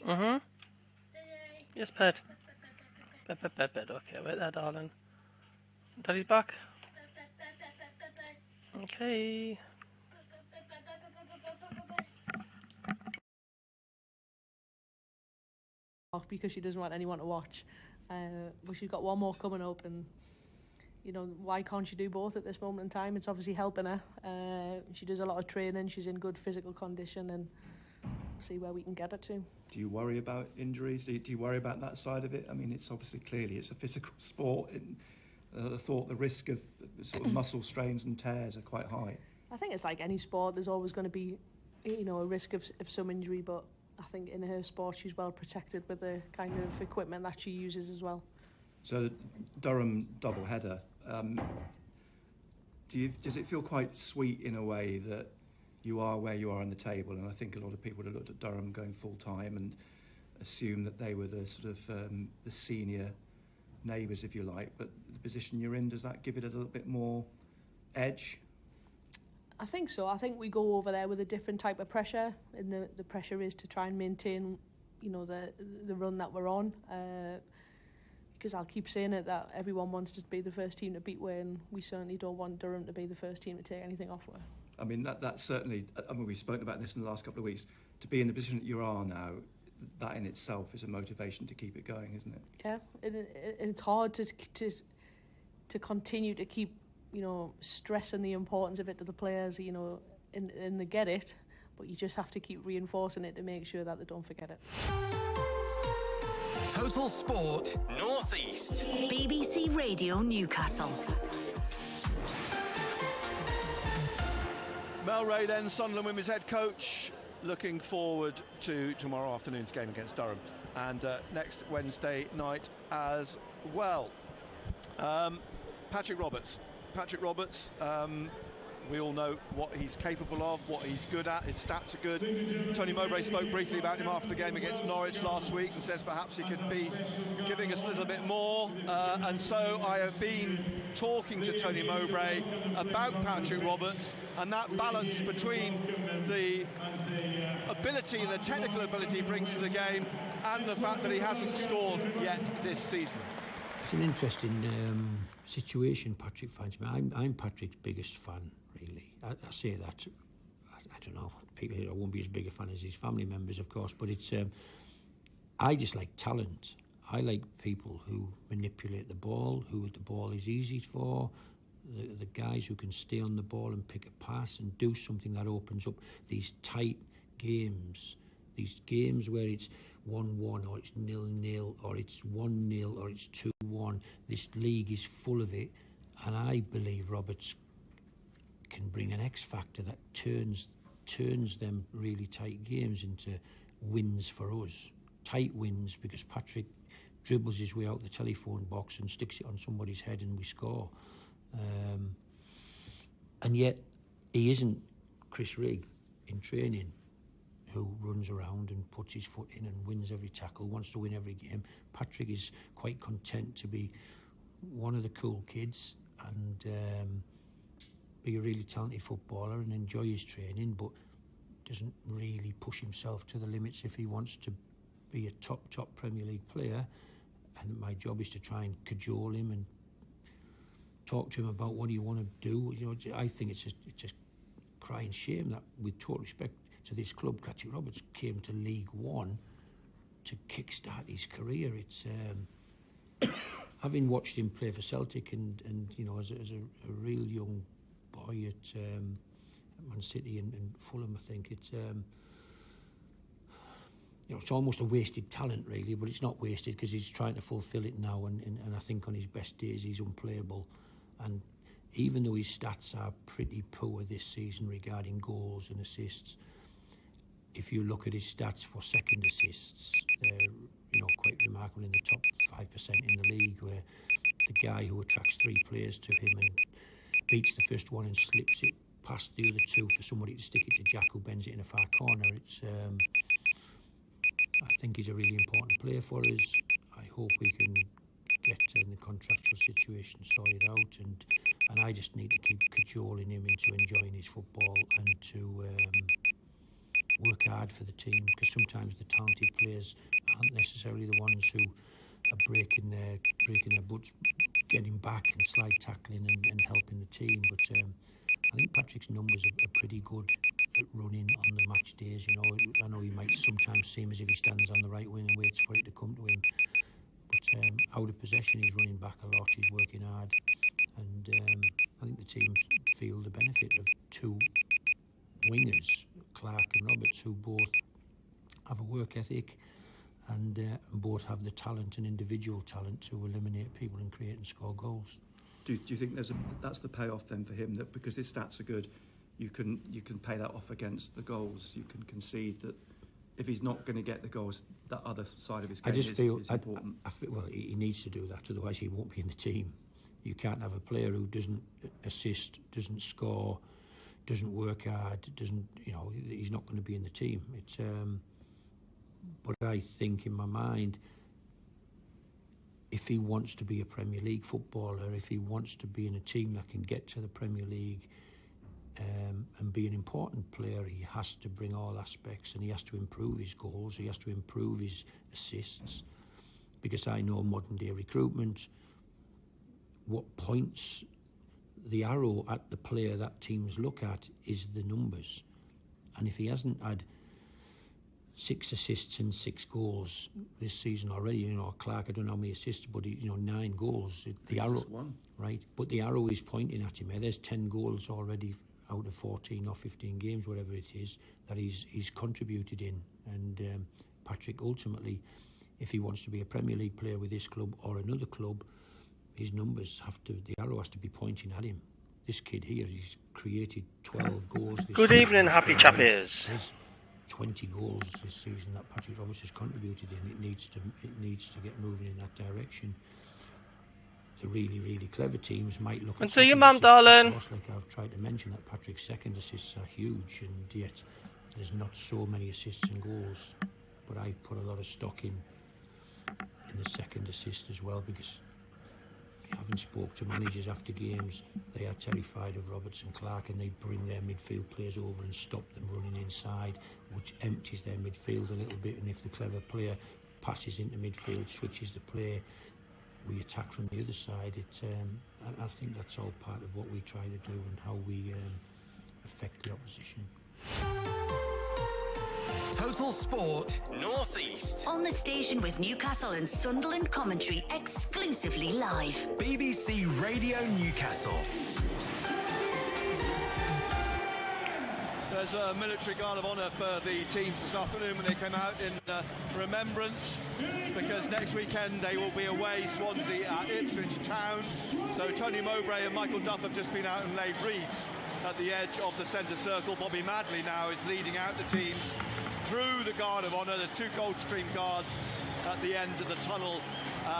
Mm-hmm. Yes, pet. Pet, pet, pet, pet. Okay, wait there, darling. Daddy's back. Okay. Off because she doesn't want anyone to watch. But she's got one more coming up, and why can't she do both at this moment in time? It's obviously helping her. She does a lot of training. She's in good physical condition, and see where we can get her to. Do you worry about injuries? Do you worry about that side of it? I mean, it's obviously clearly it's a physical sport. I thought the risk of sort of muscle strains and tears are quite high. I think it's like any sport. There's always going to be, a risk of some injury, but I think in her sport she's well protected with the kind of equipment that she uses as well. So the Durham double header, does it feel quite sweet in a way that you are where you are on the table? And I think a lot of people would have looked at Durham going full time and assume that they were the sort of the senior neighbours, if you like. But the position you're in, does that give it a little bit more edge? I think so. I think we go over there with a different type of pressure, and the pressure is to try and maintain, the run that we're on. Because I'll keep saying it, that everyone wants to be the first team to beat Wales, and we certainly don't want Durham to be the first team to take anything off her. I mean, that's certainly, we've spoken about this in the last couple of weeks. To be in the position that you are now, that in itself is a motivation to keep it going, isn't it? Yeah, it's hard to continue to keep, stressing the importance of it to the players, and they get it, but you just have to keep reinforcing it to make sure that they don't forget it. Total Sport North East. BBC Radio Newcastle. Mel Ray then, Sunderland women's head coach, looking forward to tomorrow afternoon's game against Durham and next Wednesday night as well. Patrick Roberts, we all know what he's capable of, what he's good at. His stats are good. Tony Mowbray spoke briefly about him after the game against Norwich last week and says perhaps he could be giving us a little bit more. And so I have been talking to Tony Mowbray about Patrick Roberts and that balance between the ability and the technical ability he brings to the game and the fact that he hasn't scored yet this season. It's an interesting situation Patrick finds me. I'm Patrick's biggest fan, really. I say that, I don't know, people here, I won't be as big a fan as his family members, of course, but it's, I just like talent. I like people who manipulate the ball, who the ball is easy for, the guys who can stay on the ball and pick a pass and do something that opens up these tight games, these games where it's 1-1 or it's 0-0 or it's 1-0 or it's 2-1. This league is full of it, and I believe Roberts can bring an X factor that turns them really tight games into wins for us. Tight wins, because Patrick dribbles his way out the telephone box and sticks it on somebody's head and we score. And yet he isn't Chris Rigg in training, who runs around and puts his foot in and wins every tackle, wants to win every game. Patrick is quite content to be one of the cool kids and be a really talented footballer and enjoy his training, but doesn't really push himself to the limits if he wants to be a top Premier League player. And my job is to try and cajole him and talk to him about what do you want to do. I think it's a crying shame that, with total respect to this club, Patrick Roberts came to League One to kickstart his career. It's having watched him play for Celtic and as a real young boy at Man City and Fulham, I think it's it's almost a wasted talent, really, but it's not wasted because he's trying to fulfil it now, and I think on his best days he's unplayable. And even though his stats are pretty poor this season regarding goals and assists, if you look at his stats for second assists, they're quite remarkable, in the top 5% in the league, where the guy who attracts three players to him and beats the first one and slips it past the other two for somebody to stick it to Jack, who bends it in a far corner. It's I think he's a really important player for us. I hope we can get the contractual situation sorted out, and I just need to keep cajoling him into enjoying his football and to work hard for the team, because sometimes the talented players aren't necessarily the ones who are breaking their butts, getting back and slide tackling and helping the team. But I think Patrick's numbers are pretty good at running on the match days. You know, I know he might sometimes seem as if he stands on the right wing and waits for it to come to him, but out of possession he's running back a lot, he's working hard, and I think the team feel the benefit of two wingers, Clark and Roberts, who both have a work ethic and both have the talent and individual talent to eliminate people and create and score goals. Do you think that's the payoff then for him, that because his stats are good, you can pay that off against the goals? You can concede that if he's not going to get the goals, that other side of his game is important. I feel, well, he needs to do that, otherwise he won't be in the team. You can't have a player who doesn't assist, doesn't score, doesn't work hard, he's not going to be in the team. It's but I think in my mind, if he wants to be a Premier League footballer, if he wants to be in a team that can get to the Premier League and be an important player, he has to bring all aspects, and he has to improve his goals, he has to improve his assists, because I know modern day recruitment, what points the arrow at the player that teams look at is the numbers. And if he hasn't had 6 assists and 6 goals this season already, Clark, I don't know how many assists, but 9 goals. The arrow, right? But the arrow is pointing at him. There's 10 goals already out of 14 or 15 games, whatever it is, that he's contributed in. And Patrick, ultimately, if he wants to be a Premier League player with this club or another club, his numbers the arrow has to be pointing at him. This kid here, he's created 12 goals this Good season. evening, happy chappies. There's 20 goals this season that Patrick Roberts has contributed in. It needs to get moving in that direction. The really, really clever teams might look And at see you, second mum, assists, darling. of course, like I've tried to mention, that Patrick's second assists are huge, and yet there's not so many assists and goals. But I put a lot of stock in the second assist as well, because having spoke to managers after games, they are terrified of Roberts and Clark, and they bring their midfield players over and stop them running inside, which empties their midfield a little bit. And if the clever player passes into midfield, switches the play, we attack from the other side. I think that's all part of what we try to do and how we affect the opposition. Total Sport North East. On the station with Newcastle and Sunderland commentary exclusively live. BBC Radio Newcastle. There's a military guard of honour for the teams this afternoon when they came out in remembrance, because next weekend they will be away, Swansea at Ipswich Town. So Tony Mowbray and Michael Duff have just been out and laid wreaths at the edge of the centre circle. Bobby Madley now is leading out the teams through the guard of honour. There's 2 Coldstream guards at the end of the tunnel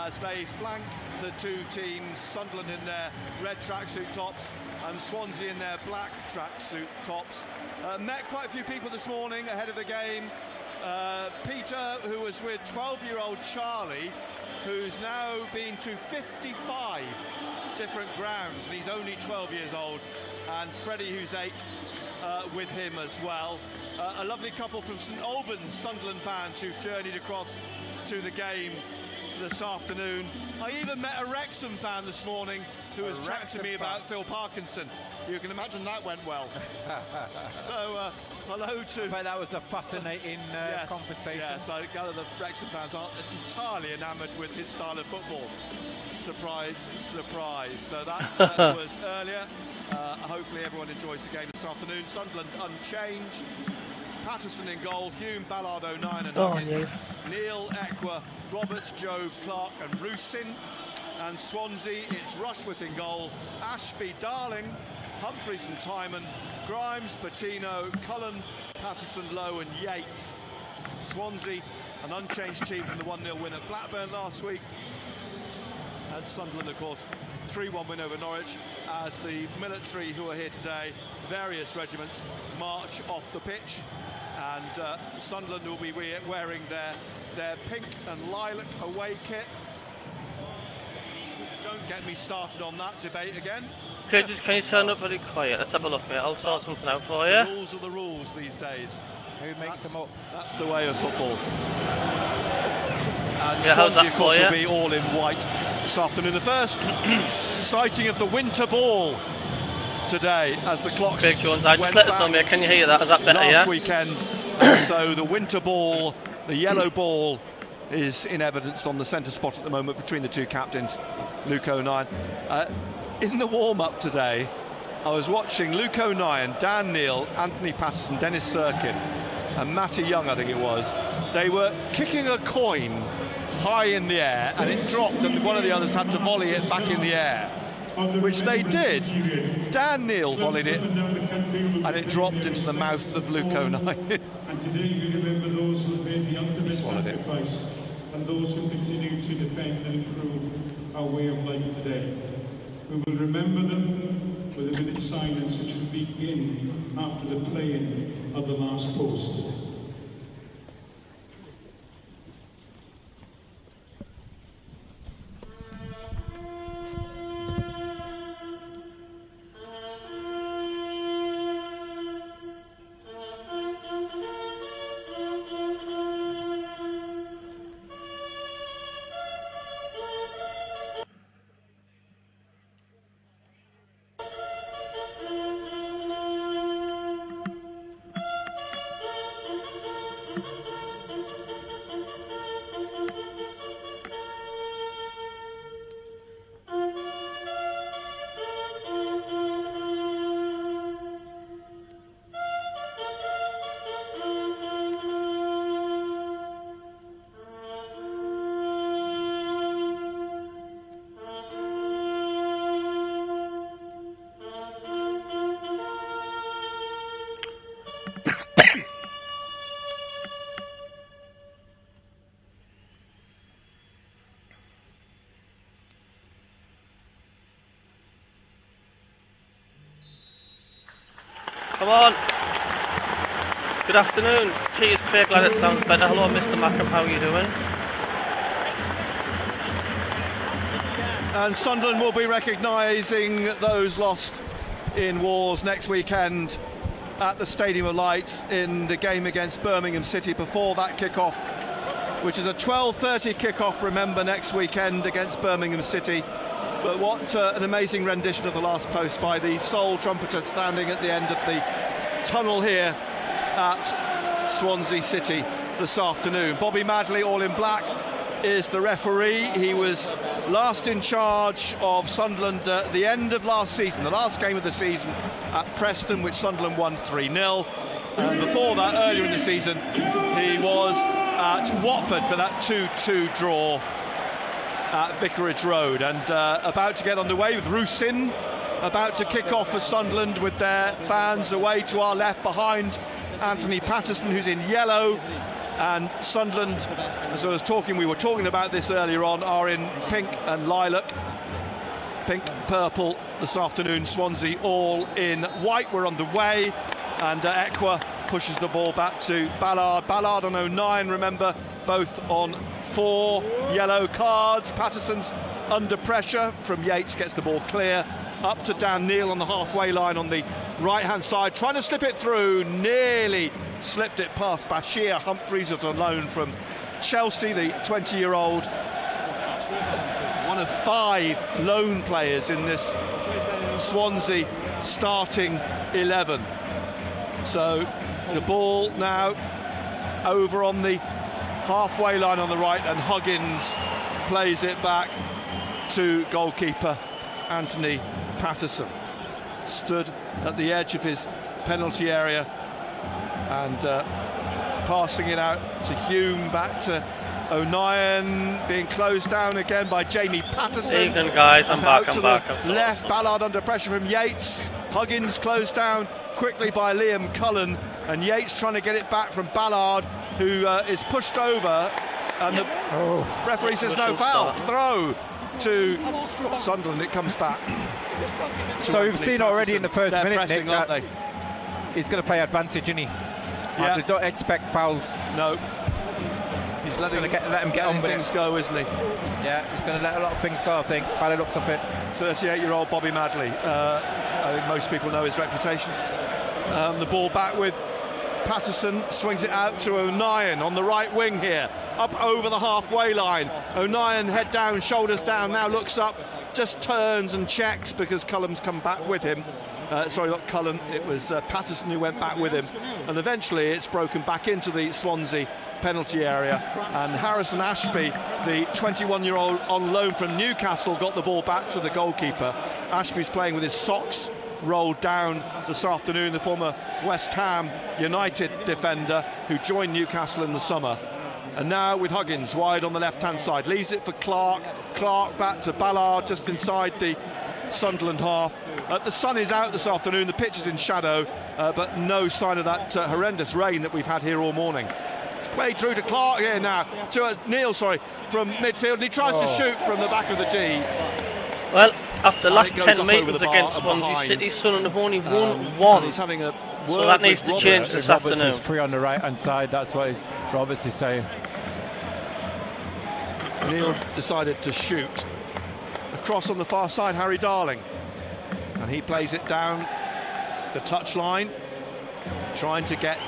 as they flank the 2 teams, Sunderland in their red tracksuit tops and Swansea in their black tracksuit tops. Met quite a few people this morning ahead of the game. Peter, who was with 12-year-old Charlie, who's now been to 55 different grounds, and he's only 12 years old, and Freddie, who's 8, with him as well. A lovely couple from St Albans, Sunderland fans, who've journeyed across to the game this afternoon. I even met a Wrexham fan this morning who was chatting to me about Phil Parkinson. You can imagine that went well. So hello to... But that was a fascinating conversation. Yes, I gather the Wrexham fans aren't entirely enamoured with his style of football. Surprise, surprise. So that was earlier. Hopefully everyone enjoys the game this afternoon. Sunderland unchanged. Patterson in goal, Hume, Ballard, O'Nien and Huggins, Neil, Ekwa, Roberts, Jove, Clark and Rusin. And Swansea, it's Rushworth in goal, Ashby, Darling, Humphreys and Timon, Grimes, Patino, Cullen, Patterson, Lowe and Yates. Swansea, an unchanged team from the 1-0 win at Blackburn last week. And Sunderland, of course, 3-1 win over Norwich, as the military who are here today, various regiments, march off the pitch. And Sunderland will be wearing their pink and lilac away kit. Don't get me started on that debate again. Okay, just can you turn up very quiet? Let's have a look, mate. I'll sort something out for you. The rules are the rules these days. Who makes them up? That's the way of football. And Yeah, how's Swansea, that of course, for will you? be all in white this afternoon. The first sighting of the winter ball today as the clocks Craig Jones, just went let us know, back mate. Can you hear that? Is that better, last yeah? weekend. So the winter ball, the yellow ball, is in evidence on the centre spot at the moment between the two captains, Luke O'Nien. In the warm-up today, I was watching Luke O'Nien, Dan Neil, Anthony Patterson, Dennis Sirkin and Matty Young, I think it was. They were kicking a coin high in the air and it dropped, and one of the others had to volley it back in the air, which they did. Dan Neil volleyed it and it dropped into the mouth of Luke O'Nien. And today we remember those who made the ultimate sacrifice and those who continue to defend and improve our way of life today. We will remember them with a minute's silence, which will begin after the playing of the last post. Come on. Good afternoon. Cheers, Craig. Glad it sounds better. Hello, Mr. Mackham. How are you doing? And Sunderland will be recognising those lost in wars next weekend at the Stadium of Light in the game against Birmingham City before that kick-off, which is a 12:30 kick-off, remember, next weekend against Birmingham City. But what an amazing rendition of the last post by the sole trumpeter standing at the end of the tunnel here at Swansea City this afternoon. Bobby Madley, all in black, is the referee. He was last in charge of Sunderland at the end of last season, the last game of the season at Preston, which Sunderland won 3-0. And before that, earlier in the season, he was at Watford for that 2-2 draw at Vicarage Road, and about to get underway with Rusin about to kick off for Sunderland with their fans away to our left behind Anthony Patterson, who's in yellow, and Sunderland, as I was talking, we were talking about this earlier on, are in pink and lilac, pink, purple this afternoon. Swansea all in white. We're underway, and Ekwa pushes the ball back to Ballard. Ballard on 09, remember, both on 4 yellow cards. Patterson's under pressure from Yates, gets the ball clear up to Dan Neil on the halfway line on the right hand side, trying to slip it through, nearly slipped it past Bashir Humphreys, on loan from Chelsea, the 20-year-old, one of 5 loan players in this Swansea starting 11. So the ball now over on the halfway line on the right, and Huggins plays it back to goalkeeper Anthony Patterson. Stood at the edge of his penalty area and passing it out to Hume, back to O'Nien, being closed down again by Jamie Patterson. Evening, guys. I'm back. Left, Ballard under pressure from Yates. Huggins closed down quickly by Liam Cullen, and Yates trying to get it back from Ballard, who is pushed over, and the referee says no foul. Throw to Sunderland. It comes back. So we've seen already in the first minute, pressing, Nick, aren't that they? he's going to play advantage, isn't he? Yeah. They don't expect fouls. No. He's let him get on with things go, isn't he? Yeah, he's going to let a lot of things go, I think, by the looks of it. 38-year-old Bobby Madley. I think most people know his reputation. The ball back with Patterson swings it out to O'Nien on the right wing here, up over the halfway line. O'Nien head down, shoulders down, now looks up, just turns and checks because Cullum's come back with him. Sorry, not Cullen, it was Patterson who went back with him, and eventually it's broken back into the Swansea penalty area, and Harrison Ashby, the 21-year-old on loan from Newcastle, got the ball back to the goalkeeper. Ashby's playing with his socks rolled down this afternoon, the former West Ham United defender who joined Newcastle in the summer. And now with Huggins wide on the left-hand side, leaves it for Clark back to Ballard just inside the Sunderland half. The sun is out this afternoon, the pitch is in shadow, but no sign of that horrendous rain that we've had here all morning. It's played through to Clark here now, to Neil, from midfield, and he tries to shoot from the back of the D. Well, after the last 10 meetings against Swansea City, Sunderland have only won one. He's having a so that needs to change this afternoon. Roberts is free on the right-hand side, that's what Roberts is saying. Neil decided to shoot. Across on the far side, Harry Darling. And he plays it down the touchline, trying to get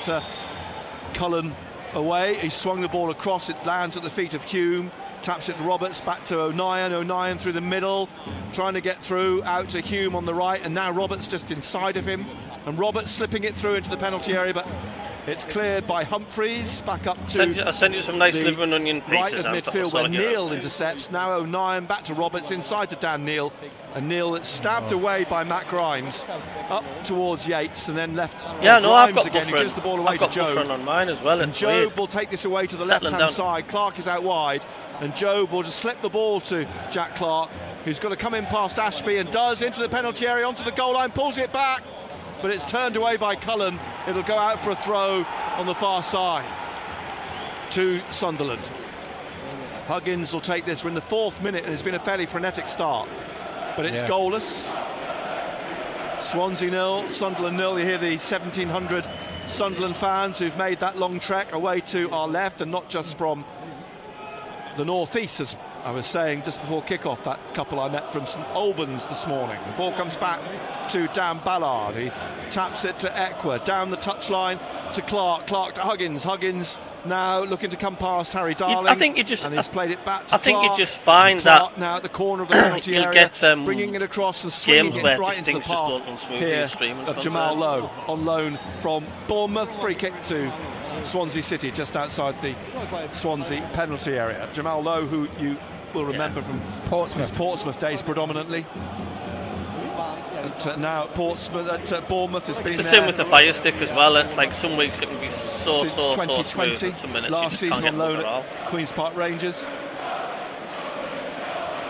Cullen away. He swung the ball across, it lands at the feet of Hume, taps it to Roberts, back to O'Nien through the middle, trying to get through, out to Hume on the right, and now Roberts just inside of him, and Roberts slipping it through into the penalty area, but it's cleared by Humphreys, back up to I'll send you some nice liver and onion pizzas right of midfield where Neil intercepts. Now O'Nien back to Roberts, inside to Dan Neil, and Neil that's stabbed away by Matt Grimes up towards Yates and then left. Yeah, no, I've Grimes got again. He gives the ball away to Jobe on mine as well. And Jobe will take this away to the left-hand side. Clark is out wide, and Jobe will just slip the ball to Jack Clark, who's got to come in past Ashby and does, into the penalty area, onto the goal line, pulls it back, but it's turned away by Cullen. It'll go out for a throw on the far side to Sunderland. Huggins will take this. We're in the 4th minute and it's been a fairly frenetic start, but it's goalless. Swansea 0, Sunderland 0. You hear the 1,700 Sunderland fans who've made that long trek away to our left, and not just from the northeast, as I was saying just before kick-off, that couple I met from St Albans this morning. The ball comes back to Dan Ballard. He taps it to Ekwa, down the touchline to Clark to Huggins now looking to come past Harry Darling. I think you just, and he's played it back to I think Clark. you just find that now at the corner of the penalty area, get bringing it across and swinging games where it right into the things just don't run path smoothly here as streaming's of concerned. Jamal Lowe on loan from Bournemouth. Free kick to Swansea City just outside the Swansea penalty area. Jamal Lowe, who you will remember from Portsmouth days predominantly. And now Portsmouth at Bournemouth has been it's the there same with the Fire Stick as well. It's like some weeks it can be so since smooth, 2020, and some minutes last you just season can't get on loan at all. at Queen's Park Rangers.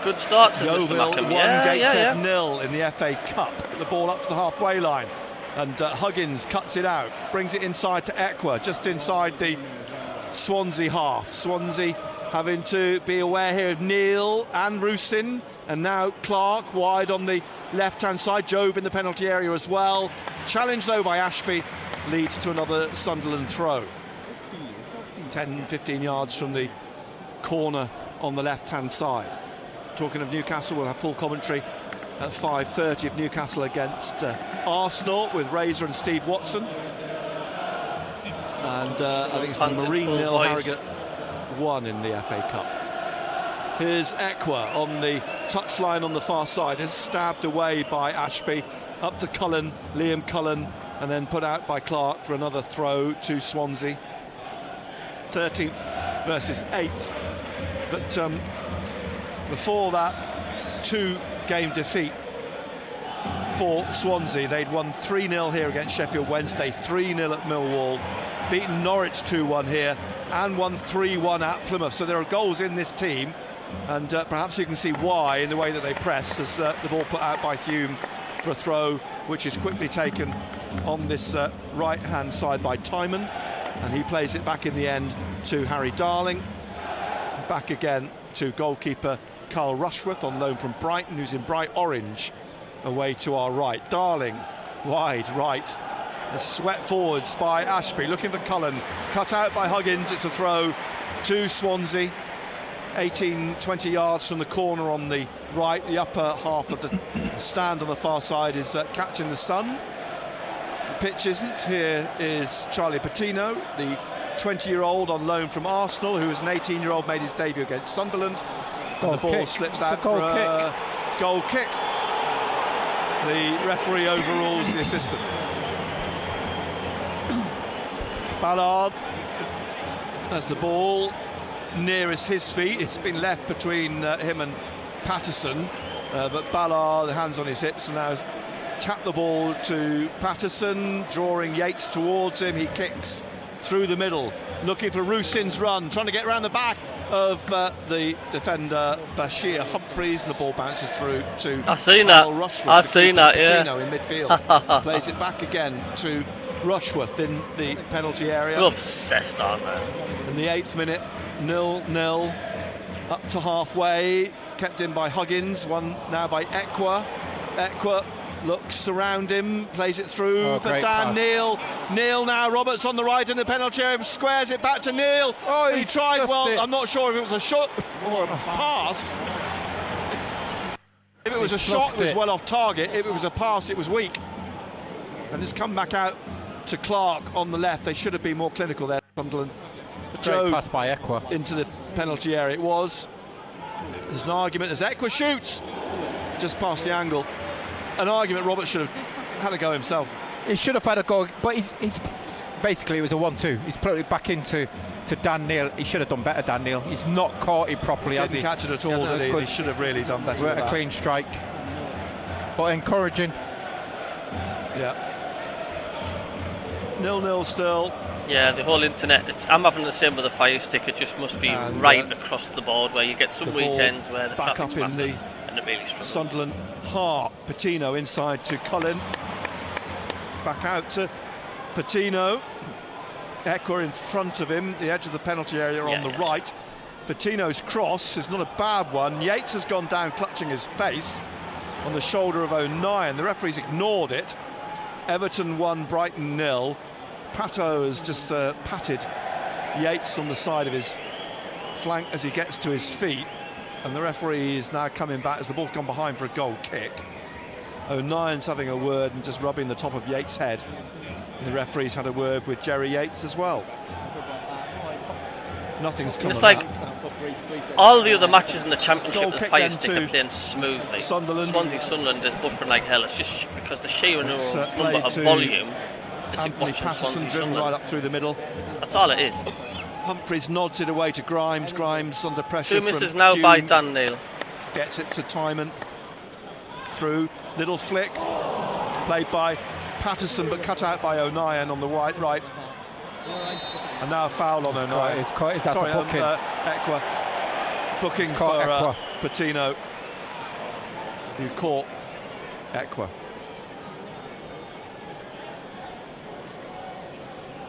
Good start, says Mr. Yeovil Mackham. 1, Gateshead 0 in the FA Cup. The ball up to the halfway line, and Huggins cuts it out, brings it inside to Ekwa, just inside the Swansea half. Swansea having to be aware here of Neil and Rusin, and now Clark wide on the left-hand side. Jobe in the penalty area as well. Challenged though by Ashby, leads to another Sunderland throw. 10-15 yards from the corner on the left-hand side. Talking of Newcastle, we'll have full commentary at 5:30 of Newcastle against Arsenal with Razor and Steve Watson. And I think it's Marine 0, Harrogate 1 in the FA Cup. Here's Ekwa on the touchline on the far side, is stabbed away by Ashby, up to Cullen, Liam Cullen, and then put out by Clark for another throw to Swansea. 13th versus 8th. But before that 2-game defeat for Swansea, they'd won 3-0 here against Sheffield Wednesday, 3-0 at Millwall, beaten Norwich 2-1 here, and won 3-1 at Plymouth. So there are goals in this team, and perhaps you can see why in the way that they press, as the ball put out by Hume for a throw, which is quickly taken on this right-hand side by Timon, and he plays it back in the end to Harry Darling. Back again to goalkeeper Carl Rushworth on loan from Brighton, who's in bright orange, away to our right. Darling wide right, and swept forwards by Ashby, looking for Cullen, cut out by Huggins. It's a throw to Swansea, 18-20 yards from the corner on the right. The upper half of the stand on the far side is catching the sun. pitch isn't. Here is Charlie Patino, the 20-year-old on loan from Arsenal, who as an 18-year-old made his debut against Sunderland. And the ball slips out for a goal kick. The referee overrules the assistant. Ballard has the ball nearest his feet. It's been left between him and Patterson, but Ballard, hands on his hips, and now tapped the ball to Patterson, drawing Yates towards him. He kicks through the middle, looking for Rusin's run, trying to get around the back of the defender Bashir Humphreys, and the ball bounces through to I've seen that. I've seen that, yeah. Patino in midfield plays it back again to Rushworth in the penalty area. We're obsessed, aren't they? In the 8th minute, 0-0, up to halfway, kept in by Huggins, one now by Ekwa. Ekwa looks around him, plays it through for Dan Neil. Neil now, Roberts on the right in the penalty area, squares it back to Neil. Oh, he tried well, I'm not sure if it was a shot or a pass. If it was a shot, it was well off target. If it was a pass, it was weak. And it's come back out to Clark on the left. They should have been more clinical there, Sunderland. It's a great pass by Ekwa. Into the penalty area it was. There's an argument as Ekwa shoots just past the angle. An argument Roberts should have had a go himself. He should have had a go, but he's basically, it was a 1-2. He's put it back into Dan Neil. He should have done better, Dan Neil. He's not caught it properly, has he? Didn't catch it at all, did he? He should have really done better. A clean strike, but encouraging. Yeah. 0-0 still. Yeah, the whole internet. I'm having the same with the Fire Stick. It just must be right across the board, where you get some weekends where the traffic's massive and it really struggles. Sunderland half. Patino inside to Cullen. Back out to Patino. Ekwa in front of him, the edge of the penalty area on the right. Patino's cross is not a bad one. Yates has gone down clutching his face on the shoulder of O'Nien. The referee's ignored it. Everton 1, Brighton 0. Pato has just patted Yates on the side of his flank as he gets to his feet, and the referee is now coming back as the ball's gone behind for a goal kick. O'Nien's having a word and just rubbing the top of Yates' head, and the referee's had a word with Jerry Yates as well. Nothing's come it's of like that. all the other matches in the Championship, the kick Fire then Stick to are playing smoothly. Sunderland. Sunderland is buffering like hell. It's just because the sheer number played of to volume. It's Anthony Patterson driven right up through the middle. That's all it is. Humphreys nods it away to Grimes. Grimes under pressure. 2 misses now by Dan Neil. Gets it to Timon. Through, little flick. Played by Patterson but cut out by O'Nien on the right. And now a foul on O'Nien. That's a booking. Ekwa. Booking for Ekwa. Patino, who caught Ekwa.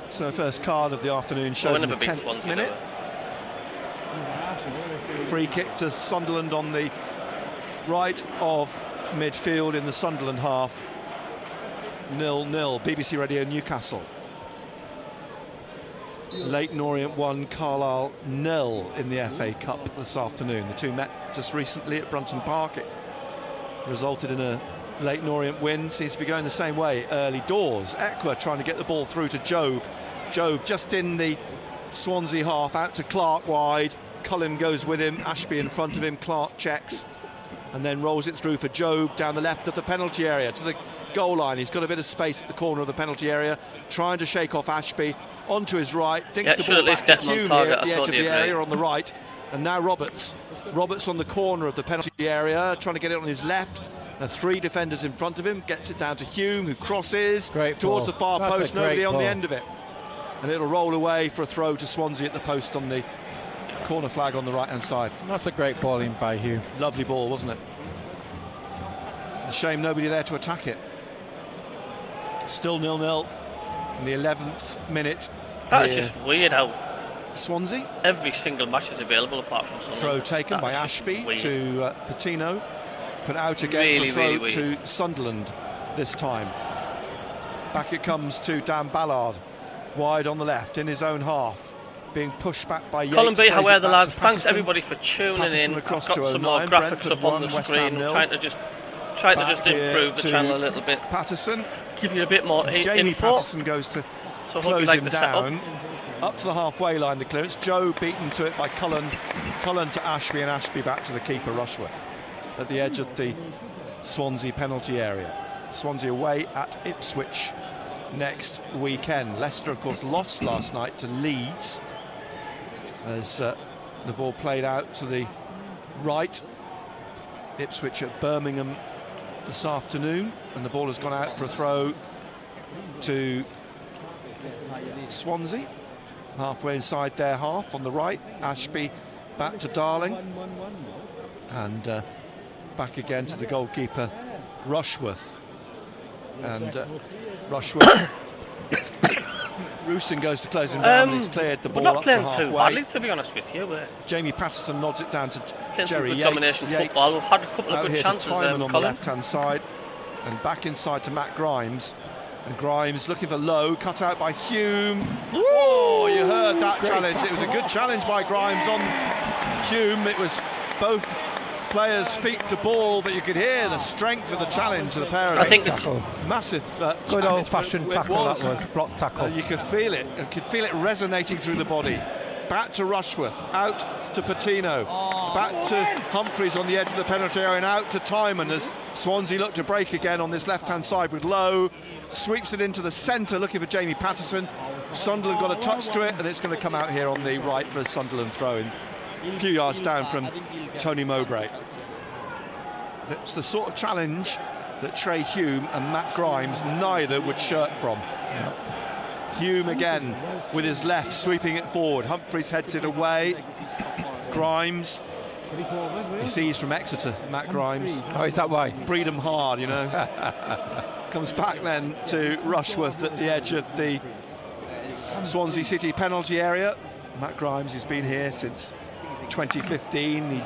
So first card of the afternoon shown in the 10th minute. Free kick to Sunderland on the right of midfield in the Sunderland half. 0-0. BBC Radio Newcastle. Leyton Orient 1, Carlisle 0 in the FA Cup this afternoon. The two met just recently at Brunton Park. It resulted in a Leyton Orient win. Seems to be going the same way early doors. Ekwa trying to get the ball through to Jobe. Jobe just in the Swansea half, out to Clark wide. Cullen goes with him, Ashby in front of him. Clark checks and then rolls it through for Jobe down the left of the penalty area to the goal line. He's got a bit of space at the corner of the penalty area, trying to shake off Ashby. Onto his right, dinks the ball back to Hume here at the edge of the area on the right. And now Roberts on the corner of the penalty area, trying to get it on his left. And 3 defenders in front of him, gets it down to Hume, who crosses towards the far post, nobody on the end of it. And it'll roll away for a throw to Swansea at the post on the corner flag on the right-hand side. That's a great ball in by Hume. Lovely ball, wasn't it? A shame nobody there to attack it. Still 0-0 in the 11th minute. That's just weird how Swansea. Every single match is available apart from Sunderland. Throw taken by Ashby to Patino. Put out again for throw to Sunderland this time. Back it comes to Dan Ballard. Wide on the left in his own half. Being pushed back by Yates. Colin B, how are the lads? Thanks everybody for tuning in. I've got some more graphics Brentford up on the screen. I'm trying to just improve the channel a little bit. Patterson give you a bit more Jamie info. Patterson goes to So close like him the down. setup. Up to the halfway line, the clearance. Joe beaten to it by Cullen. Cullen to Ashby, and Ashby back to the keeper, Rushworth, at the edge of the Swansea penalty area. Swansea away at Ipswich next weekend. Leicester, of course, lost last night to Leeds as the ball played out to the right. Ipswich at Birmingham this afternoon, and the ball has gone out for a throw to Swansea, halfway inside their half on the right. Ashby back to Darling, and back again to the goalkeeper Rushworth, and Rushworth Rooston goes to close him down, and he's cleared the ball we're not up playing to too halfway. badly, to be honest with you. We're Jamie Patterson nods it down to playing some Jerry good Yates. domination Yates football. We've had a couple of out good here to chances, Timon on the Colin. left-hand side, and back inside to Matt Grimes. And Grimes looking for Lowe, cut out by Hume. Oh, you heard that challenge. It was a good challenge by Grimes on Hume. It was both players' feet to ball, but you could hear the strength of the challenge of the pair of them. I think it's massive good old-fashioned tackle. That was block tackle. You could feel it. You could feel it resonating through the body. Back to Rushworth, out to Patino, back to Humphreys on the edge of the penalty area, and out to Timon as Swansea look to break again on this left-hand side with Lowe. Sweeps it into the centre, looking for Jamie Patterson. Sunderland got a touch to it, and it's going to come out here on the right for a Sunderland throw-in, a few yards down from Tony Mowbray. It's the sort of challenge that Trey Hume and Matt Grimes neither would shirk from. Hume again with his left, sweeping it forward. Humphreys heads it away. Grimes, he sees from Exeter, Matt Grimes. Oh, is that why? Breed 'em hard, you know. Comes back then to Rushworth at the edge of the Swansea City penalty area. Matt Grimes has been here since 2015. He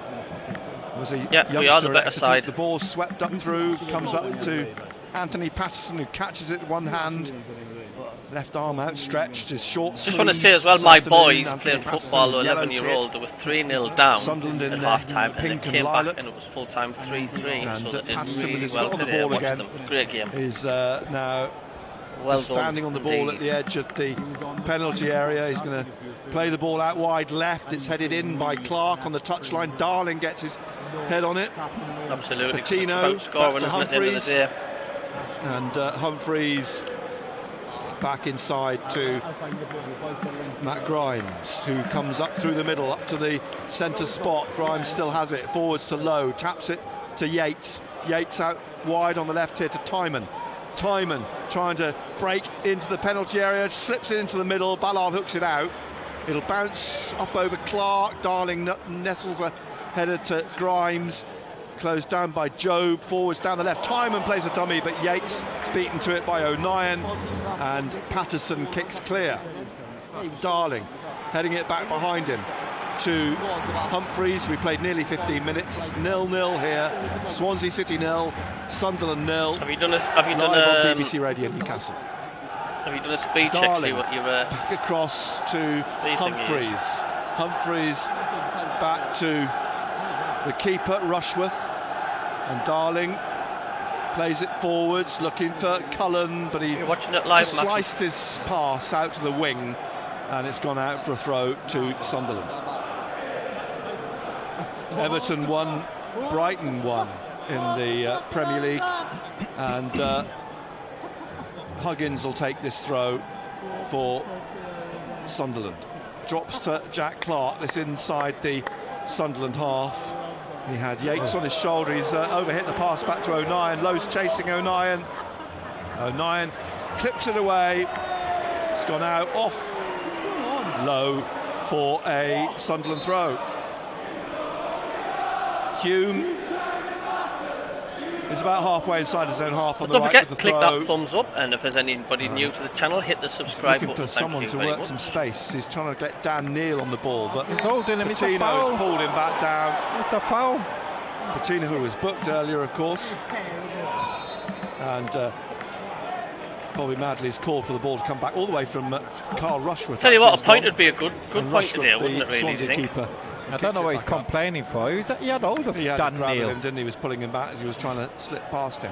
was a youngster we are the better Exeter. side. The ball swept up through, comes up to Anthony Patterson, who catches it with one hand. Left arm outstretched, his short Just want to say as well, my boys playing football, 11-year-old, they were 3-0 down at half-time, and then came back and it was full-time 3-3, so they did really well today. I watched them. Great game. Is now well standing on the ball at the edge of the penalty area. He's going to play the ball out wide left. It's headed in by Clark on the touchline. Darling gets his head on it. Absolutely. Patino, it's about scoring, isn't it, at the end of the day? And Humphreys back inside to Matt Grimes, who comes up through the middle, up to the centre spot. Grimes still has it, forwards to Lowe, taps it to Yates. Yates out wide on the left here to Timon. Timon trying to break into the penalty area, slips it into the middle. Ballard hooks it out. It'll bounce up over Clark. Darling nestles a header to Grimes. Closed down by Job, forwards down the left. Timon plays a dummy, but Yates is beaten to it by O'Nien, and Patterson kicks clear. Darling heading it back behind him to Humphreys. We played nearly 15 minutes. It's 0-0 here. Swansea City 0, Sunderland 0. Have you done on BBC Radio Newcastle. Have you done a speed check? See what you're back across to Humphreys. Humphreys back to the keeper, Rushworth, and Darling plays it forwards, looking for Cullen, but he watching it live, sliced his pass out to the wing, and it's gone out for a throw to Sunderland. Everton won, Brighton won in the Premier League, and Huggins will take this throw for Sunderland. Drops to Jack Clark, this inside the Sunderland half. He had Yates on his shoulder. He's overhit the pass back to O'Nien. Lowe's chasing O'Nien. O'Nien clips it away. It's gone out off Lowe for a Sunderland throw. Hume is about halfway inside his own half on the right. Don't forget, with the click throw. that thumbs up, and if there's anybody new to the channel, hit the subscribe looking button. for someone to work some space. He's trying to get Dan Neal on the ball, but he's holding him. It's a Patino foul. has pulled him back down. It's a foul. Patino, who was booked earlier, of course, and Bobby Madley's called for the ball to come back all the way from Carl Rushworth. Tell you what, a point would be a good point today, Rushworth, wouldn't it? Really, Swansea do you think? keeper, I don't know what he's complaining for. He had hold of Dan Neal. him, didn't he? He was pulling him back as he was trying to slip past him.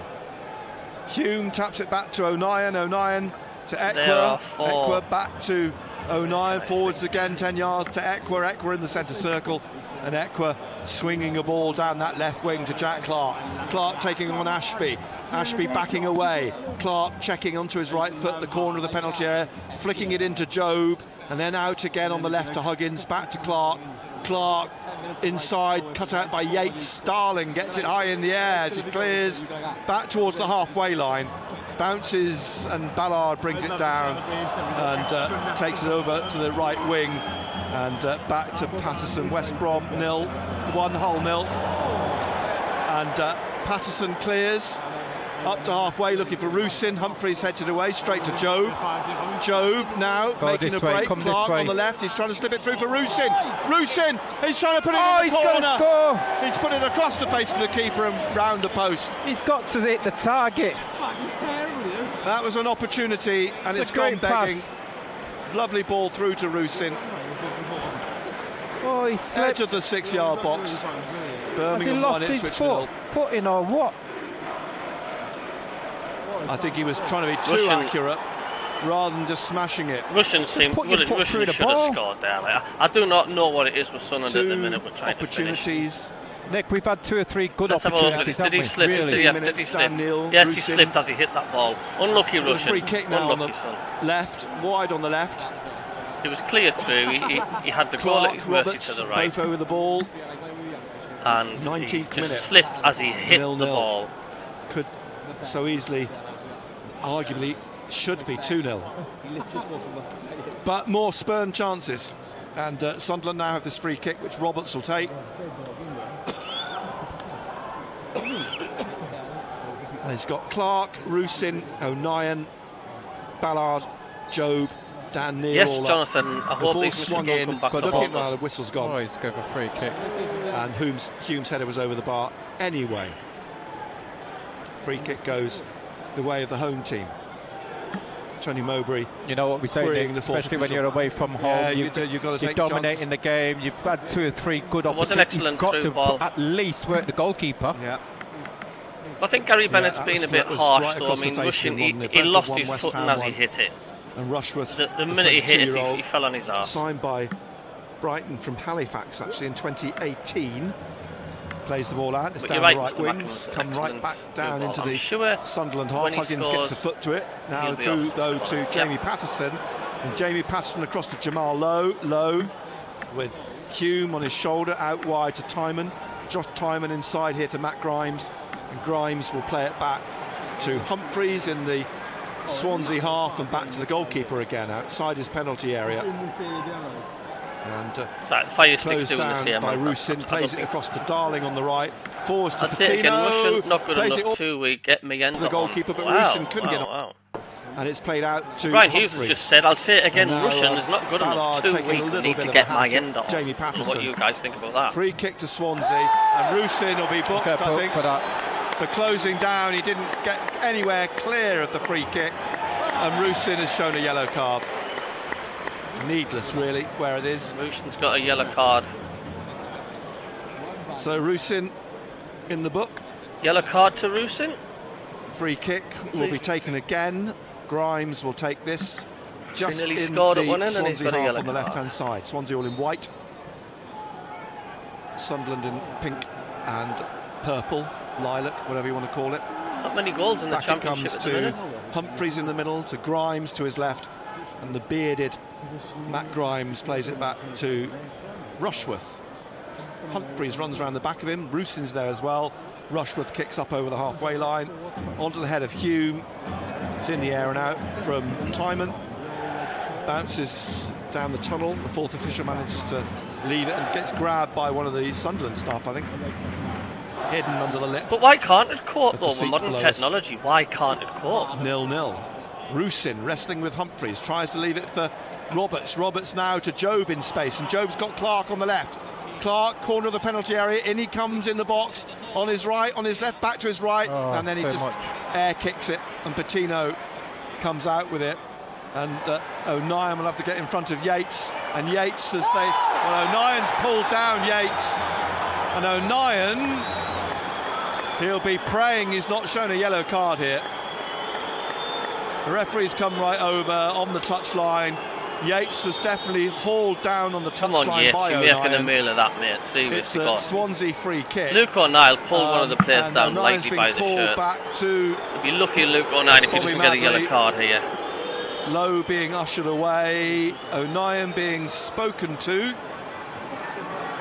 Hume taps it back to O'Nien. O'Nien to There are Ekwa. 4. Ekwa back to O'Nien. Forwards again, 10 yards to Ekwa. Ekwa in the centre circle. And Ekwa swinging a ball down that left wing to Jack Clark. Clark taking on Ashby. Ashby backing away. Clark checking onto his right foot, the corner of the penalty area, flicking it into Jobe, and then out again on the left to Huggins, back to Clark. Clark inside, cut out by Yates. Starling gets it high in the air as it clears back towards the halfway line. Bounces and Ballard brings it down and takes it over to the right wing and back to Patterson. West Brom 0, 1-0. And Patterson clears up to halfway looking for Rusin. Humphreys heads it away straight to Jobe. Jobe now making a break. Clark on the left, he's trying to slip it through for Rusin. Rusin, he's trying to put it in the corner. Score. He's put it across the face of the keeper and round the post. He's got to hit the target. That was an opportunity and it's gone begging. Lovely ball through to Rusin. Oh, he slipped. Edge of the 6-yard box. Birmingham Has he lost his foot? Putting or what? I think he was trying to be too accurate rather than just smashing it. Russian should have scored there. I do not know what it is with Sunderland at the minute. We're trying to finish. Nick, we've had 2 or 3 good Let's opportunities. Did he slip? Really? Did he slip? Yes, he slipped as he hit that ball. Unlucky Russian. Free kick now on the left, wide on the left. It was clear through. He had the goal at his mercy to the right. Both over the ball. And 19th he just slipped as he hit the ball. Could so easily, arguably, should be 2-0. But more spurned chances. And Sunderland now have this free kick, which Roberts will take. And he's got Clark, Rusin, O'Nien, Ballard, Jobe, Dan Neal. Yes, Jonathan, I hope these whistles don't come back to haunt us. The whistle's gone. Oh, he's going for a free kick. And Hume's header was over the bar anyway. Free kick goes the way of the home team. Tony Mowbray. You know what we say, Nick, especially when you're away from home. You've got to you're dominating the game. You've had 2 or 3 good opportunities. It was an excellent through ball. At least work the goalkeeper. Yeah. I think Gary Bennett's been a bit harsh, though. I mean, Russian, he lost his footing as he hit it. And Rushworth, the minute he hit it, he fell on his arse. Signed by Brighton from Halifax, actually, in 2018. Plays the ball out, it's down the right wings, come right back down into the Sunderland half. Huggins gets a foot to it. Now through, though, to Jamie Patterson. And Jamie Patterson across to Jamal Lowe, with Hume on his shoulder, out wide to Timon. Josh Timon inside here to Matt Grimes. And Grimes will play it back to Humphreys in the Swansea half and back to the goalkeeper again, outside his penalty area. And Fire Stick's doing the same. By Rusin, plays it across to Darling on the right. Forwards to I'll say it again, Russian not good enough to get me end the goalkeeper, but Rusin couldn't get on. And it's played out to Brian Hughes has just said, I'll say it again, Russian is not good enough, too weak, I need to get my end on. Jamie Patterson. What do you guys think about that? Free kick to Swansea, and Rusin will be booked, I think, for closing down. He didn't get anywhere clear of the free kick, and Rusin has shown a yellow card. Needless, really, where it is. Rusin's got a yellow card. So Rusin in the book. Yellow card to Rusin. Free kick will be taken again. Grimes will take this. Just in scored at one end and he's Swansea got a yellow on the card. left-hand side. Swansea all in white. Sunderland in pink and purple, lilac, whatever you want to call it. Not many goals in the Championship at the minute. Humphreys in the middle, to Grimes to his left, and the bearded Matt Grimes plays it back to Rushworth. Humphreys runs around the back of him. Rusin's there as well. Rushworth kicks up over the halfway line onto the head of Hume. It's in the air and out from Timon. Bounces down the tunnel. The fourth official manages to leave it and gets grabbed by one of the Sunderland staff, I think. Hidden under the lip. But why can't it cope though with modern technology? Why can't it cope? 0-0. Rusin wrestling with Humphreys, tries to leave it for Roberts. Roberts now to Jobe in space, and Jobe's got Clark on the left. Clark, corner of the penalty area, in he comes in the box, on his right, on his left, back to his right, and then he just air kicks it, and Patino comes out with it. And O'Nien will have to get in front of Yates, and Yates, O'Nien's pulled down Yates, and O'Nien, he'll be praying he's not shown a yellow card here. The referee's come right over on the touchline. Yates was definitely hauled down on the touchline. Come on, Yates, you're making a meal of that, mate. It's Seriously, a Swansea free kick. Luke O'Neill pulled one of the players down lightly by the shirt. You'd be lucky, Luke O'Neill, if he doesn't get a yellow card here. Lowe being ushered away, O'Neill being spoken to.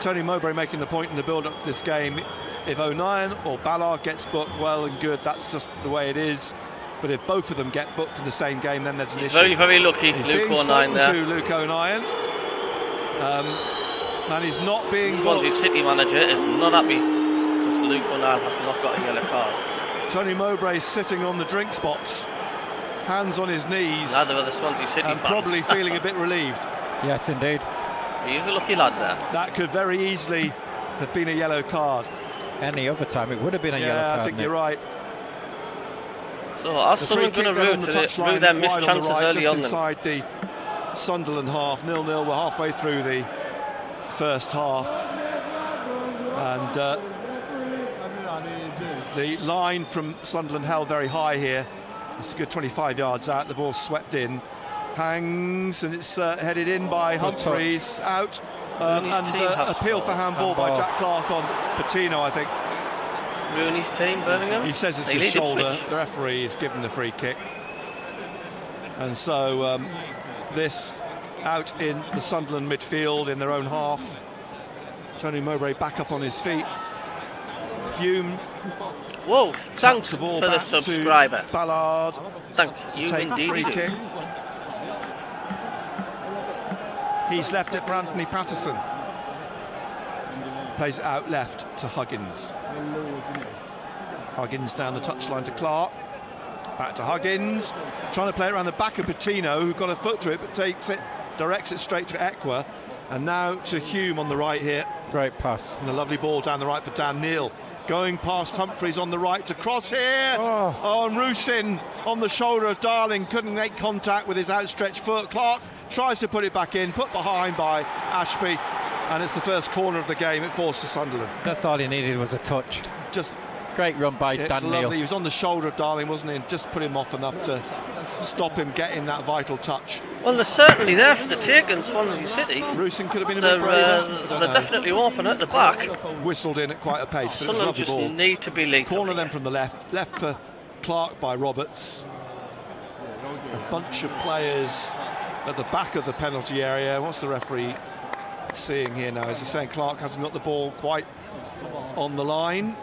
Tony Mowbray making the point in the build-up to this game. If O'Neill or Ballard gets booked, well and good, that's just the way it is. But if both of them get booked in the same game, then there's an issue. Very, very lucky, he's Luke O'Neill there. To Luke O'Neill. And he's not being Swansea City manager is not happy because Luke O'Neill has not got a yellow card. Tony Mowbray sitting on the drinks box, hands on his knees. Neither are the Swansea City and fans. Probably feeling a bit relieved. Yes, indeed. He's a lucky lad there. That could very easily have been a yellow card. Any other time it would have been a yellow card. I think you're right. So are Sunderland going to rue their missed chances early on? Inside the Sunderland half, 0-0. We're halfway through the first half, and the line from Sunderland held very high here. It's a good 25 yards out. The ball swept in, hangs, and it's headed in by Humphreys, out, and appeal for handball by Jack Clark on Patino, I think. Rooney's team, Birmingham. He says it's his shoulder. The referee is given the free kick, and so this out in the Sunderland midfield in their own half. Tony Mowbray back up on his feet. Hume. Whoa! Thanks for the subscriber. Ballard. Thank you indeed. He's left it for Anthony Patterson. Plays it out left to Huggins. Huggins down the touchline to Clark. Back to Huggins. Trying to play it around the back of Patino, who got a foot to it, but takes it, directs it straight to Ekwa. And now to Hume on the right here. Great pass. And a lovely ball down the right for Dan Neil. Going past Humphreys on the right to cross here. Oh, and Rusin on the shoulder of Darling. Couldn't make contact with his outstretched foot. Clark tries to put it back in, put behind by Ashby. And it's the first corner of the game. It falls to Sunderland. That's all he needed was a touch. Just great run by Dan Neil. He was on the shoulder of Darling, wasn't he? And just put him off enough to stop him getting that vital touch. Well, they're certainly there for the taking Swansea City. Rusin could have been a bit braver. They're definitely open at the back. Whistled in at quite a pace. Sunderland just need to be lethal. Corner then from the left. Left for Clark by Roberts. A bunch of players at the back of the penalty area. What's the referee seeing here now? Is he saying Clark hasn't got the ball quite on the line?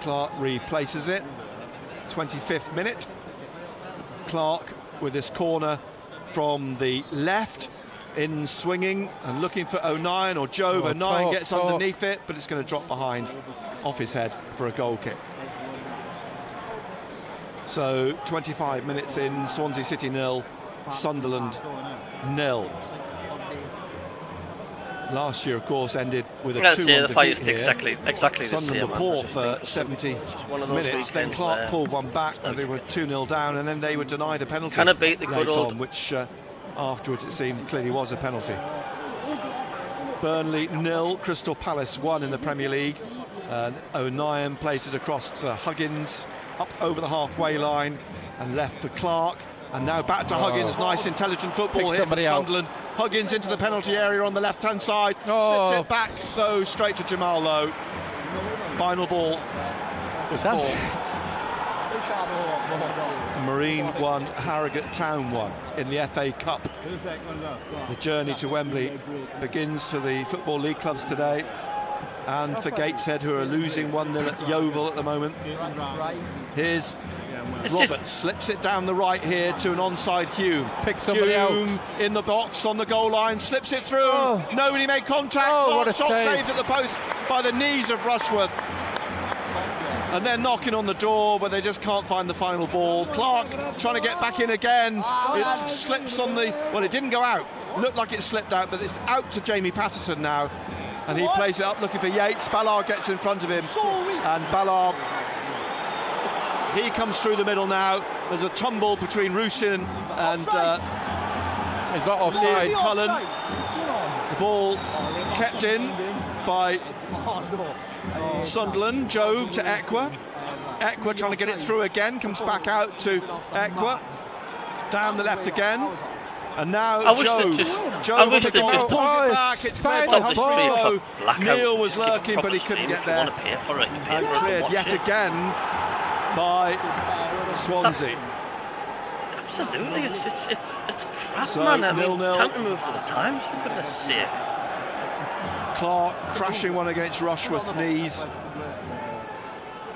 Clark replaces it. 25th minute. Clark with this corner from the left, in swinging and looking for O'Neill or Jobe. O'Neill gets underneath it, but it's going to drop behind off his head for a goal kick. So 25 minutes in, Swansea City 0, Sunderland 0. Last year, of course, ended with a 2-1 the fight is exactly the Sunderland same. were poor for 70 minutes. Then Clark pulled one back, and they were 2-0 down, and then they were denied a penalty. Kind of beat the good old, which afterwards it seemed clearly was a penalty. Burnley 0, Crystal Palace 1 in the Premier League. O'Neill plays it across to Huggins, up over the halfway line, and left for Clark. And now back to Huggins. Nice intelligent football here for Sunderland. Huggins into the penalty area on the left-hand side. Slips it back, though, straight to Jamal Lowe. Final ball was poor. Marine 1, Harrogate Town 1 in the FA Cup. The journey to Wembley begins for the Football League clubs today, and for Gateshead, who are losing 1-0 at Yeovil at the moment. Here's Roberts, slips it down the right here to an onside Hume. Picks somebody out. In the box on the goal line, slips it through. Nobody made contact. What a shot save. saved at the post by the knees of Rushworth. And they're knocking on the door, but they just can't find the final ball. Clark trying to get back in again. It slips on the... Well, it didn't go out. Looked like it slipped out, but it's out to Jamie Patterson now. And he plays it up looking for Yates. Ballard gets in front of him. And Ballard... He comes through the middle now. There's a tumble between Rusin and he's not offside. Cullen. The ball kept in by Sunderland. Jobe to Ekwa. Ekwa trying to get it through again. Comes back out to Ekwa. down the left again. And now I wish Joe. they just. Joe I wish they pulls just it back. It's cleared by stop the stream Hutchinson. for blackout. Neil was Just give a lurking, proper but he couldn't stream. get If there. you want to pay for it, you pay And for it. cleared Watch yet it. again by Swansea. Absolutely, it's crap, So, man. I mean, 0-0. it's time to move with the times, for goodness sake. Clark crashing one against Rushworth's knees.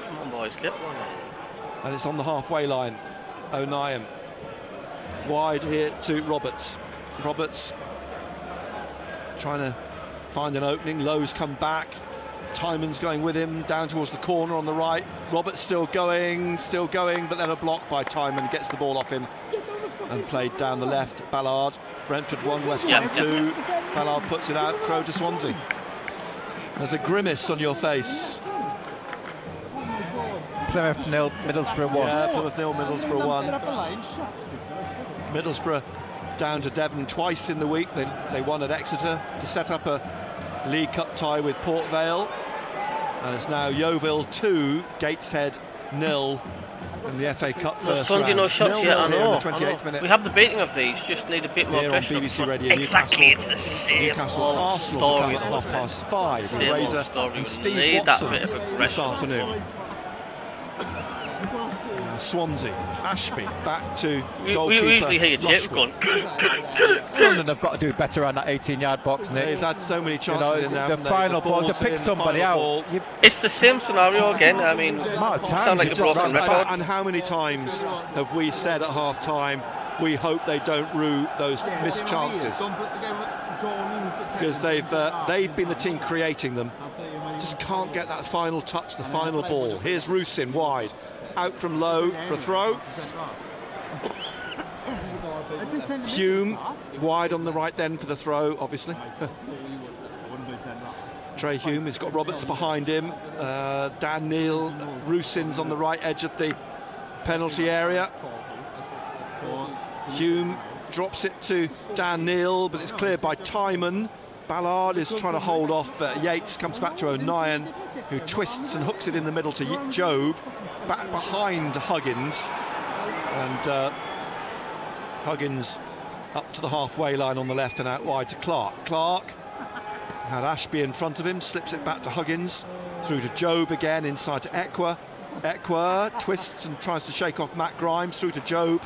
Come on, boys, get one. And it's on the halfway line. O'Nien wide here to Roberts. Roberts trying to find an opening. Lowe's come back. Tyman's going with him down towards the corner on the right. Roberts still going, but then a block by Tyman gets the ball off him and played down the left. Ballard, Brentford 1, West Ham 2. Ballard puts it out, throw to Swansea. There's a grimace on your face. Plymouth 0, Middlesbrough 1. Yeah, Plymouth 0, Middlesbrough 1. Middlesbrough down to Devon twice in the week. They won at Exeter to set up a League Cup tie with Port Vale. And it's now Yeovil 2, Gateshead 0 in the FA Cup first Swansea round. no shots yet, I know. 28th minute. We have the beating of these, just need a bit more Here on pressure. BBC Radio, exactly, Newcastle, it's the same Newcastle old Arsenal story. to come at 5:30 with Same old Razor story. and We Steve need Watson that bit of this aggression. afternoon. Swansea, Ashby back to goalkeeper. We usually hear Jake going, Sunderland have got to do better on that 18-yard box, Nick. They've had so many chances in there. The final ball, to pick somebody out. It's the same scenario again. I mean, sound like a broken record. And how many times have we said at half-time, we hope they don't rue those missed chances? Because they've been the team creating them. Just can't get that final touch, the final ball. Here's Rusin wide. Out from Lowe for a throw. Hume wide on the right then for the throw, obviously. Trey Hume has got Roberts behind him. Dan Neil, Rusin's on the right edge of the penalty area. Hume drops it to Dan Neil, but it's cleared by Tyman. Ballard is trying to hold off Yates, comes back to O'Nien, who twists and hooks it in the middle to Jobe, back behind Huggins, and Huggins up to the halfway line on the left and out wide to Clark. Clark had Ashby in front of him, slips it back to Huggins, through to Jobe again, inside to Ekwa. Ekwa twists and tries to shake off Matt Grimes, through to Jobe.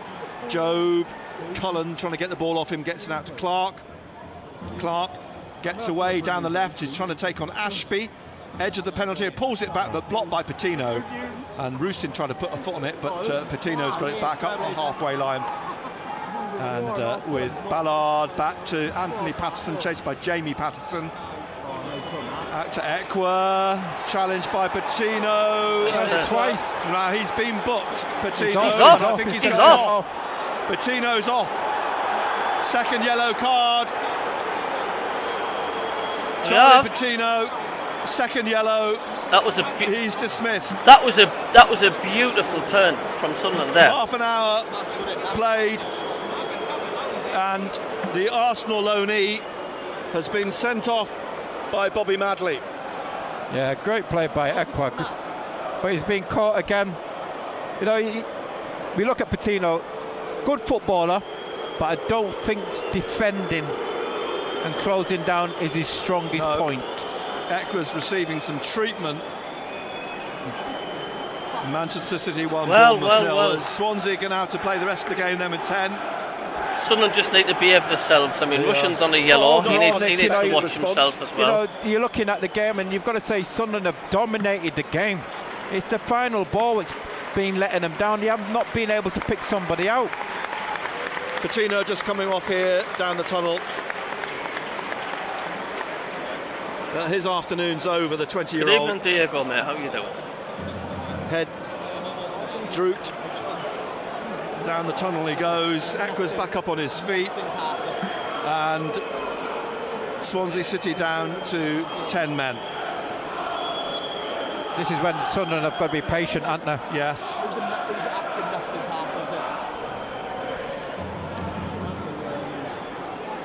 Jobe, Cullen trying to get the ball off him, gets it out to Clark. Clark gets away down the left, he's trying to take on Ashby, edge of the penalty, pulls it back but blocked by Patino, and Rusin trying to put a foot on it, but Patino's got it back up the halfway line, and with Ballard back to Anthony Patterson, chased by Jamie Patterson, out to Ekwa, challenged by Patino, twice. Now he's been booked, Patino. He's off. I think He's off. Patino's off. Second yellow card. Charlie Patino, second yellow. That was he's dismissed. That was a beautiful turn from Sunderland there. Half an hour played, and the Arsenal loanee has been sent off by Bobby Madley. Yeah, great play by Ekwa, but he's been caught again. You know, we look at Patino, good footballer, but I don't think defending and closing down is his strongest point. Ekwa's receiving some treatment. Manchester City 1, Well. Swansea going to have to play the rest of the game then with 10. Sunderland just need to behave themselves. I mean, Russian's on a yellow. He needs to watch himself as well. You know, you're looking at the game and you've got to say Sunderland have dominated the game. It's the final ball that's been letting them down. They have not been able to pick somebody out. Patino just coming off here down the tunnel. His afternoon's over, the 20-year-old. Good evening, Diego, mate. How are you doing? Head drooped. Down the tunnel he goes. Ekwa's back up on his feet. And Swansea City down to 10 men. This is when Sunderland have got to be patient, aren't they? Yes.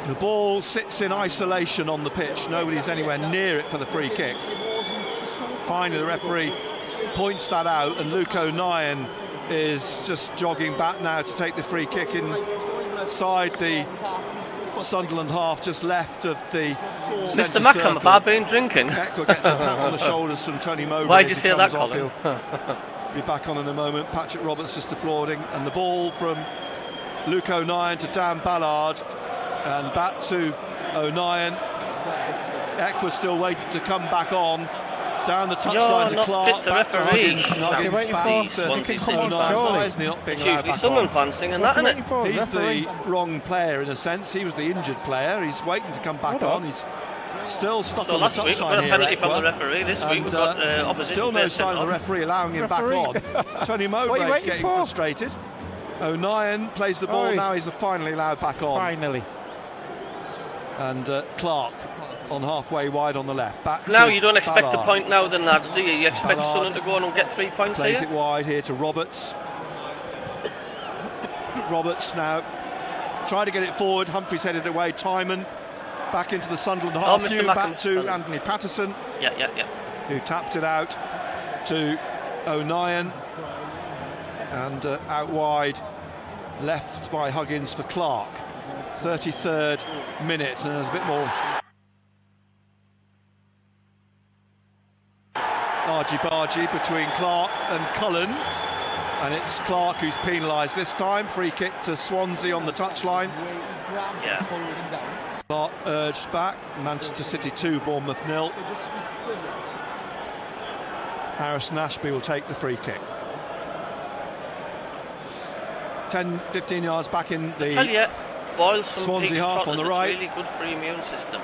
The ball sits in isolation on the pitch. Nobody's anywhere near it for the free kick. Finally, the referee points that out, and Luke O'Nien is just jogging back now to take the free kick inside the Sunderland half, just left of the Mr. Mackham, have I been drinking? Eckler gets a pat on the shoulders from Tony Mowbray. Why did you say that, Colin? Be back on in a moment. Patrick Roberts just applauding, and the ball from Luke O'Nien to Dan Ballard, and back to O'Nien. Eckler still waiting to come back on. Down the touchline to Clark. Fit to referee. It's usually Sunderland fans singing that, isn't it? He's the wrong player in a sense. He was the injured player. He's waiting to come back on. He's still stuck on the touchline. Last week we've got a penalty from the referee. This week we've got opposition. Still no sign of the referee allowing him back on. Tony Mowbray's getting frustrated. O'Nien plays the ball now. He's finally allowed back on. Finally. And Clark on halfway wide on the left. Back so now you don't expect a point now then, lads, do you? You expect Sunderland to go on and get 3 points plays here? Plays it wide here to Roberts. Roberts now trying to get it forward. Humphreys headed away. Timon back into the Sunderland half. Back to Anthony Patterson. Yeah. Who tapped it out to O'Nien. And out wide, left by Huggins for Clark. 33rd minute, and there's a bit more argy-bargy between Clark and Cullen, and it's Clark who's penalised this time. Free kick to Swansea on the touchline. Yeah. Clark urged back. Manchester City 2, Bournemouth 0. Harrison Ashby will take the free kick. 10-15 yards back in the Swansea half on the right. It's really good for your immune system.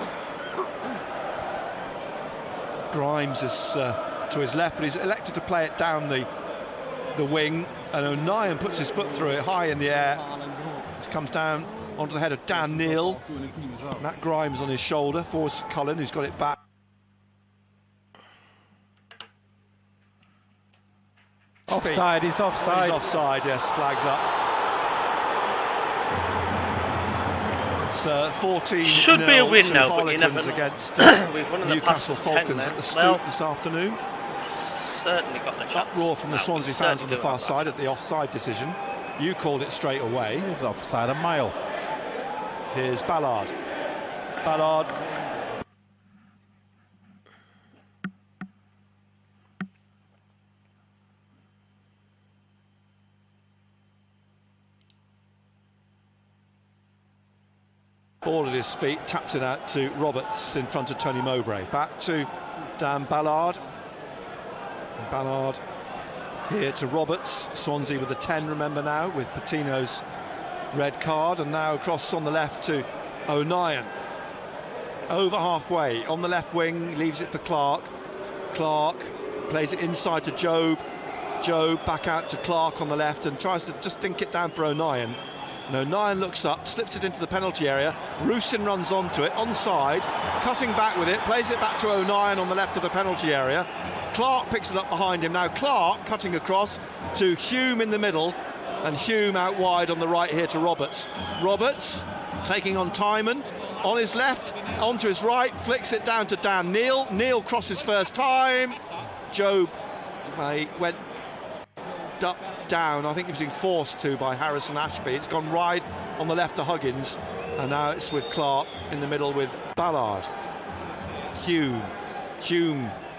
Grimes is to his left, but he's elected to play it down the wing, and O'Nien puts his foot through it high in the air. It comes down onto the head of Dan Neal. Matt Grimes on his shoulder. Forwards Cullen, who's got it back. Offside, he's offside. He's offside, yes, flags up. It's 14. Should be a win now, but you never know. Against we've won in the Newcastle past Falcons at the Stoke this afternoon. Certainly got the chance. Uproar from the Swansea fans on the far side at the offside decision. You called it straight away. He's offside a mile. Here's Ballard. Ballard. Ball at his feet, taps it out to Roberts in front of Tony Mowbray. Back to Dan Ballard. Ballard here to Roberts. Swansea with a 10, remember now, with Patino's red card. And now across on the left to O'Nien. Over halfway on the left wing, leaves it for Clark. Clark plays it inside to Jobe. Jobe back out to Clark on the left and tries to just dink it down for O'Nien. And O'Nien looks up, slips it into the penalty area. Rusyn runs onto it, onside, cutting back with it, plays it back to O'Nien on the left of the penalty area. Clark picks it up behind him. Now Clark cutting across to Hume in the middle, and Hume out wide on the right here to Roberts. Roberts taking on Timon. On his left, onto his right, flicks it down to Dan Neal. Neal crosses first time. Jobe went down. I think he was being forced to by Harrison Ashby. It's gone wide on the left to Huggins, and now it's with Clark in the middle with Ballard. Hume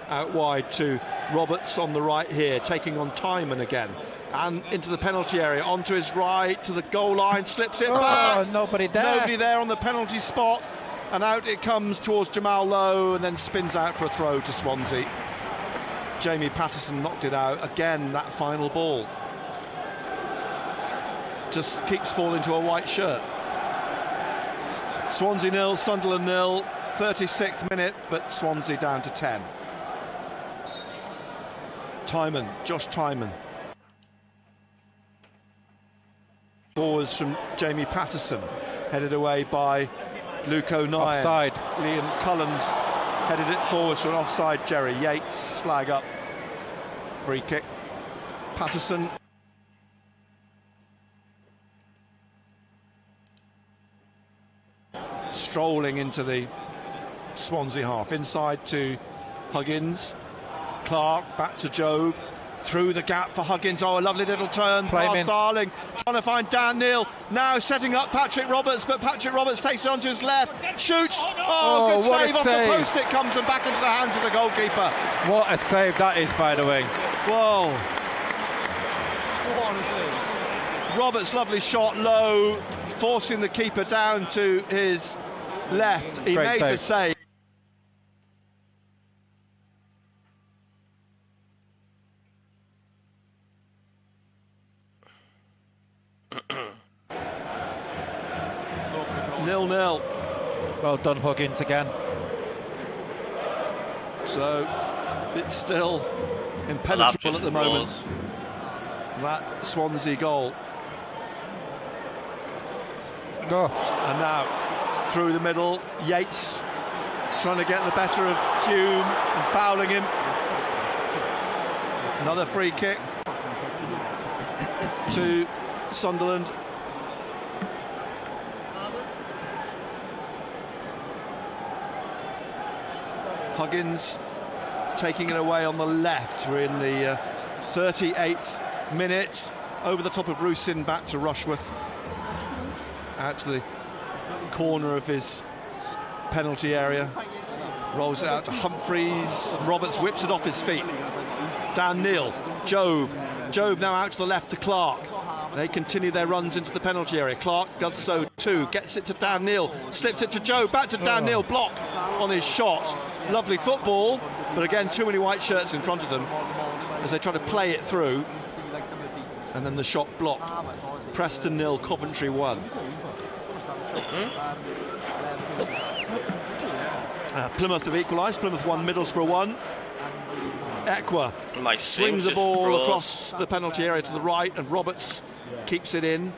out wide to Roberts on the right here, taking on Timon again, and into the penalty area, onto his right to the goal line, slips it back. Nobody there on the penalty spot, and out it comes towards Jamal Lowe, and then spins out for a throw to Swansea. Jamie Patterson knocked it out again. That final ball just keeps falling to a white shirt. Swansea 0, Sunderland 0, 36th minute, but Swansea down to 10. Timon, Josh Timon. Forwards from Jamie Patterson, headed away by Luke O'Nien. Offside. Liam Cullens headed it forwards to an offside. Jerry Yates, flag up. Free kick. Patterson. Strolling into the Swansea half. Inside to Huggins. Clark back to Jobe. Through the gap for Huggins. Oh, a lovely little turn past Darling. Trying to find Dan Neil. Now setting up Patrick Roberts, but Patrick Roberts takes it onto his left. Shoots. Oh, good save off the post. It comes and back into the hands of the goalkeeper. What a save that is, by the way. Whoa. Roberts' lovely shot low, forcing the keeper down to his left. He made the save. Nil-nil. Well done, Huggins again. So it's still impenetrable at the moment. That Swansea goal. No. And now through the middle, Yates trying to get the better of Hume and fouling him. Another free kick to Sunderland. Huggins taking it away on the left. We're in the 38th minute. Over the top of Rusin, back to Rushworth. Out to the corner of his penalty area. Rolls it out to Humphreys. Roberts whips it off his feet. Dan Neil, Job now out to the left to Clark. They continue their runs into the penalty area. Clark does so too, gets it to Dan Neil, slips it to Joe, back to Dan Neil, block on his shot. Lovely football, but again too many white shirts in front of them as they try to play it through. And then the shot blocked. Preston 0, Coventry 1. Plymouth have equalised. Plymouth 1, Middlesbrough 1. Ekwa swings the ball across the penalty area to the right, and Roberts keeps it in.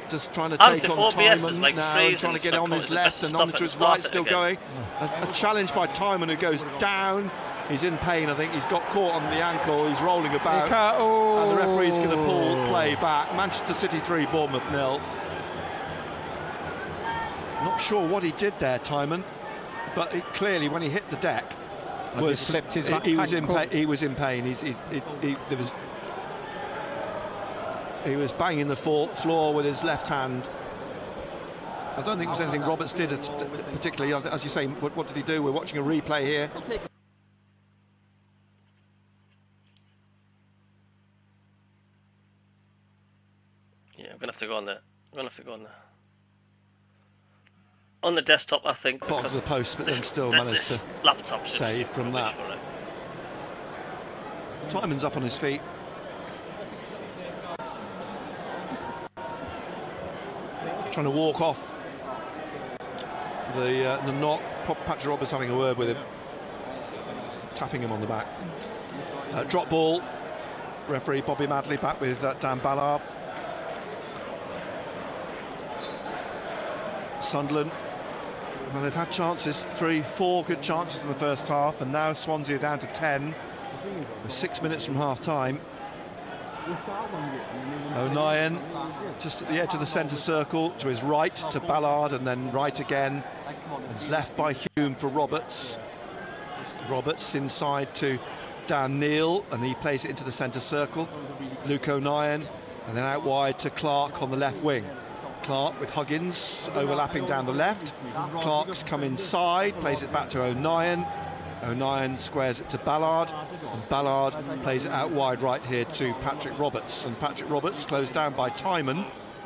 Just trying to take on Timon now, and trying to get on his left and on to his right, still going. A challenge by Timon, who goes down. He's in pain, I think. He's got caught on the ankle. He's rolling about. And the referee's going to pull play back. Manchester City 3, Bournemouth 0. Not sure what he did there, Timon, but clearly when he hit the deck, he was in pain. He was banging the floor with his left hand. I don't think it was anything Roberts did particularly. As you say, what did he do? We're watching a replay here. Yeah, I'm gonna have to go on there. On the desktop, I think. Bottom of the post, but then still managed to save from that. Timon's up on his feet. Trying to walk off the knock. Patrick Roberts having a word with him, tapping him on the back. Drop ball. Referee Bobby Madley back with Dan Ballard. Sunderland, well, they've had chances, 3-4 good chances in the first half, and now Swansea are down to 10 with 6 minutes from half time. O'Nien just at the edge of the centre circle, to his right to Ballard, and then right again. It's left by Hume for Roberts. Roberts inside to Dan Neil, and he plays it into the centre circle. Luke O'Nien, and then out wide to Clark on the left wing. Clark with Huggins overlapping down the left. Clark's come inside, plays it back to O'Nien. O'Nien squares it to Ballard, and Ballard plays it out wide right here to Patrick Roberts. And Patrick Roberts closed down by Timon,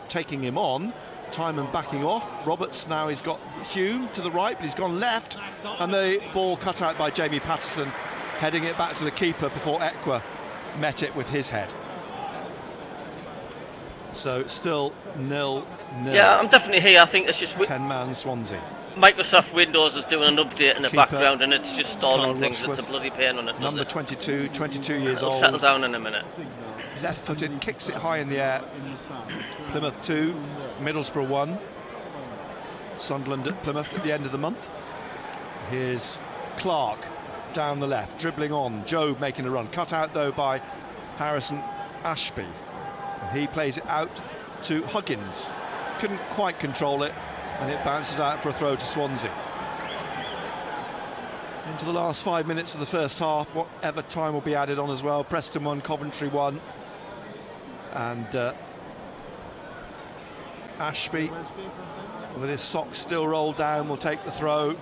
taking him on. Timon backing off. Roberts now, he's got Hume to the right, but he's gone left, and the ball cut out by Jamie Patterson, heading it back to the keeper before Ekwa met it with his head. So still 0-0. Yeah, I'm definitely here. I think it's just 10-man Swansea. Microsoft Windows is doing an update in the background, and it's just stalling things. It's a bloody pain on it. Number 22 years old. It'll settle down in a minute. Left-footed, kicks it high in the air. Plymouth 2, Middlesbrough 1. Sunderland at Plymouth at the end of the month. Here's Clark down the left, dribbling on. Job making a run. Cut out though by Harrison Ashby. He plays it out to Huggins. Couldn't quite control it, and it bounces out for a throw to Swansea. into the last 5 minutes of the first half. Whatever time will be added on as well. Preston 1, Coventry 1. And Ashby, with his socks still rolled down, will take the throw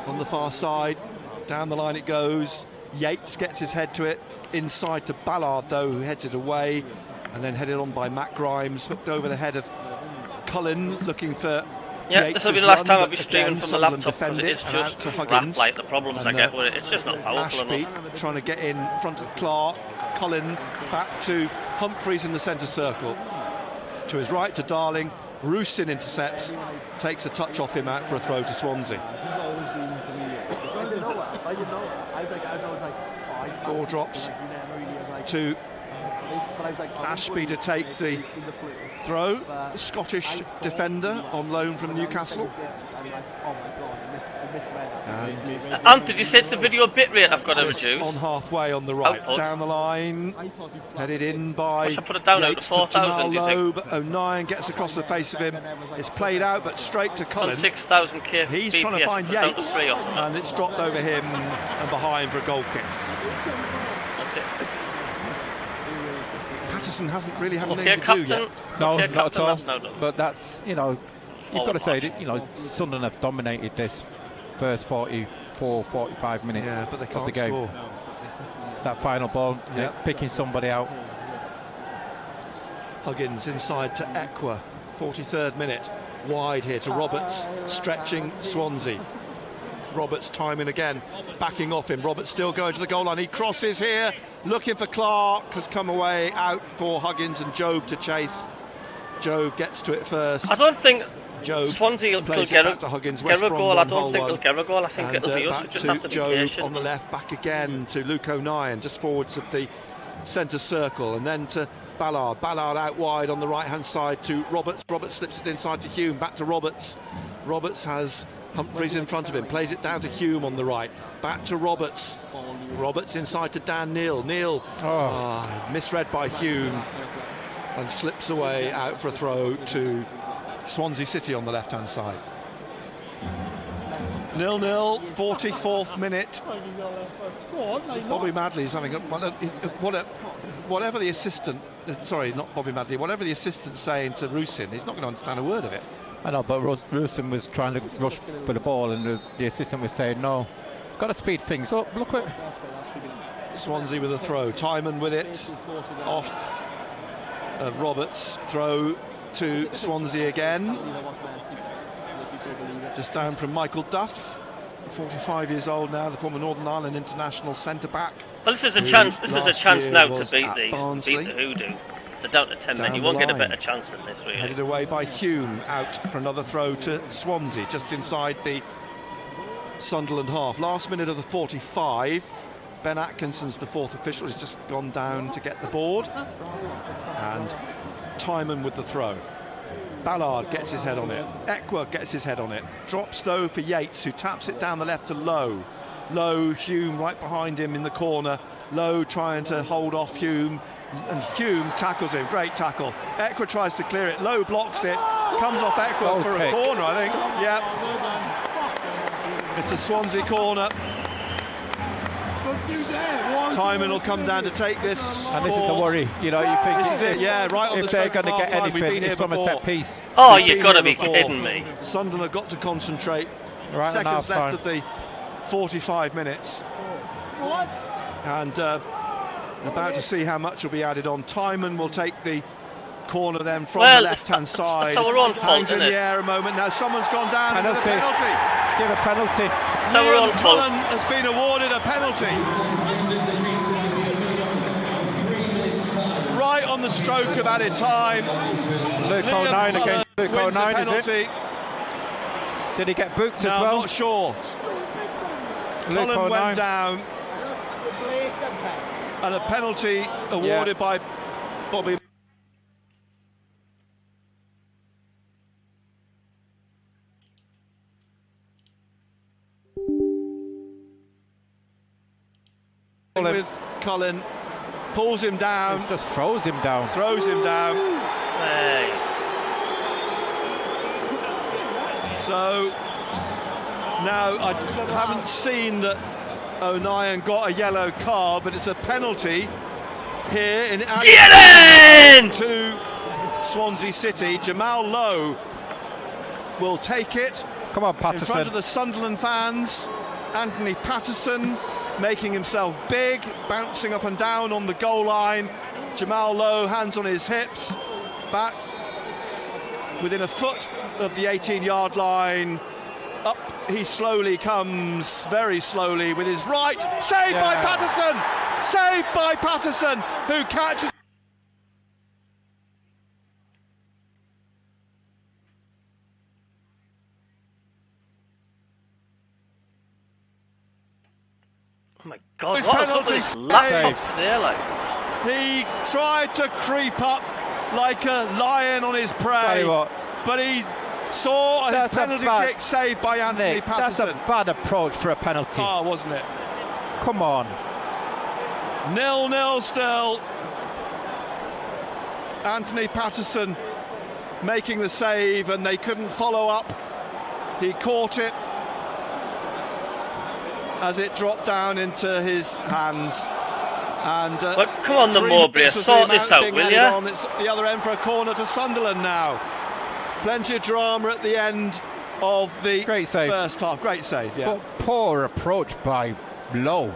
on the far side. Down the line it goes. Yates gets his head to it. Inside to Ballard, though, who heads it away. And then headed on by Matt Grimes. Hooked over the head of Cullen, looking for... Yeah, this will be the last time I'll be streaming from the laptop, because it's just crap, like the problems I get with it. It's just not powerful Ashby enough. trying to get in front of Clark. Cullen back to Humphreys in the centre circle. To his right to Darling. Rusyn intercepts, takes a touch off him out for a throw to Swansea. Ball drops to Ashby to take the throw. Scottish defender on loan from Newcastle. Anthony, you said it's the video bit rate I've got to reduce. On halfway on the right, Output. down the line, headed in by. I should put it down out to 4,000. Do you think? But O'Nien gets across the face of him. It's played out, but straight to Cullen. Some 6,000 k. He's BPS, trying to find Yates, 3 or something. and it's dropped over him and behind for a goal kick. Patterson hasn't really had anything to do yet. No, okay, not Captain, at all. But that's, you know, you've got to say that, you know, Sunderland have dominated this first 44, 45 minutes but they of can't the game. score. It's that final ball, picking somebody out. Huggins inside to Ekwa, 43rd minute. Wide here to Roberts, stretching Swansea. Roberts timing again, backing off him. Roberts still going to the goal line. He crosses here, looking for Clark, has come away, out for Huggins and Job to chase. Job gets to it first. I don't think Job Swansea will get a goal. I don't think they'll get a goal. I think it'll be us. We just have to be patient. On the left, back again to Luke O'Nien, just forwards of the centre circle, and then to Ballard. Ballard out wide on the right-hand side to Roberts. Roberts slips it inside to Hume, back to Roberts. Roberts has Humphreys in front of him, plays it down to Hume on the right, back to Roberts. Roberts inside to Dan Neil. Neil, misread by Hume, and slips away out for a throw to Swansea City on the left-hand side. 0-0, 44th minute. Bobby Madley's having whatever the assistant, sorry, not Bobby Madley, whatever the assistant's saying to Rusyn, he's not going to understand a word of it. I know, but Rusyn was trying to rush for the ball, and the assistant was saying, no, it's got to speed things up. Look at Swansea with a throw. Timon with it. Off Roberts. Throw to Swansea again. Just down from Michael Duff, 45 years old now, the former Northern Ireland international centre-back. Well, this is a chance. This is a chance now to beat the Hoodoo. They're down to 10 men. You won't get a better chance than this, really. Headed away by Hume, out for another throw to Swansea, just inside the Sunderland half. Last minute of the 45. Ben Atkinson's the fourth official. He's just gone down to get the board. And Timon with the throw. Ballard gets his head on it. Ekwa gets his head on it. Drops low for Yates, who taps it down the left to Lowe. Lowe, Hume right behind him in the corner. Lowe trying to hold off Hume, and Hume tackles him. Great tackle. Ekwa tries to clear it. Lowe blocks it. Comes off Ekwa for a corner, I think. Yeah. It's a Swansea corner. Timon will come down to take this. And this is the worry, you know, you think this is it, yeah, right on if they're going to get anything, it's from a set piece. Oh, you've got to be kidding me. Sunderland have got to concentrate. Right, seconds left of the 45 minutes. What? And about to see how much will be added on. Timon will take the corner then from the left-hand side. It's our own fault, isn't it? In the air a moment now. Someone's gone down. Penalty. Give a penalty. It's our own fault. Cullen has been awarded a penalty. Right on the stroke of added time. Luke O'Nien against Luke O'Nien, is it? Did he get booked as well? I'm not sure. Cullen went down. And a penalty awarded by Bobby. With Cullen, pulls him down. He just throws him down. Throws him down. Thanks. So now I haven't seen that O'Nien got a yellow card, but it's a penalty here in to Swansea City. Jamal Lowe will take it. Come on, Patterson. In front of the Sunderland fans. Anthony Patterson making himself big, bouncing up and down on the goal line. Jamal Lowe, hands on his hips, back within a foot of the 18-yard line. Up he slowly comes, very slowly, with his right. Saved by Patterson! Saved by Patterson, who catches. Oh my God, what's up with this laptop today, like? He tried to creep up like a lion on his prey, but he saw his penalty kick saved by Anthony Patterson. That's a bad approach for a penalty. Oh, wasn't it? Come on. 0-0 still. Anthony Patterson making the save, and they couldn't follow up. He caught it as it dropped down into his hands. And come on, the Mowbray, sort this out, will you? It's at the other end for a corner to Sunderland now. Plenty of drama at the end of the first half. Great save, yeah. But poor approach by Lowe.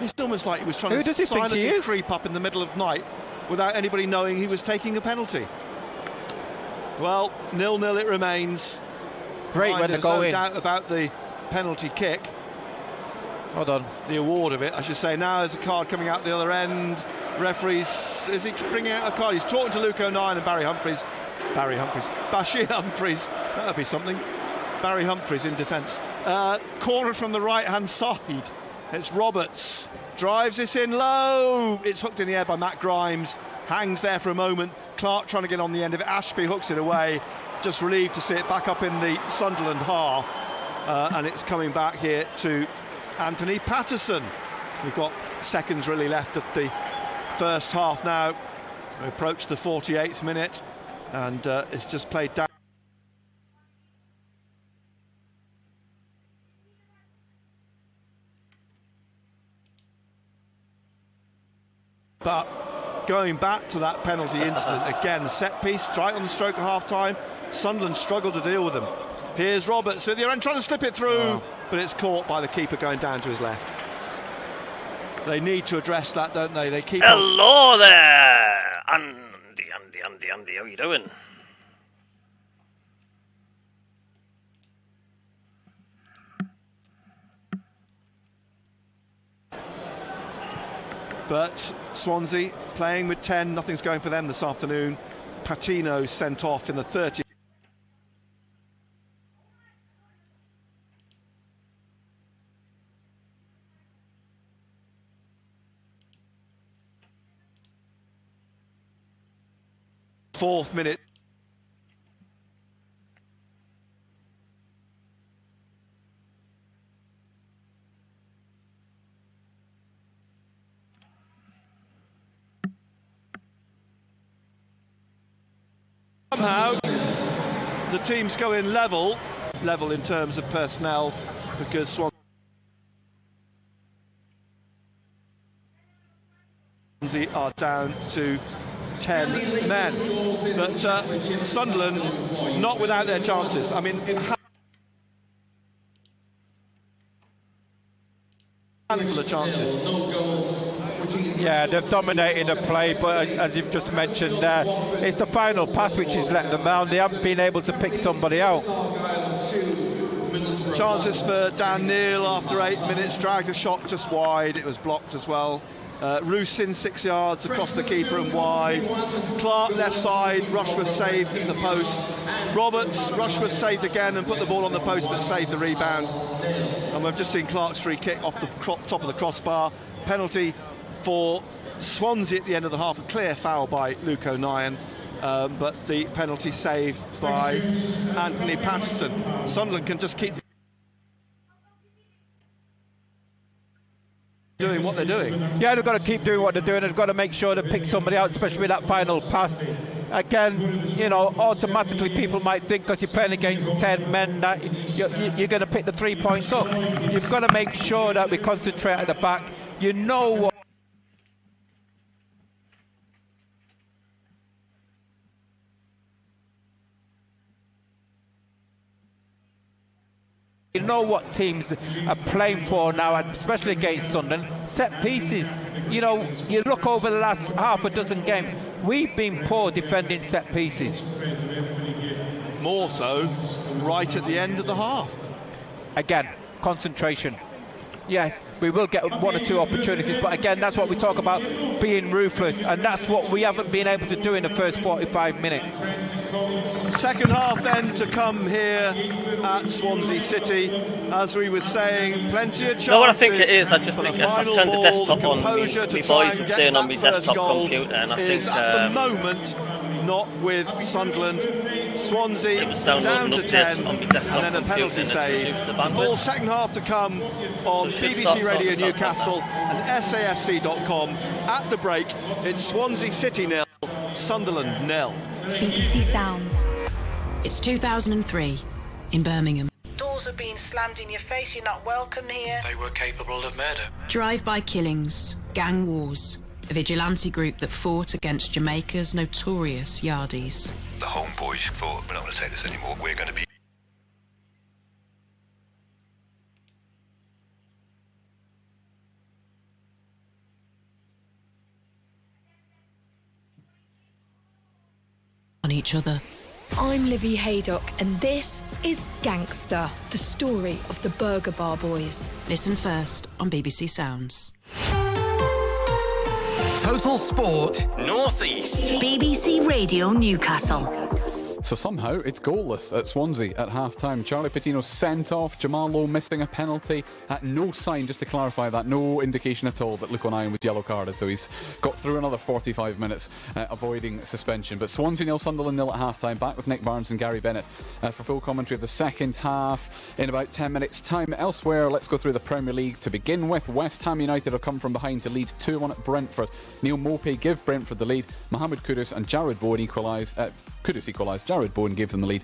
It's almost like he was trying to silently creep up in the middle of the night without anybody knowing he was taking a penalty. Well, 0-0 it remains. Great when they go in. There's no doubt about the penalty kick. Hold on. The award of it, I should say. Now there's a card coming out the other end. Referees, is he bringing out a card? He's talking to Luke O'Nien and Bashir Humphries. That would be something. Barry Humphries in defence. Corner from the right-hand side. It's Roberts. Drives this in low. It's hooked in the air by Matt Grimes. Hangs there for a moment. Clark trying to get on the end of it. Ashby hooks it away. Just relieved to see it back up in the Sunderland half. And it's coming back here to Anthony Patterson. We've got seconds really left at the first half now. We approach the 48th minute, and it's just played down. But going back to that penalty incident again, set piece, right on the stroke of half time. Sunderland struggled to deal with them. Here's Roberts at the end trying to slip it through, but it's caught by the keeper going down to his left. They need to address that, don't they? They keep. Hello there, Andy. How you doing? But Swansea playing with 10, nothing's going for them this afternoon. Patino sent off in the 30th. Fourth minute. Somehow the teams go in level in terms of personnel, because Swansea are down to 10 men, but Sunderland not without their chances. I mean, handful of chances. Yeah, they've dominated the play, but as you've just mentioned, it's the final pass which has let them down. They haven't been able to pick somebody out. Chances for Dan Neil after 8 minutes, dragged a shot just wide, it was blocked as well. Rusin 6 yards across the keeper and wide. Clark left side, Rushworth saved the post. Roberts, Rushworth saved again and put the ball on the post but saved the rebound. And we've just seen Clark's free kick off the top of the crossbar. Penalty for Swansea at the end of the half, a clear foul by Luke O'Nien. But the penalty saved by Anthony Patterson. Sunderland can just keep doing what they're doing. Yeah, they've got to keep doing what they're doing. They've got to make sure they pick somebody out, especially with that final pass. again, you know, automatically people might think because you're playing against 10 men that you're going to pick the 3 points up. You've got to make sure that we concentrate at the back. You know what teams are playing for now, especially against Sunderland. Set pieces. You know, you look over the last half a dozen games, we've been poor defending set pieces. More so right at the end of the half. Again, concentration. Yes, we will get 1 or 2 opportunities, but again, that's what we talk about, being ruthless, and that's what we haven't been able to do in the first 45 minutes. Second half then to come here at Swansea City. As we were saying, plenty of chances. No, what I think it is, I just think I've turned the desktop on. My boys are playing on my desktop computer, and I think at the moment not with Sunderland. Swansea it was down to 10, on my desktop and then a penalty save. Full second half to come on BBC Radio Newcastle and SAFC.com. At the break, it's Swansea City 0, Sunderland 0. BBC Sounds. It's 2003 in Birmingham. Doors are being slammed in your face, you're not welcome here. They were capable of murder. Drive-by killings, gang wars, a vigilante group that fought against Jamaica's notorious Yardies. The homeboys thought, we're not going to take this anymore, we're going to be... on each other. I'm Livy Haydock, and this is Gangster, the story of the Burger Bar Boys. Listen first on BBC Sounds. Total Sport North East. BBC Radio Newcastle. So somehow it's goalless at Swansea at half-time. Charlie Patino sent off, Jamal Lowe missing a penalty. No sign, just to clarify that, no indication at all that Luke O'Nien was yellow carded, so he's got through another 45 minutes avoiding suspension. But Swansea 0, Sunderland 0 at half-time. Back with Nick Barnes and Gary Bennett for full commentary of the second half in about 10 minutes' time. Elsewhere, let's go through the Premier League to begin with. West Ham United have come from behind to lead 2-1 at Brentford. Neil Maupay give Brentford the lead. Mohamed Kudus and Jared Bowen equalised. Kudus equalised. Jared Bowen gave them the lead.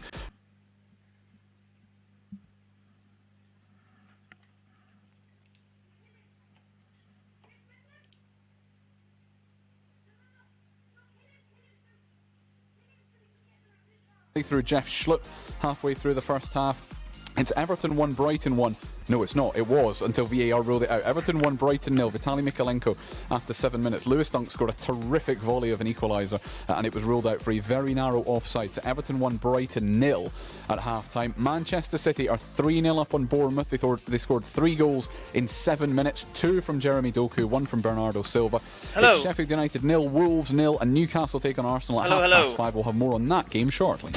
Through Jeff Schlupp halfway through the first half. It's Everton 1, Brighton 1. No, it's not. It was until VAR ruled it out. Everton 1, Brighton 0. Vitaly Mikalenko after 7 minutes. Lewis Dunk scored a terrific volley of an equaliser and it was ruled out for a very narrow offside. So Everton 1, Brighton 0 at half-time. Manchester City are 3-0 up on Bournemouth. They scored 3 goals in 7 minutes. 2 from Jeremy Doku, 1 from Bernardo Silva. Hello. It's Sheffield United 0, Wolves 0 and Newcastle take on Arsenal at half-past 5. We'll have more on that game shortly.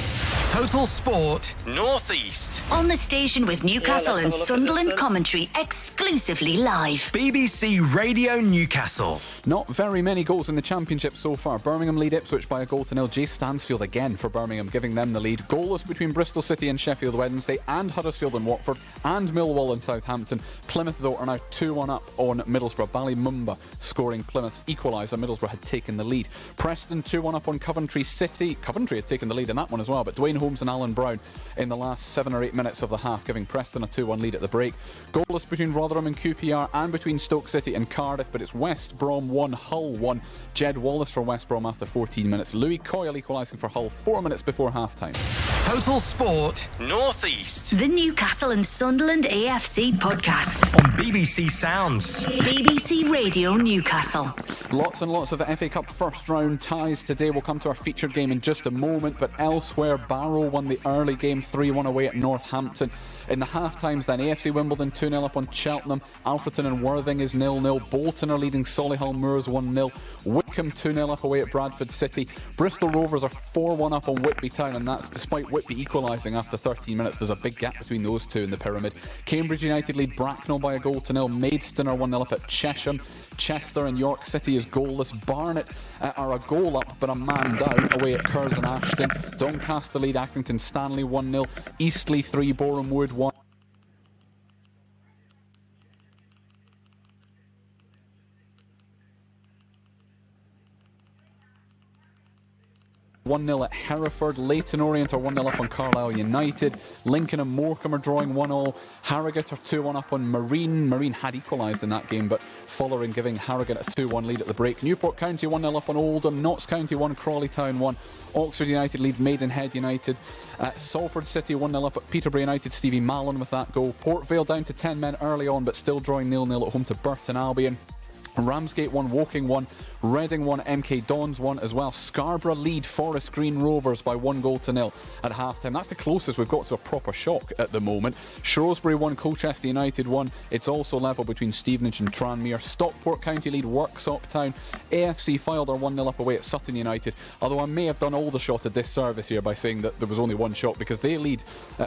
Total Sport North East. On the station with Newcastle and Sunderland commentary exclusively live. BBC Radio Newcastle. Not very many goals in the Championship so far. Birmingham lead Ipswich by a 1-0. Jay Stansfield again for Birmingham, giving them the lead. Goalless between Bristol City and Sheffield Wednesday, and Huddersfield and Watford, and Millwall and Southampton. Plymouth, though, are now 2-1 up on Middlesbrough. Ballymumba scoring Plymouth's equaliser. Middlesbrough had taken the lead. Preston 2-1 up on Coventry City. Coventry had taken the lead in that one as well, but Dwayne Holmes and Alan Brown in the last 7 or 8 minutes of the half, giving Preston a 2-1 lead at the break. Goalless between Rotherham and QPR, and between Stoke City and Cardiff, but it's West Brom 1, Hull 1. Jed Wallace for West Brom after 14 minutes. Louis Coyle equalising for Hull 4 minutes before half-time. Total Sport North East. The Newcastle and Sunderland AFC podcast. On BBC Sounds. BBC Radio Newcastle. Lots and lots of the FA Cup first round ties today. We'll come to our featured game in just a moment, but elsewhere, Barrow won the early game 3-1 away at Northampton. In the half-times then, AFC Wimbledon 2-0 up on Cheltenham. Alfreton and Worthing is 0-0. Bolton are leading Solihull Moors 1-0. Wickham 2-0 up away at Bradford City. Bristol Rovers are 4-1 up on Whitby Town, and that's despite Whitby equalising after 13 minutes. There's a big gap between those two in the pyramid. Cambridge United lead Bracknell by a 0-0. Maidstone are 1-0 up at Chesham. Chester and York City is goalless. Barnet are a goal up but a man down away at Curzon Ashton. Doncaster lead Accrington Stanley 1-0. Eastleigh 3, Boreham Wood 1. 1-0 at Hereford. Leyton Orient are 1-0 up on Carlisle United. Lincoln and Morecambe are drawing 1-1. Harrogate are 2-1 up on Marine. Marine had equalised in that game, but following giving Harrogate a 2-1 lead at the break. Newport County 1-0 up on Oldham. Notts County 1, Crawley Town 1. Oxford United lead Maidenhead United. Salford City 1-0 up at Peterborough United. Stevie Mallon with that goal. Port Vale down to 10 men early on, but still drawing 0-0 at home to Burton Albion. Ramsgate 1, Woking 1, Reading 1, MK Dons 1 as well. Scarborough lead Forest Green Rovers by 1-0 at half-time. That's the closest we've got to a proper shock at the moment. Shrewsbury 1, Colchester United 1. It's also level between Stevenage and Tranmere. Stockport County lead Worksop Town. AFC Fylde are 1-0 up away at Sutton United. Although I may have done Aldershot a disservice here by saying that there was only one shot, because they lead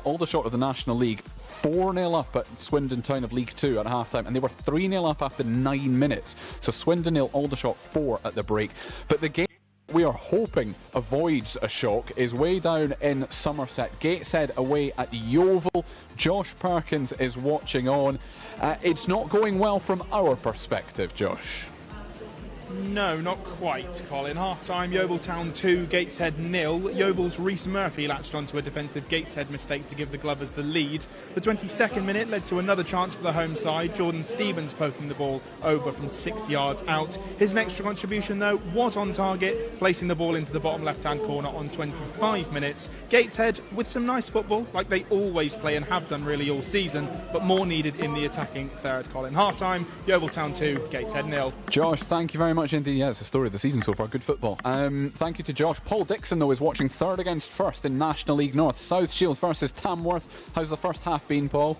Aldershot of the National League 4-0 up at Swindon Town of League 2 at half-time, and they were 3-0 up after 9 minutes. So Swindon 0, Aldershot 4 at the break. But the game we are hoping avoids a shock is way down in Somerset. Gateshead away at Yeovil. Josh Perkins is watching on. It's not going well from our perspective, Josh. No, not quite, Colin. Half-time, Yeovil Town 2, Gateshead 0. Yeovil's Rhys Murphy latched onto a defensive Gateshead mistake to give the Glovers the lead. The 22nd minute led to another chance for the home side. Jordan Stevens poking the ball over from 6 yards out. His extra contribution, though, was on target, placing the ball into the bottom left-hand corner on 25 minutes. Gateshead with some nice football, like they always play and have done really all season, but more needed in the attacking third, Colin. Half-time, Yeovil Town 2, Gateshead 0. Josh, thank you very much indeed. Yeah, it's the story of the season so far. Good football. Thank you to Josh. Paul Dixon, though, is watching third against first in National League North. South Shields versus Tamworth. How's the first half been, Paul?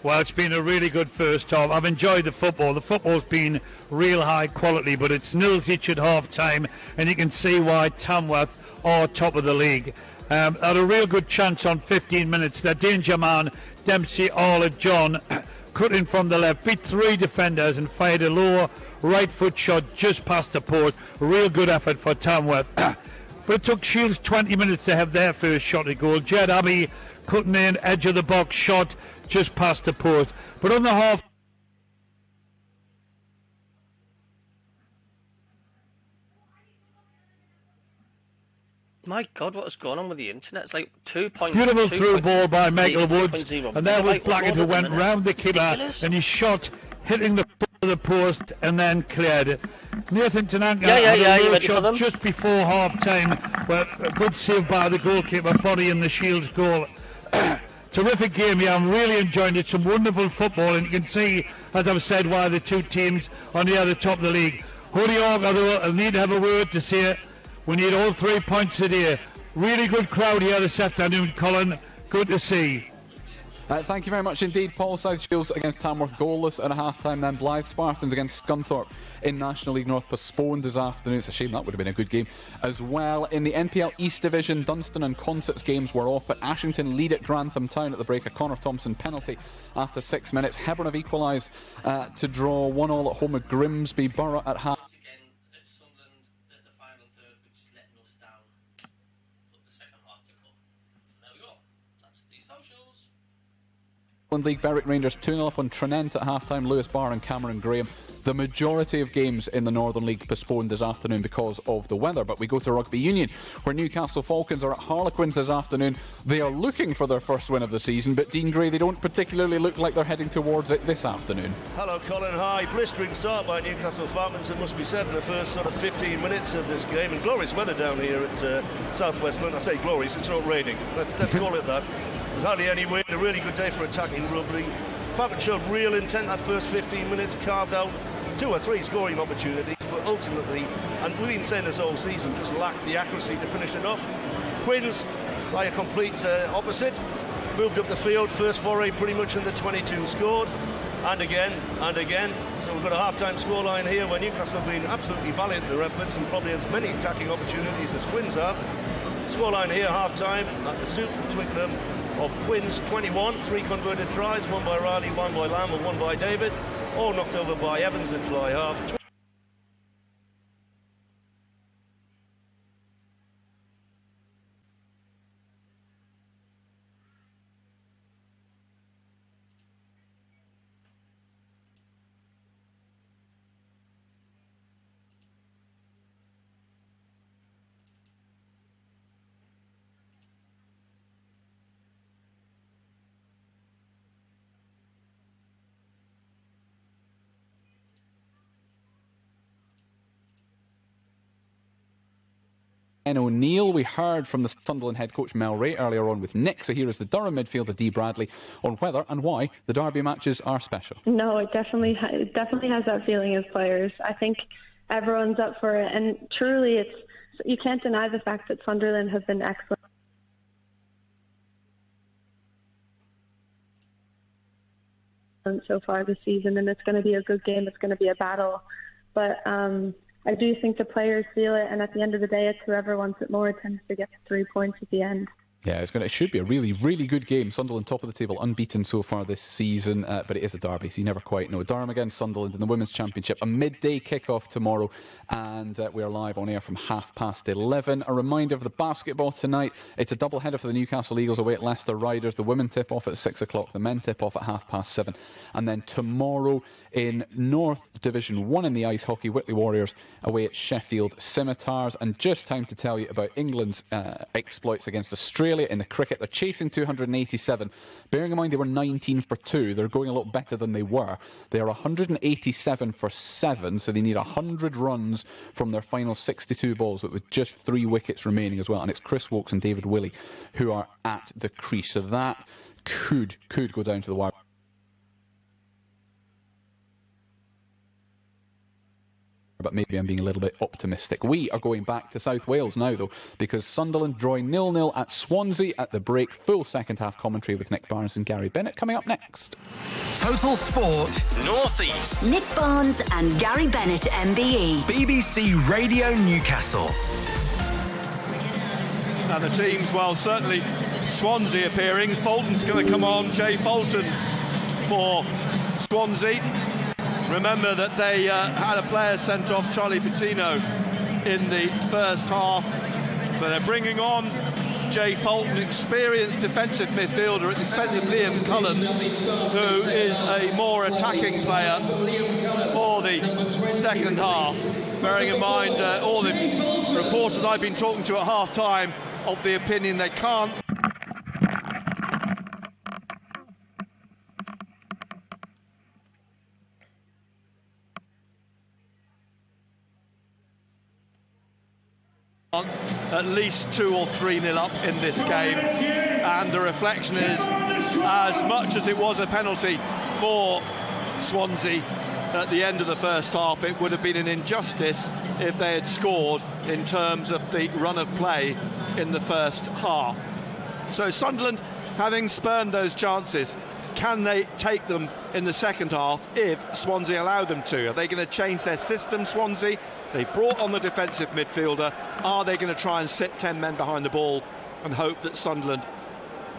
Well, it's been a really good first half. I've enjoyed the football. The football's been real high quality, but it's nils each at half-time, and you can see why Tamworth are top of the league. Had a real good chance on 15 minutes. Their danger man, Dempsey Arlott-John, cut in from the left, beat 3 defenders and fired a low right foot shot just past the post. Real good effort for Tamworth. But it took Shields 20 minutes to have their first shot at goal. Jed Abbey cutting in, edge of the box shot just past the post. But on the half... My God, what is going on with the internet? It's like 2.0. Beautiful through ball by Michael Woods. And there was Blackett who went round the keeper and he shot, hitting the foot of the post and then cleared it. Nathan Tanaka had a low shot just before half-time, but a good save by the goalkeeper, bodying the Shields goal. Terrific game here. I'm really enjoying it. Some wonderful football, and you can see, as I've said, why the two teams on the other top of the league. Holyoke, although I'll need to have a word to say, we need all 3 points today. Really good crowd here this afternoon, Colin. Good to see. Thank you very much indeed, Paul. South Shields against Tamworth goalless at a half-time, then Blythe Spartans against Scunthorpe in National League North postponed this afternoon. It's a shame, that would have been a good game as well. In the NPL East Division, Dunstan and Concerts games were off, but Ashington lead at Grantham Town at the break. A Connor Thompson penalty after 6 minutes. Hebburn have equalised to draw 1-1 at home at Grimsby. Borough at half. League, Berwick Rangers 2-0 up on Trinent at half-time. Lewis Barr and Cameron Graham. The majority of games in the Northern League postponed this afternoon because of the weather. But we go to Rugby Union, where Newcastle Falcons are at Harlequins this afternoon. They are looking for their first win of the season, but Dean Gray, they don't particularly look like they're heading towards it this afternoon. Hello, Colin. Hi. Blistering start by Newcastle Falcons, it must be said, in the first sort of 15 minutes of this game. And glorious weather down here at South West London. I say glorious, it's not raining. Let's call it that. There's hardly any wind. A really good day for attacking rugby. Falcons showed real intent that first 15 minutes, carved out 2 or 3 scoring opportunities, but ultimately, and we've been saying this all season, just lacked the accuracy to finish it off. Quins, by a complete opposite, moved up the field, first foray pretty much in the 22, scored, and again. So we've got a half-time scoreline here where Newcastle have been absolutely valiant in their efforts and probably as many attacking opportunities as Quins have. Scoreline here, half-time, at the Stoop and Twickenham of Quins 21, 3 converted tries, 1 by Riley, 1 by Lamb and 1 by David, all knocked over by Evans in fly half. O'Neill. We heard from the Sunderland head coach Mel Ray earlier on with Nick, so here is the Durham midfielder Dee Bradley on whether and why the derby matches are special. No, it definitely has that feeling as players. I think everyone's up for it, and truly you can't deny the fact that Sunderland have been excellent so far this season, and it's going to be a good game. It's going to be a battle, but I do think the players feel it, and at the end of the day, it's whoever wants it more tends to get the 3 points at the end. Yeah, it should be a really, really good game. Sunderland top of the table, unbeaten so far this season, but it is a derby, so you never quite know. Durham against Sunderland in the Women's Championship, a midday kickoff tomorrow, and we are live on air from 11:30. A reminder of the basketball tonight. It's a double header for the Newcastle Eagles away at Leicester Riders. The women tip off at 6 o'clock, the men tip off at 7:30. And then tomorrow in North Division 1 in the ice hockey, Whitley Warriors away at Sheffield Scimitars. And just time to tell you about England's exploits against Australia in the cricket. They're chasing 287. Bearing in mind they were 19 for 2, they're going a lot better than they were. They are 187 for 7, so they need 100 runs from their final 62 balls, but with just 3 wickets remaining as well. And it's Chris Woakes and David Willey who are at the crease. So that could go down to the wire. But maybe I'm being a little bit optimistic. We are going back to South Wales now, though, because Sunderland drawing 0-0 at Swansea at the break. Full second half commentary with Nick Barnes and Gary Bennett coming up next. Total Sport North East. Nick Barnes and Gary Bennett, MBE. BBC Radio Newcastle. And the teams, well, certainly Swansea appearing. Fulton's going to come on. Jay Fulton for Swansea. Remember that they had a player sent off, Charlie Patino, in the first half. So they're bringing on Jay Fulton, experienced defensive midfielder at the expense of Liam Cullen, who is a more attacking player for the second half. Bearing in mind all the reporters I've been talking to at half-time of the opinion they can't at least 2 or 3-0 up in this game, and the reflection is, as much as it was a penalty for Swansea at the end of the first half, it would have been an injustice if they had scored in terms of the run of play in the first half. So Sunderland, having spurned those chances, can they take them in the second half if Swansea allow them to? Are they going to change their system, Swansea? They brought on the defensive midfielder. Are they going to try and sit 10 men behind the ball and hope that Sunderland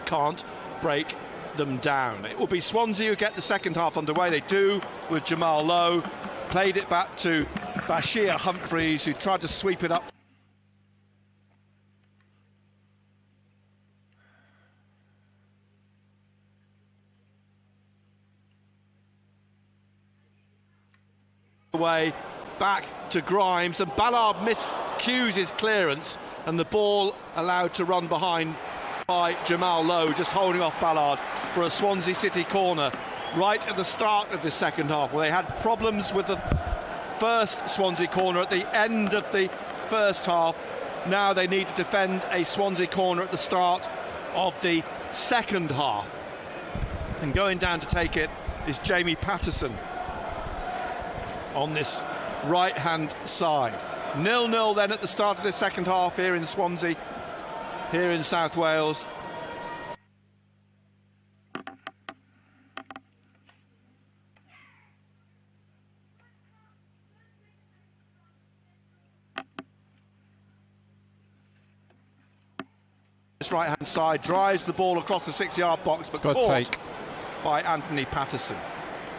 can't break them down? It will be Swansea who get the second half underway. They do, with Jamal Lowe. Played it back to Bashir Humphreys, who tried to sweep it up. Away. Back to Grimes, and Ballard miscues his clearance, and the ball allowed to run behind by Jamal Lowe, just holding off Ballard for a Swansea City corner right at the start of the second half, where they had problems with the first Swansea corner at the end of the first half. Now they need to defend a Swansea corner at the start of the second half, and going down to take it is Jamie Patterson on this right-hand side. 0-0 then at the start of the second half here in Swansea, here in South Wales. This right-hand side drives the ball across the 6-yard box, but caught by Anthony Patterson,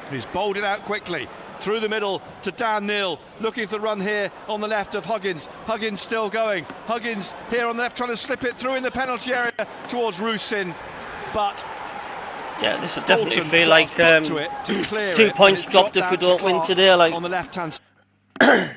who's bowled it out quickly through the middle to Dan Neal, looking for the run here on the left of Huggins. Huggins still going. Huggins here on the left, trying to slip it through in the penalty area towards Rusin, but yeah, this would definitely feel like 2 points dropped if we don't win today. Like on the left-hand side.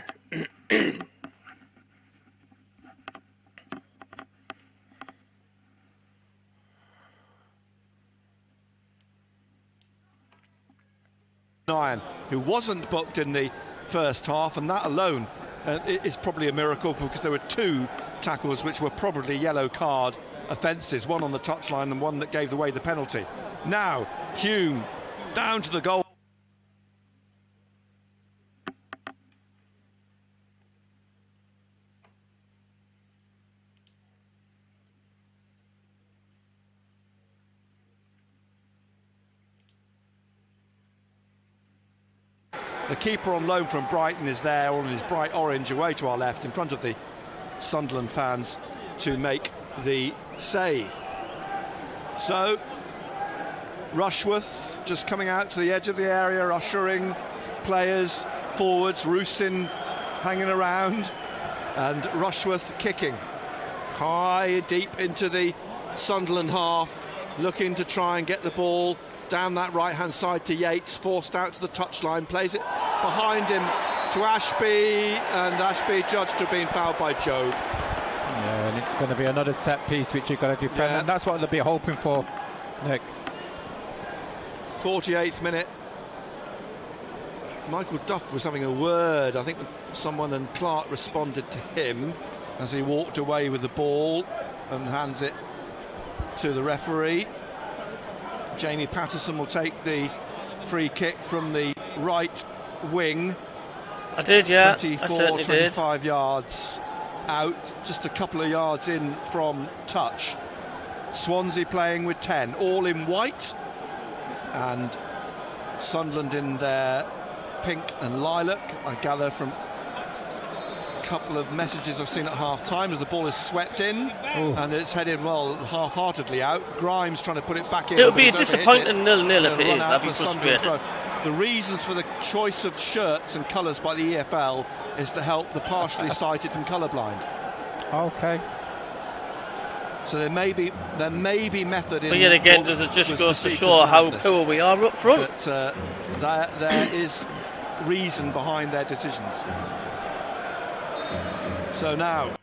9, who wasn't booked in the first half, and that alone it's probably a miracle, because there were 2 tackles which were probably yellow card offences, one on the touchline and one that gave away the penalty. Now Hume down to the goal. The keeper on loan from Brighton is there, all in his bright orange, away to our left in front of the Sunderland fans to make the save. So Rushworth just coming out to the edge of the area, ushering players forwards. Rusyn hanging around, and Rushworth kicking high, deep into the Sunderland half, looking to try and get the ball down that right-hand side to Yates, forced out to the touchline, plays it behind him to Ashby, and Ashby judged to have been fouled by Jobe. Yeah, and it's going to be another set piece which you've got to defend, and that's what they'll be hoping for, Nick. 48th minute. Michael Duff was having a word, I think, with someone, and Clark responded to him as he walked away with the ball and hands it to the referee. Jamie Patterson will take the free kick from the right wing. I did, yeah. 25 yards out, just a couple of yards in from touch. Swansea playing with 10, all in white, and Sunderland in their pink and lilac. I gather from a couple of messages I've seen at half-time as the ball is swept in. Ooh. And it's headed, well, half-heartedly out. Grimes trying to put it back in. It'll be a disappointing 0-0 if it is. I'll be frustrated. The reasons for the choice of shirts and colours by the EFL is to help the partially sighted and colourblind. Okay. So there may be method in. But yet again, does it just goes to show how poor we are up front? But there is reason behind their decisions. So now.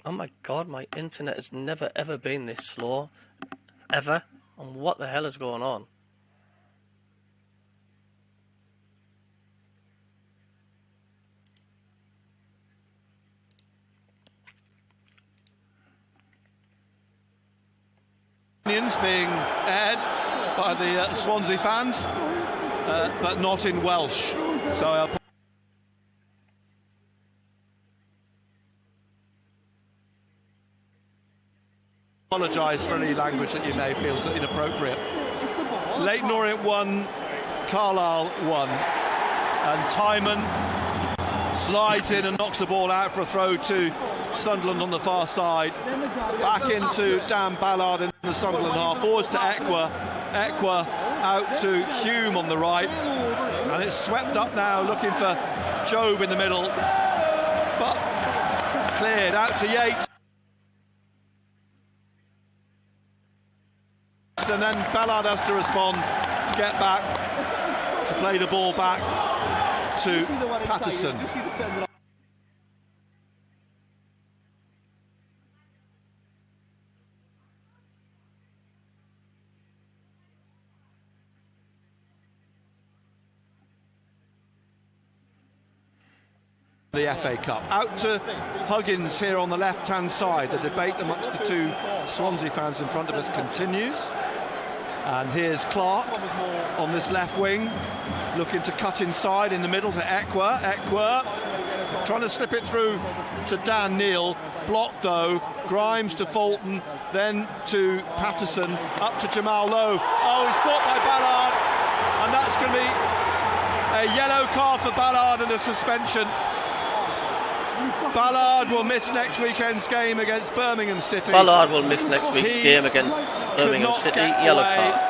Oh my god, my internet has never ever been this slow. Ever. And what the hell is going on? Being aired by the Swansea fans, but not in Welsh. So I'll apologise for any language that you may feel is inappropriate. Leyton Orient 1, Carlisle 1, and Timon slides in and knocks the ball out for a throw to Sunderland on the far side. Back into Dan Ballard in the Sunderland half, forwards to Ekwa out to Hume on the right, and it's swept up now, looking for Jobe in the middle, but cleared out to Yates. And then Ballard has to respond to get back, to play the ball back to Patterson. The FA Cup. Out to Huggins here on the left-hand side. The debate amongst the two Swansea fans in front of us continues. And here's Clark on this left wing, looking to cut inside in the middle to Ekwa. Ekwa trying to slip it through to Dan Neil. Blocked though. Grimes to Fulton, then to Patterson, up to Jamal Lowe. Oh, he's caught by Ballard, and that's going to be a yellow card for Ballard and a suspension. Ballard will miss next weekend's game against Birmingham City. Ballard will miss next week's game against Birmingham City. Yellow card.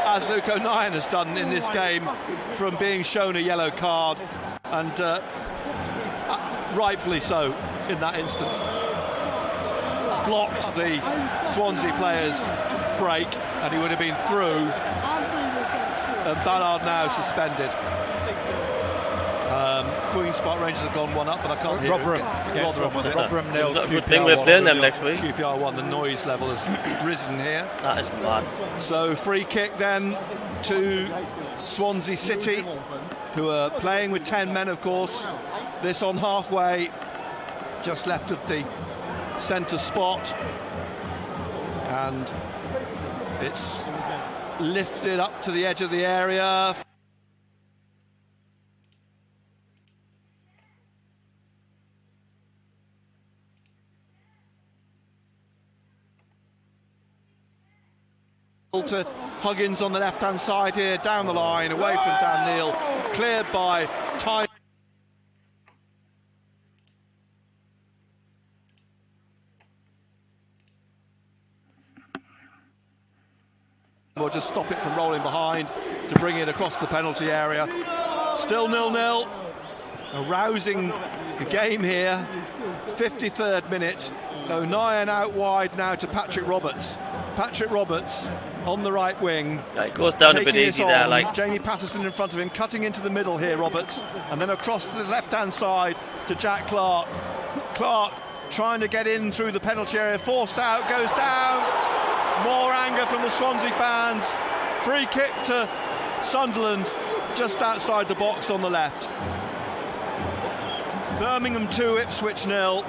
As Luke O'Nien has done in this game, from being shown a yellow card, and rightfully so in that instance. Blocked the Swansea player's break, and he would have been through. And Ballard now suspended. Queen's Park Rangers have gone one up, but I can't hear Rotherham. Rotherham nil. It's not a good thing we're playing them next week. QPR 1, the noise level has risen here. That is mad. So free kick then to Swansea City, who are playing with 10 men, of course. This on halfway, just left of the centre spot. And it's lifted up to the edge of the area. To Huggins on the left-hand side here, down the line, away from Dan Neil, cleared by Time. We'll just stop it from rolling behind to bring it across the penalty area. Still 0-0. A rousing game here. 53rd minute. O'Nien out wide now to Patrick Roberts. Patrick Roberts on the right wing. Yeah, it goes down a bit easy there, like Jamie Patterson in front of him, cutting into the middle here, Roberts, and then across to the left-hand side to Jack Clark. Clark trying to get in through the penalty area, forced out, goes down. More anger from the Swansea fans. Free kick to Sunderland, just outside the box on the left. Birmingham 2, Ipswich 0.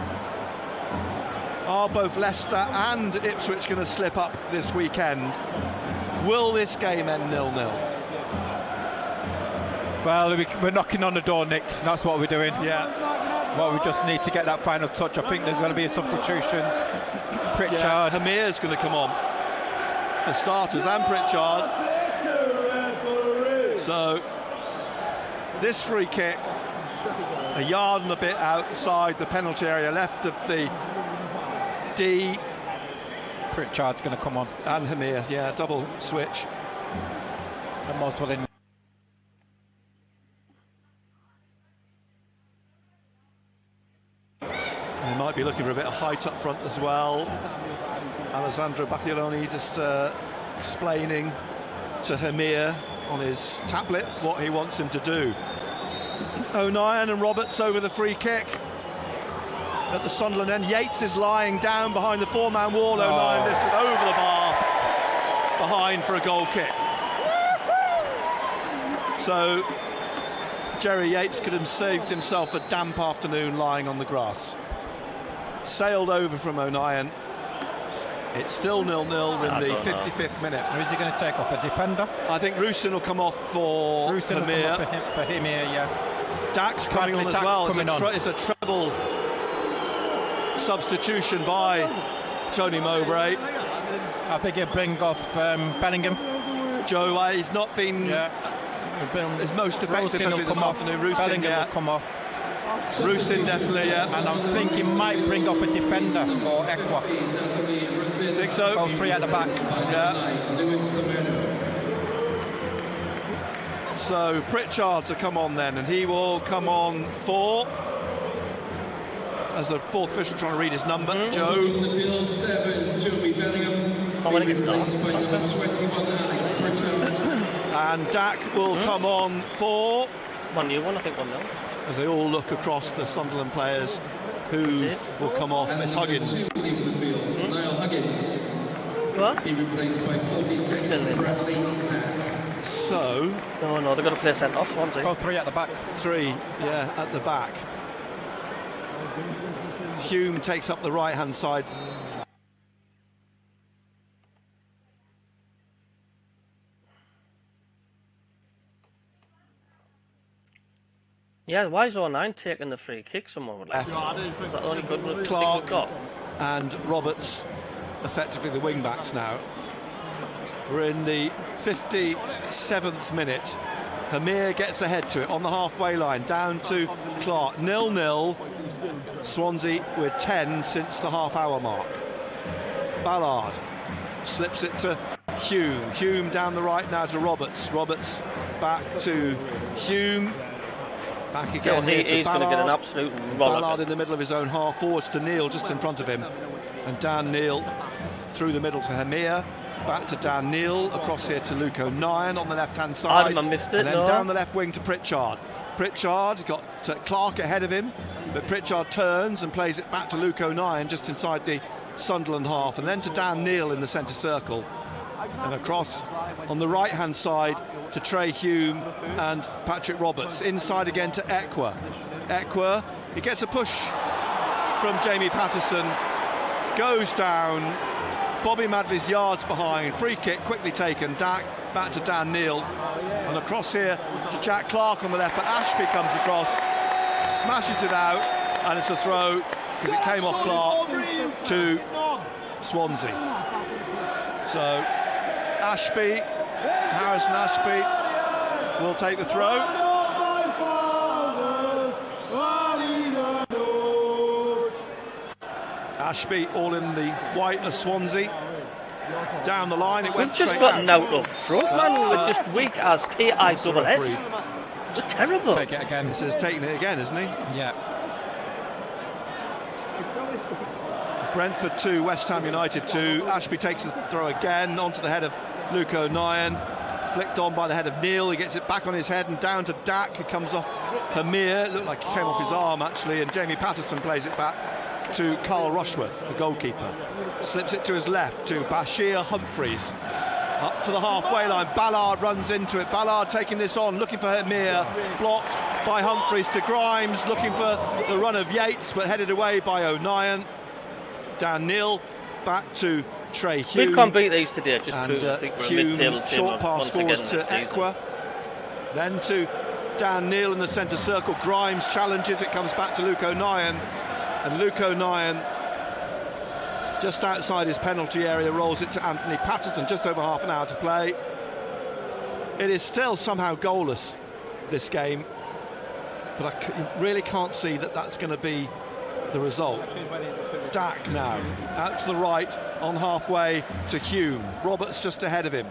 Are both Leicester and Ipswich going to slip up this weekend? Will this game end 0-0? Well, we're knocking on the door, Nick. That's what we're doing. Yeah. Well, we just need to get that final touch. I think there's going to be substitutions. Pritchard. Yeah, Hamir's going to come on. The starters and Pritchard. So, this free kick, a yard and a bit outside the penalty area, left of the D. Pritchard's going to come on. And Hamir, yeah, double switch. And most well in. They might be looking for a bit of height up front as well. Alessandro Bacchiaroni just explaining to Hamir on his tablet what he wants him to do. O'Nien and Roberts over the free kick. At the Sunderland end, Yates is lying down behind the four-man wall. O'Nien lifts it over the bar behind for a goal kick. So Jerry Yates could have saved himself a damp afternoon lying on the grass. Sailed over from O'Nien. It's still 0-0 in the 55th minute. Who's he going to take off? A defender? I think Rusyn will come off for Hamir. For him here, yeah. Dax coming on as well. It's a treble substitution by Tony Mowbray. I think he'll bring off Bellingham. Joe, he's not been his most effective this afternoon. Bellingham will come off. Rusyn definitely, yeah. And I'm thinking he might bring off a defender or Ekwa. Think so? Oh, 3 at the back. Yeah. So Pritchard to come on then, and he will come on for, as the fourth official trying to read his number, Joe. When it gets dark. And Dak will come on for 1-1, I think 1-0. As they all look across the Sunderland players who will come off as Huggins. What? Still in. So... No, they've got to play centre off, Swansea. Oh, 3 at the back. 3, yeah, at the back. Hume takes up the right-hand side. Yeah, why is 09 taking the free kick? Someone would like to know. Is that the only good thing we've got? And Roberts, effectively the wing-backs now. We're in the 57th minute. Hamir gets ahead to it on the halfway line, down to Clark. 0-0. Swansea with 10 since the half-hour mark. Ballard slips it to Hume. Hume down the right now to Roberts. Roberts back to Hume. Back again here to he's going to get an absolute roll. Ballard in the middle of his own half, forwards to Neil just in front of him. And Dan Neil through the middle to Hamir. Back to Dan Neil, across here to Luke O'Nien on the left-hand side. I missed it, and then down the left wing to Pritchard. Pritchard got Clark ahead of him, but Pritchard turns and plays it back to Luke O'Nien just inside the Sunderland half, and then to Dan Neil in the centre circle. And across on the right-hand side to Trey Hume and Patrick Roberts. Inside again to Ekwa. Ekwa, he gets a push from Jamie Patterson, goes down. Bobby Madley's yards behind, free kick quickly taken, back to Dan Neil, and across here to Jack Clark on the left, but Ashby comes across, smashes it out, and it's a throw, because it came off Clark to Swansea. So Ashby, Harrison Ashby will take the throw. Ashby all in the white of Swansea. Down the line, it went. We've just got out up front, man. We're just weak as P-I-double-S. We're terrible. Take it again. This is taking it again, isn't he? Yeah. Brentford 2, West Ham United 2. Ashby takes the throw again onto the head of Luke O'Nien. Flicked on by the head of Neil. He gets it back on his head and down to Dak. It comes off Hamir. It looked like it came off his arm actually, and Jamie Patterson plays it back to Carl Rushworth, the goalkeeper. Slips it to his left to Bashir Humphreys. Up to the halfway line, Ballard runs into it. Ballard taking this on, looking for Hamir. Blocked by Humphreys to Grimes, looking for the run of Yates, but headed away by O'Nien. Dan Neil back to Trey Hume. We can't beat these today, just and, prove I think we're a Hume, mid-table team short pass once again forwards this to season. Ekwa. Then to Dan Neil in the centre circle. Grimes challenges, it comes back to Luke O'Nien. And Luke O'Nien, just outside his penalty area, rolls it to Anthony Patterson, just over half an hour to play. It is still somehow goalless, this game, but I really can't see that that's going to be the result. Dak now, out to the right, on halfway to Hume. Roberts just ahead of him.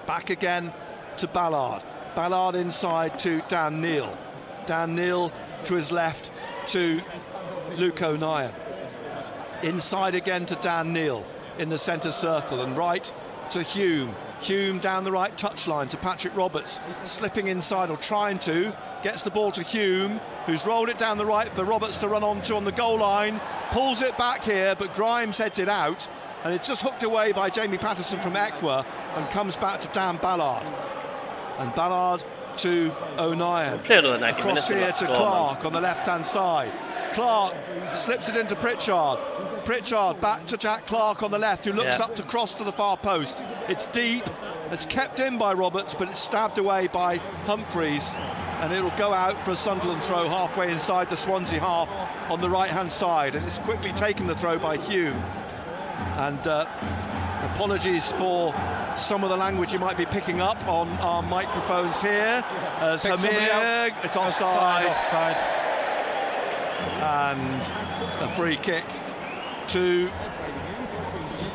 Back again to Ballard. Ballard inside to Dan Neil. Dan Neil to his left to Luke O'Nien. Inside again to Dan Neil in the centre circle, and right to Hume. Hume down the right touchline to Patrick Roberts, slipping inside or trying to, gets the ball to Hume, who's rolled it down the right for Roberts to run onto on the goal line, pulls it back here, but Grimes heads it out, and it's just hooked away by Jamie Patterson from Ekwa and comes back to Dan Ballard. And Ballard to O'Nien. Across here to Clark on the left-hand side. Clark slips it into Pritchard. Pritchard back to Jack Clark on the left, who looks up to cross to the far post. It's deep, it's kept in by Roberts, but it's stabbed away by Humphreys, and it'll go out for a Sunderland throw halfway inside the Swansea half on the right-hand side, and it's quickly taken the throw by Hume. And apologies for some of the language you might be picking up on our microphones here. As Hamir, it's offside. And a free kick to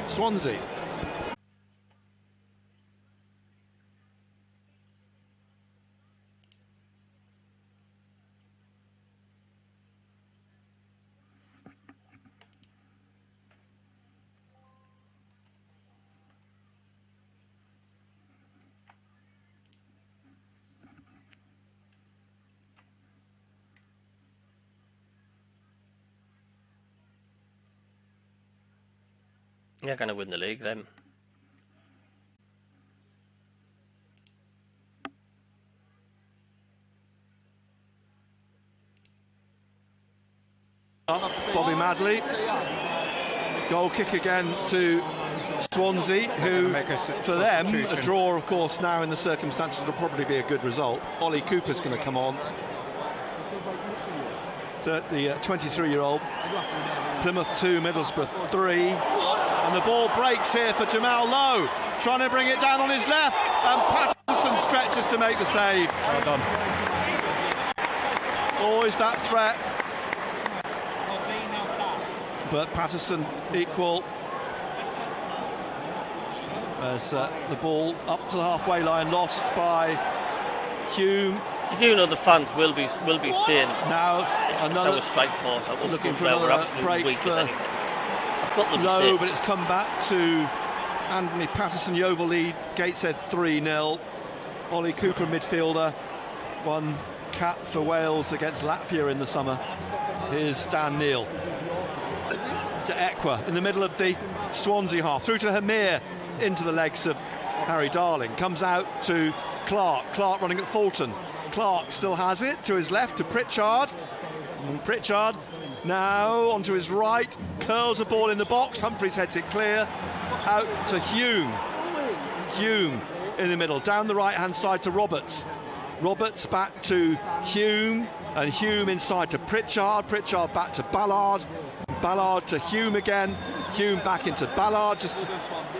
Swansea. They're going to win the league then. Bobby Madley. Goal kick again to Swansea, who, for them, a draw, of course, now in the circumstances will probably be a good result. Ollie Cooper's going to come on. The 23-year-old. Plymouth 2, Middlesbrough 3. And the ball breaks here for Jamal Lowe, trying to bring it down on his left, and Patterson stretches to make the save. Well done. Always that threat but Patterson equal. As the ball up to the halfway line, lost by Hume. You do know the fans will be saying now it's our strike force. Looking for we're another absolutely break weak as anything. That's what they'll be low, saying. but it's come back to Anthony Patterson. Yeovil lead, Gateshead 3-0. Ollie Cooper, midfielder, won cap for Wales against Latvia in the summer. Here's Dan Neil to Ekwa in the middle of the Swansea half, through to Hamir, into the legs of Harry Darling. Comes out to Clark. Clark running at Fulton. Clark still has it to his left to Pritchard. And Pritchard now onto his right, curls a ball in the box. Humphreys heads it clear out to Hume. Hume in the middle, down the right hand side to Roberts. Roberts back to Hume, and Hume inside to Pritchard. Pritchard back to Ballard. Ballard to Hume again. Hume back into Ballard, just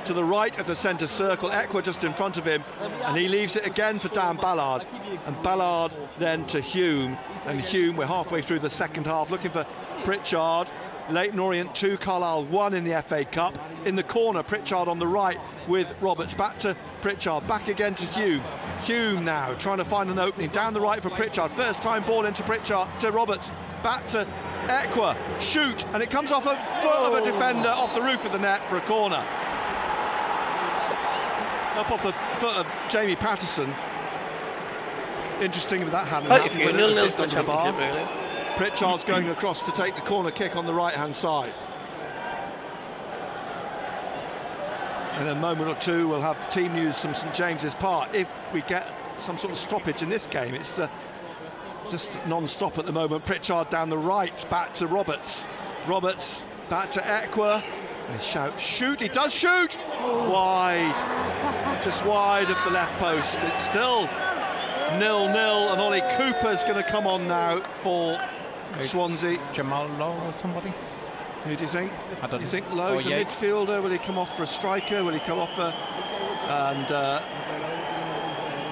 to the right of the centre circle. Ekwa just in front of him, and he leaves it again for Dan Ballard. And Ballard then to Hume. And Hume, we're halfway through the second half, looking for Pritchard. Leyton Orient 2, Carlisle 1 in the FA Cup. In the corner, Pritchard on the right with Roberts. Back to Pritchard, back again to Hume. Hume now trying to find an opening down the right for Pritchard. First time ball into Pritchard to Roberts. Back to Ekwa, shoot, and it comes off a foot of a defender off the roof of the net for a corner. Up off the foot of Jamie Patterson. Interesting with that hand. Quite a few 0-0s in the Championship, really. Pritchard's going across to take the corner kick on the right-hand side. In a moment or two, we'll have team news from St James's Park. If we get some sort of stoppage in this game, it's just non-stop at the moment. Pritchard down the right, back to Roberts. Roberts back to Ekwa. They shout, shoot, he does shoot! Wide, just wide of the left post. It's still 0-0, and Ollie Cooper's going to come on now for Swansea. Jamal Lowe or somebody? Who do you think? I don't you think Lowe's a midfielder? Will he come off for a striker? Will he come off for... And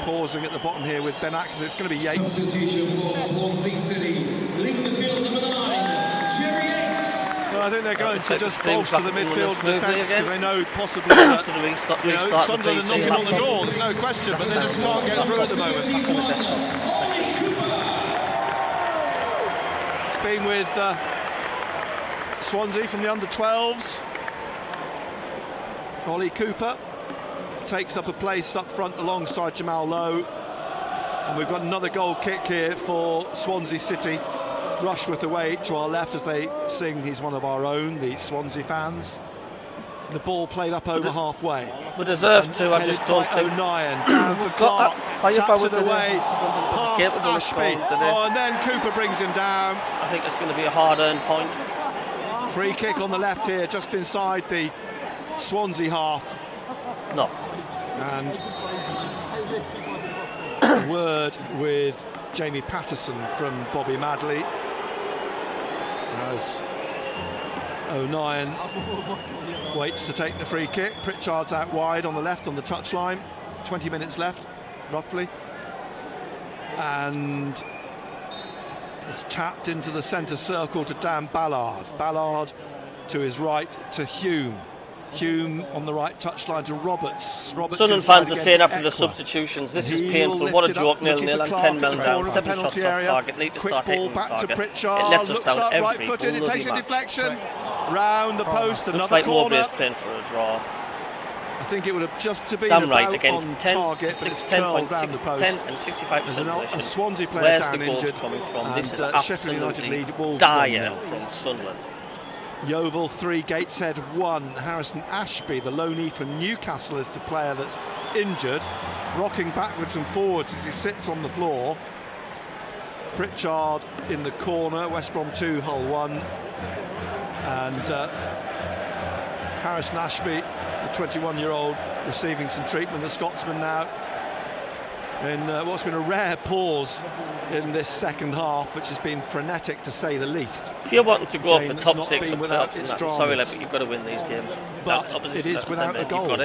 pausing at the bottom here with Ben Atkins. It's going to be Yates. Substitution for Swansea City. Leaving the field, number 9, Jerry Yates. Well, I think they're going to just bolster the midfield defence, because they know possibly that Sunderland are knocking on the door, there's no question, but they just can't get through at the moment. It's been with Swansea from the under-12s. Ollie Cooper takes up a place up front alongside Jamal Lowe, and we've got another goal kick here for Swansea City. Rushworth away to our left as they sing He's One of Our Own, the Swansea fans. The ball played up over halfway. We deserve to, I just don't think... O'Nien down for Clark, taps it away, past Ashby, and then Cooper brings him down. I think it's going to be a hard-earned point. Free kick on the left here, just inside the Swansea half. No. And a word with Jamie Patterson from Bobby Madley as O'Nien waits to take the free kick. Pritchard's out wide on the left on the touchline. 20 minutes left, roughly. And it's tapped into the centre circle to Dan Ballard. Ballard to his right to Hume. Hume on the right touchline to Roberts. Sunderland fans are saying after the substitutions, this is painful. What a joke, 0-0 and 10 men down, 7 shots off target, need to start hitting the target. It lets us down every bloody match. It takes a deflection, round the post, another looks like corner. Mowbray's playing for a draw. I think it would have just to be damn right, about against on 10 target, 10.6 and 65% position. A Swansea player Where's down the goals injured, coming from? This is Sheffield United absolutely lead Wolves dire from Sunderland. Yeovil 3, Gateshead 1. Harrison Ashby, the loanee from Newcastle, is the player that's injured, rocking backwards and forwards as he sits on the floor. Pritchard in the corner, West Brom 2, Hull 1. And Harrison Ashby, the 21-year-old, receiving some treatment. The Scotsman now in what's been a rare pause in this second half, which has been frenetic to say the least. If you're wanting to go for top 6 or playoffs, sorry, but you've got to win these games. But it is without a goal,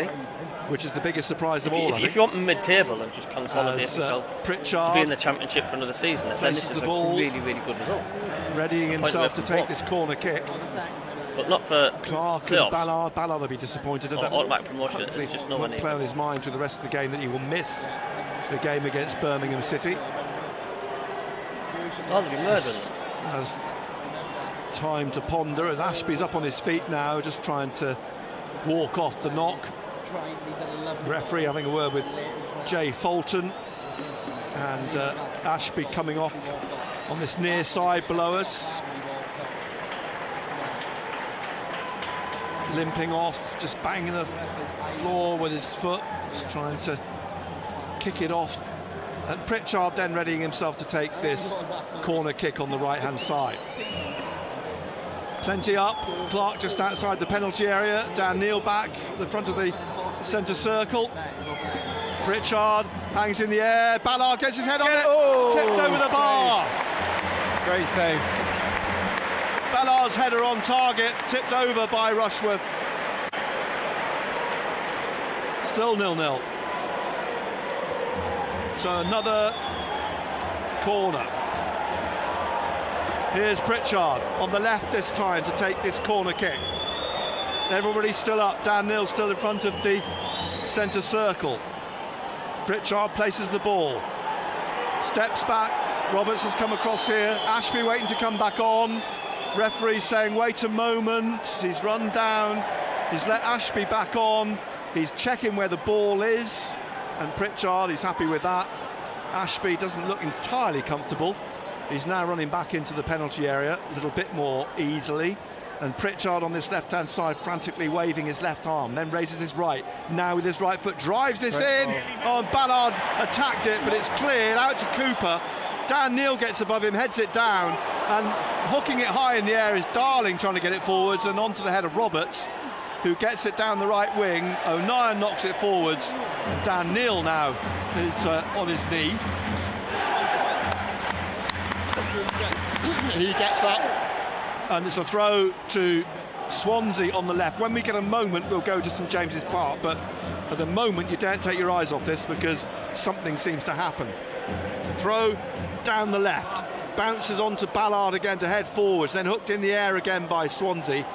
which is the biggest surprise of all. If you want mid-table and just consolidate yourself to be in the Championship for another season, then this is a really, really good result. Readying himself to take this corner kick. but not for Clark playoffs. and Ballard will be disappointed at that. Automatic promotion. It's just nowhere near. Play on his mind through the rest of the game that he will miss the game against Birmingham City. Oh, they'll be murdering. Has time to ponder as Ashby's up on his feet now, just trying to walk off the knock. Referee having a word with Jay Fulton, and Ashby coming off on this near side below us, limping off, just banging the floor with his foot, just trying to kick it off. And Pritchard then readying himself to take this corner kick on the right hand side. Plenty up, Clark just outside the penalty area, Dan Neil back, the front of the centre circle. Pritchard hangs in the air, Ballard gets his head on it, tipped over the bar. Great save. Ballard's header on target, tipped over by Rushworth. Still 0-0. So another corner. Here's Pritchard on the left this time to take this corner kick. Everybody's still up. Dan Neil still in front of the centre circle. Pritchard places the ball. Steps back. Roberts has come across here. Ashby waiting to come back on. Referee saying wait a moment. He's run down. He's let Ashby back on. He's checking where the ball is. And Pritchard, he's happy with that. Ashby doesn't look entirely comfortable. He's now running back into the penalty area a little bit more easily. And Pritchard on this left-hand side frantically waving his left arm, then raises his right. Now with his right foot, drives this in. Oh, and Ballard attacked it, but it's cleared out to Cooper. Dan Neil gets above him, heads it down, and hooking it high in the air is Darling trying to get it forwards and onto the head of Roberts, who gets it down the right wing. O'Neill knocks it forwards. Dan Neil now is on his knee. He gets up, and it's a throw to Swansea on the left. When we get a moment, we'll go to St James's Park, but at the moment you don't take your eyes off this because something seems to happen. Throw down the left, bounces onto Ballard again to head forwards, then hooked in the air again by Swansea,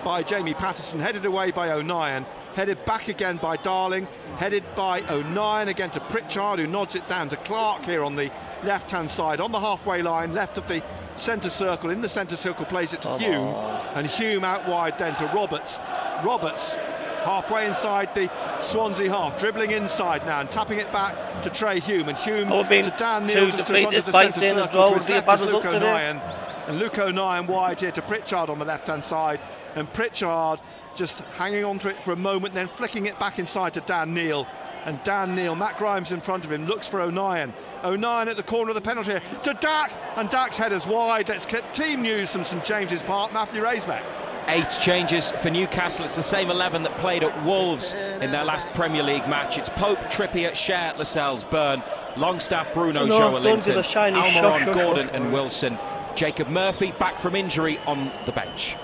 by Jamie Patterson, headed away by O'Neill, headed back again by Darling, headed by O'Neill again to Pritchard, who nods it down to Clark here on the left-hand side, on the halfway line, left of the centre circle. In the centre circle, plays it to Hume, and Hume out wide then to Roberts. Roberts halfway inside the Swansea half, dribbling inside now and tapping it back to Trey Hume, and Hume to Dan Neil to defeat this by saying a draw would be a bad result today. And Luke O'Neill wide here to Pritchard on the left-hand side, and Pritchard just hanging on to it for a moment, then flicking it back inside to Dan Neil. And Dan Neil, Matt Grimes in front of him, looks for O'Neill. O'Neill at the corner of the penalty area to Dack, and Dack's header's wide. Let's get team news from St James's Park. Matthew Raisbeck. 8 changes for Newcastle. It's the same 11 that played at Wolves in their last Premier League match. It's Pope, Trippier, Shea, Lascelles, Byrne, Longstaff, Bruno, Joe Linton, Almiron, Gordon and Wilson. Jacob Murphy back from injury on the bench.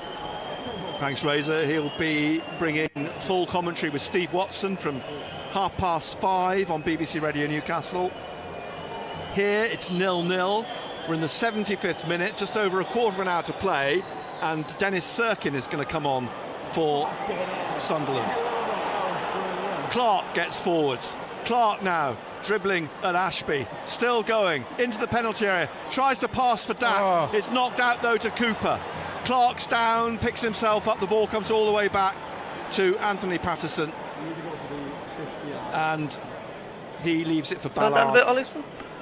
Thanks, Razor. He'll be bringing full commentary with Steve Watson from 5:30 on BBC Radio Newcastle. Here it's 0-0. We're in the 75th minute, just over a quarter of an hour to play, and Dennis Serkin is going to come on for Sunderland. Clark gets forwards. Clark now dribbling at Ashby, still going into the penalty area, tries to pass for Dack. It's knocked out though to Cooper. Clark's down, picks himself up, the ball comes all the way back to Anthony Patterson, and he leaves it for Ballard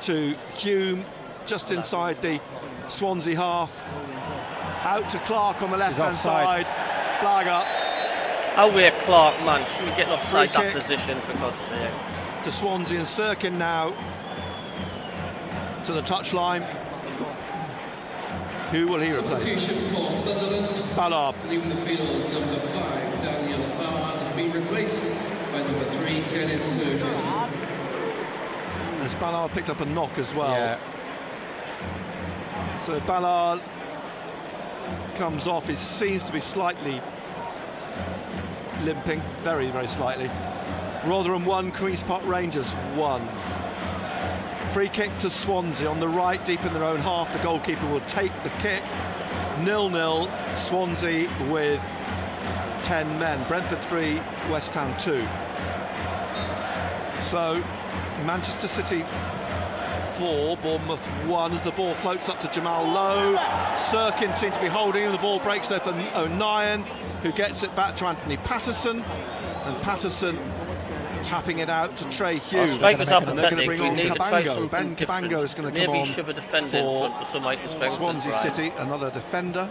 to Hume just inside the Swansea half. Out to Clark on the left-hand side. Flag up. Away Clark, man. Should we get offside that position, for God's sake? To Swansea, and Serkin now to the touchline. Who will he replace? Ballard. Leaving the field, number 5, Daniel Ballard, has been replaced by number 3, Dennis Serkin. As Ballard picked up a knock as well. Yeah. So Ballard comes off. He seems to be slightly limping, very, very slightly. Rotherham 1, Queen's Park Rangers 1. Free kick to Swansea on the right, deep in their own half. The goalkeeper will take the kick. 0-0, Swansea with 10 men. Brentford 3, West Ham 2. So Manchester City 4, Bournemouth 1 as the ball floats up to Jamal Lowe. Sirkin seems to be holding, the ball breaks there for O'Nien, who gets it back to Anthony Patterson, and Patterson tapping it out to Trey Hughes. Strikers are pathetic. We need to try something Ben different. Cabango is going to come Maybe on shove a defender in front with some like the strength Swansea City, another defender,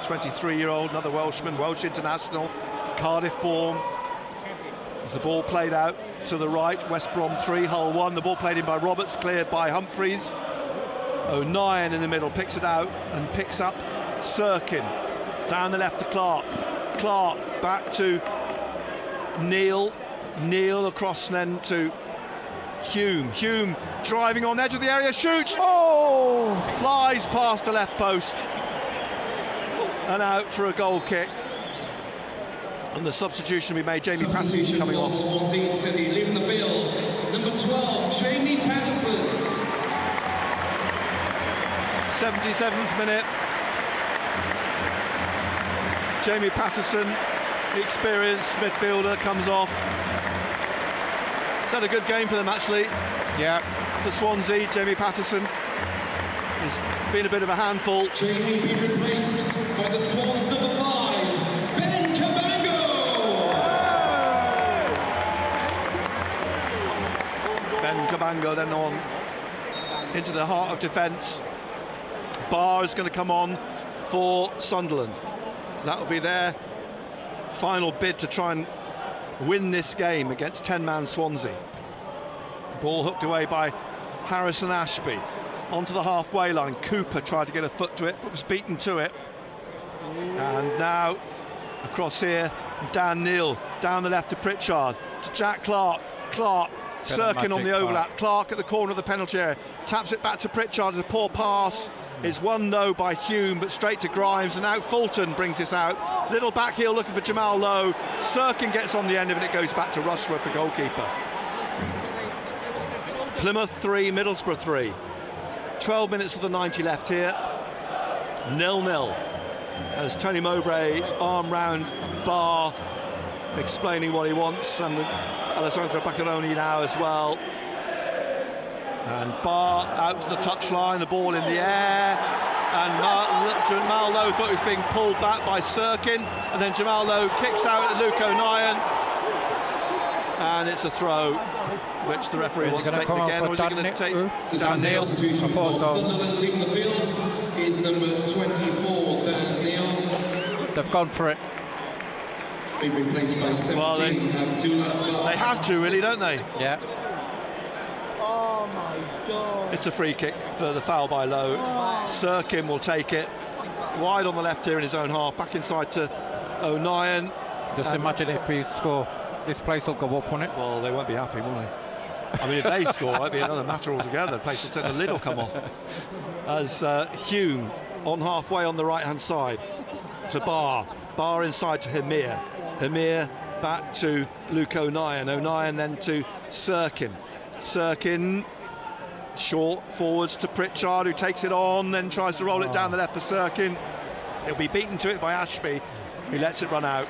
23-year-old, another Welshman, Welsh international, Cardiff born. As the ball played out to the right, West Brom 3, Hull 1. The ball played in by Roberts, cleared by Humphreys. O'Nien in the middle picks it out and picks up Sirkin. Down the left to Clark. Clark back to Neil. Neil across then to Hume. Hume driving on edge of the area, shoots. Oh! Flies past the left post and out for a goal kick. And the substitution we made, Jamie Patterson coming off. Swansea City leaving the field. Number 12, Jamie Patterson. 77th minute. Jamie Patterson, the experienced midfielder, comes off. It's had a good game for them actually. Yeah. For Swansea, Jamie Patterson has been a bit of a handful. Jamie be replaced by the Swans number 5, Ben Cabango. Ben Cabango then on into the heart of defence. Barr is going to come on for Sunderland. That will be their final bid to try and win this game against 10-man Swansea. Ball hooked away by Harrison Ashby. Onto the halfway line. Cooper tried to get a foot to it, but was beaten to it. And now across here, Dan Neil down the left to Pritchard, to Jack Clark. Clark, Sirkin on the overlap. Clark at the corner of the penalty area, taps it back to Pritchard. It's a poor pass. It's won though by Hume, but straight to Grimes, and now Fulton brings this out. Little back heel looking for Jamal Lowe. Sirkin gets on the end of it. It goes back to Rushworth, the goalkeeper. Plymouth 3, Middlesbrough 3. 12 minutes of the 90 left here. 0-0. As Tony Mowbray arm round Barr, explaining what he wants, and Alessandro Baccaroni now as well. And Barr out to the touchline, the ball in the air, and Jamal Lowe thought he was being pulled back by Sirkin, and then Jamal Lowe kicks out at Luke O'Nien, and it's a throw, which the referee wants to take again, or is he going to take Dan Neil? I thought so. Sunderland leaving the field is number 24, Dan Neil. They've gone for it. Being replaced by 17, well, they have to, really, don't they? Yeah. Oh my God. It's a free kick for the foul by Lowe. Sirkin will take it. Wide on the left here in his own half. Back inside to O'Nien. Just imagine if we score. This place will go up, won't it? Well, they won't be happy, will they? I mean, if they score, it'll be another matter altogether. The place will turn, the lid will come off. As Hume on halfway on the right-hand side to Barr. Barr inside to Hamir. Hamir back to Luke O'Nien. O'Nien then to Sirkin. Sirkin short forwards to Pritchard, who takes it on, then tries to roll it down the left for Sirkin. He'll be beaten to it by Ashby, who lets it run out.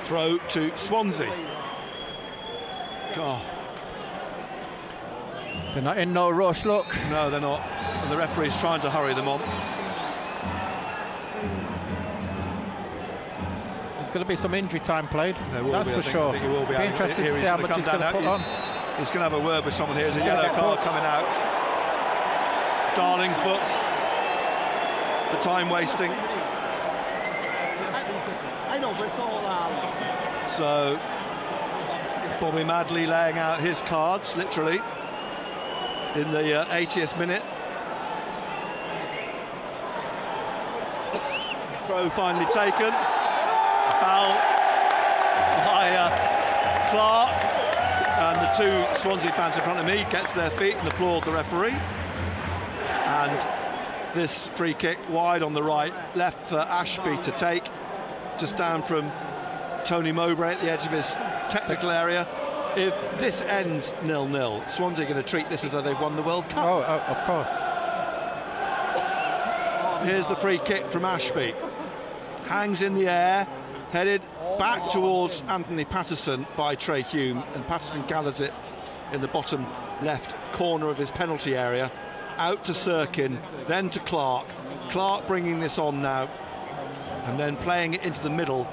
Throw to Swansea. God. They're not in no rush, look. No, they're not. And the referee's trying to hurry them on. There's going to be some injury time played. There will That's be, for sure. I think he will be. Be interested to see how much he's going to put on. He's going to have a word with someone here. There's a yellow card coming out. Darling's booked for time wasting. I know, but it's not allowed. So Bobby Madley laying out his cards, literally, in the 80th minute. Throw finally taken. Foul by Clark. And the two Swansea fans in front of me gets their feet and applaud the referee. And this free kick wide on the right, left for Ashby to take, just down from Tony Mowbray at the edge of his technical area. If this ends 0-0, Swansea are going to treat this as though they've won the World Cup. Oh, of course. Here's the free kick from Ashby. Hangs in the air, headed back towards Anthony Patterson by Trey Hume, and Patterson gathers it in the bottom left corner of his penalty area. Out to Sirkin, then to Clark. Clark bringing this on now, and then playing it into the middle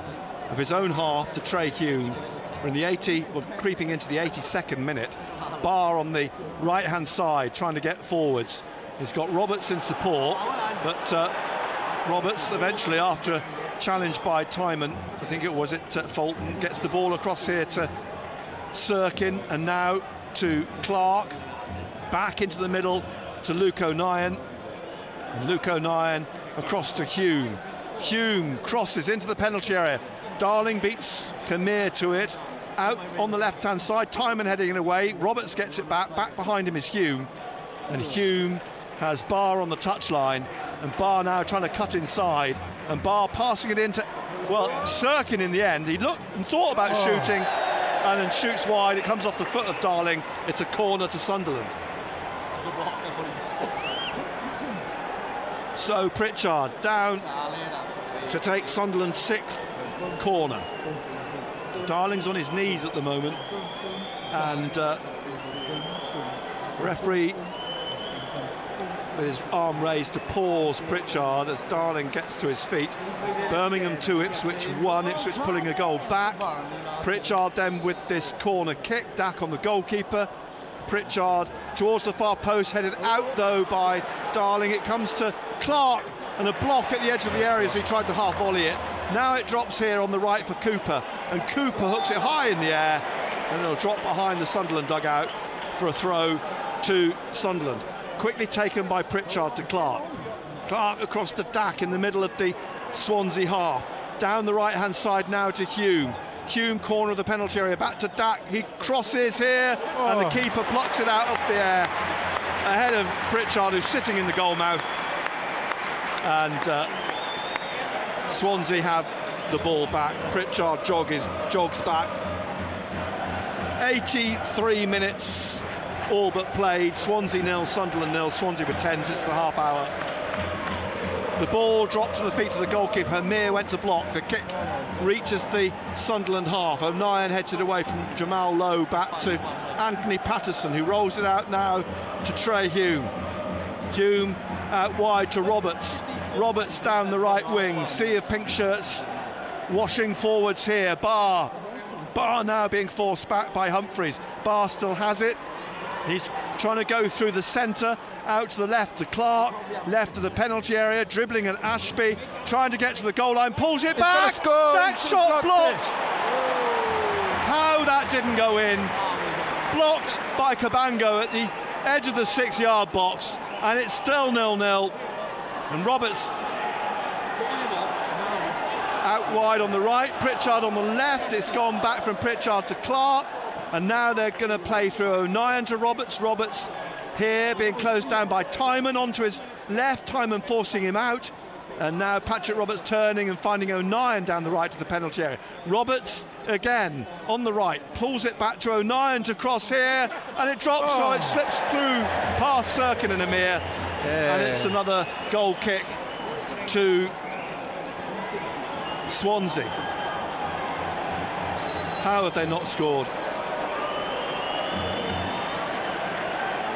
of his own half to Trey Hume. We're in the creeping into the 82nd minute. Barr on the right-hand side, trying to get forwards. He's got Roberts in support, but Roberts eventually, after a challenge by Timon, I think it was at Fulton, gets the ball across here to Sirkin, and now to Clark. Back into the middle to Luke O'Nien, and Luke O'Nien across to Hume. Hume crosses into the penalty area. Darling beats Kamir to it. Out on the left-hand side, Timon heading it away. Roberts gets it back. Back behind him is Hume, and Hume has Barr on the touchline, and Barr now trying to cut inside, and Barr passing it into, well, Sirkin in the end. He looked and thought about shooting, and then shoots wide. It comes off the foot of Darling. It's a corner to Sunderland. So Pritchard down to take Sunderland's 6th corner. Darling's on his knees at the moment, and referee with his arm raised to pause Pritchard as Darling gets to his feet. Birmingham 2, Ipswich 1, Ipswich pulling a goal back. Pritchard then with this corner kick, Dack on the goalkeeper. Pritchard towards the far post, headed out though by Darling. It comes to Clark, and a block at the edge of the area as he tried to half volley it. Now it drops here on the right for Cooper, and Cooper hooks it high in the air, and it'll drop behind the Sunderland dugout for a throw to Sunderland. Quickly taken by Pritchard to Clark. Clark across to Dack in the middle of the Swansea half. Down the right-hand side now to Hume. Hume, corner of the penalty area, back to Dack. He crosses here, and the keeper plucks it out of the air ahead of Pritchard, who's sitting in the goal mouth. And Swansea have the ball back. Pritchard jogs back. 83 minutes all but played. Swansea 0, Sunderland 0. Swansea with 10 since the half hour. The ball dropped to the feet of the goalkeeper. Mir went to block. The kick reaches the Sunderland half. O'Nien heads it away from Jamal Lowe back to Anthony Patterson, who rolls it out now to Trey Hume. Hume out wide to Roberts. Roberts down the right wing. Sea of pink shirts washing forwards here. Barr now being forced back by Humphreys. Barr still has it. He's trying to go through the centre, out to the left to Clark, left of the penalty area, dribbling at Ashby, trying to get to the goal line, pulls it back. That shot blocked. How that didn't go in. Blocked by Cabango at the edge of the 6-yard box, and it's still 0-0. And Roberts out wide on the right, Pritchard on the left. It's gone back from Pritchard to Clark, and now they're going to play through O'Nien to Roberts. Roberts here being closed down by Timon onto his left, Timon forcing him out, and now Patrick Roberts turning and finding O'Nien down the right to the penalty area. Roberts again on the right, pulls it back to O'Nien to cross here, and it drops, so it slips through past Sirkin and Amir, and it's another goal kick to Swansea. How have they not scored?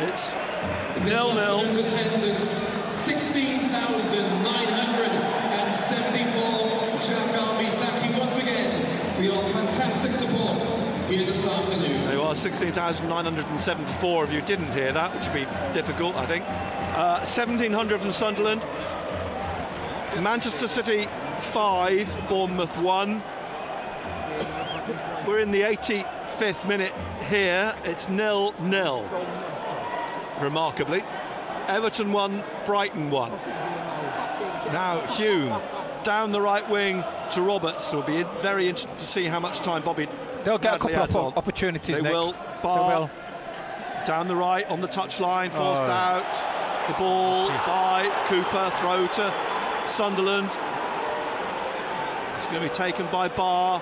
It's 0-0. Attendance 16,974. Jack Army, thank you once again for your fantastic support here this afternoon. There are 16,974 if you didn't hear that, which would be difficult, I think. 1,700 from Sunderland. Manchester City 5, Bournemouth 1. We're in the 85th minute here. It's 0-0. Remarkably, Everton 1, Brighton 1. Now Hume down the right wing to Roberts. It will be very interesting to see how much time Bobby. They'll get a couple of opportunities. They Nick. will. Barr down the right on the touchline, forced out. The ball by Cooper, throw to Sunderland. It's going to be taken by Barr.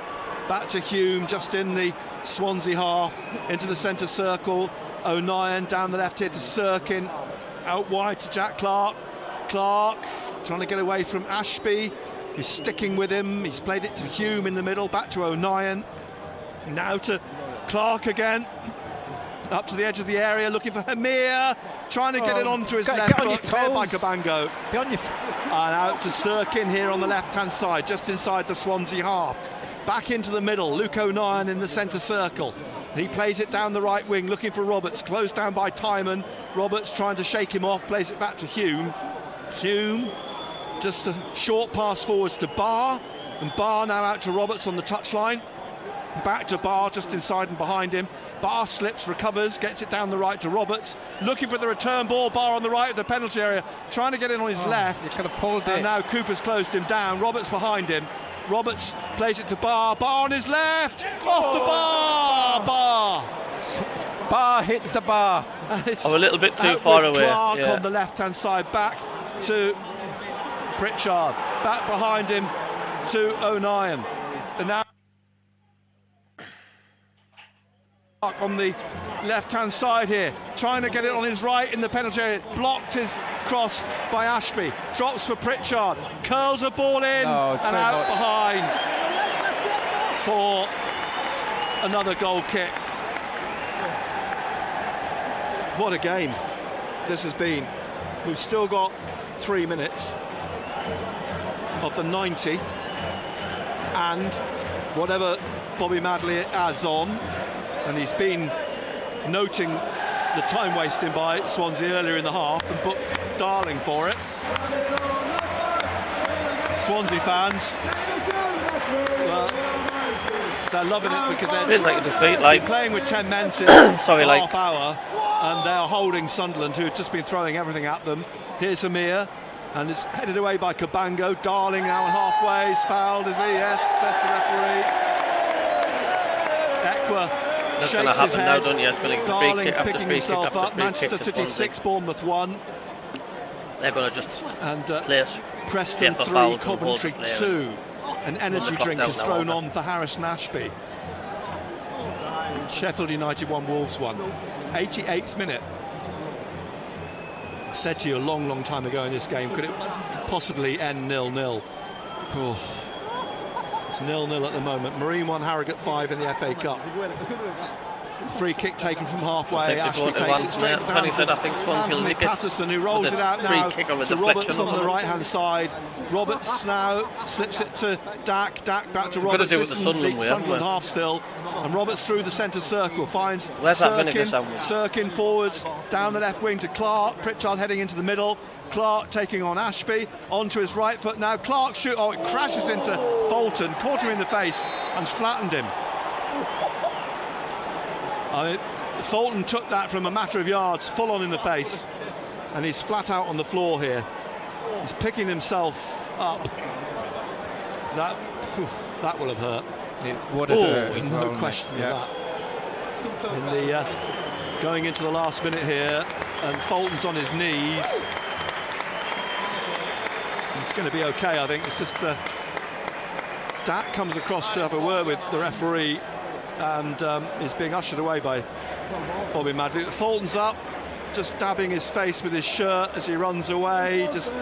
Back to Hume, just in the Swansea half, into the centre circle. O'Nien down the left here to Sirkin, out wide to Jack Clark. Clark trying to get away from Ashby. He's sticking with him. He's played it to Hume in the middle, back to O'Nien. Now to Clark again. Up to the edge of the area, looking for Hamir, trying to get it onto his left foot, cleared by Cabango. And out to Sirkin here on the left-hand side, just inside the Swansea half. Back into the middle, Luke O'Nien in the centre circle. He plays it down the right wing, looking for Roberts, closed down by Timon. Roberts trying to shake him off, plays it back to Hume. Hume, just a short pass forwards to Barr, and Barr now out to Roberts on the touchline. Back to Barr, just inside and behind him. Barr slips, recovers, gets it down the right to Roberts, looking for the return ball. Barr on the right of the penalty area, trying to get in on his left. He could have pulled it. And now Cooper's closed him down. Roberts behind him. Roberts plays it to Barr. Barr on his left, off the bar. Barr hits the bar. A little bit too far away. Clark on the left-hand side, back to Pritchard, back behind him to O'Nien, and now on the left-hand side here, trying to get it on his right in the penalty area. Blocked his cross by Ashby. Drops for Pritchard. Curls a ball in and out behind for another goal kick. What a game this has been. We've still got 3 minutes of the 90, and whatever Bobby Madley adds on. And he's been noting the time wasting by Swansea earlier in the half and booked Darling for it. Swansea fans, well, they're loving it because they're feels like a defeat, like playing with 10 men since half hour, and they're holding Sunderland, who have just been throwing everything at them. Here's Amir, and it's headed away by Cabango. Darling now halfway, he's fouled, is he? Yes, says the referee. Ekwa. That's going to happen now, don't you? It's going to be free kick after free kick after free kick. Manchester City 6, Bournemouth 1. They're going to just place Preston 3, Coventry 2. An energy drink is thrown on for Harrison Ashby. Sheffield United 1, Wolves 1. 88th minute. I said to you a long time ago in this game, could it possibly end 0-0? Oh. It's 0-0 at the moment. Marine 1, Harrogate 5 in the FA Cup. Free kick taken from halfway. Ashby takes it straight down. I think Swansea will nick it. Patterson, who rolls it out now to Roberts on the right-hand side. Roberts now slips it to Dak. Dak back to Roberts. Do it the Sunderland half still. And Roberts through the centre circle finds Sirkin forwards down the left wing to Clark. Pritchard heading into the middle. Clark taking on Ashby, onto his right foot now. Clark it crashes into Bolton, caught him in the face and flattened him. Fulton took that from a matter of yards, full on in the face, and he's flat out on the floor here. He's picking himself up. That will have hurt. It would have hurt. No question of that. In the going into the last minute here, and Fulton's on his knees. It's going to be okay, I think. It's just Dak comes across to have a word with the referee, and is being ushered away by Bobby Madley. Fulton's up, just dabbing his face with his shirt as he runs away, just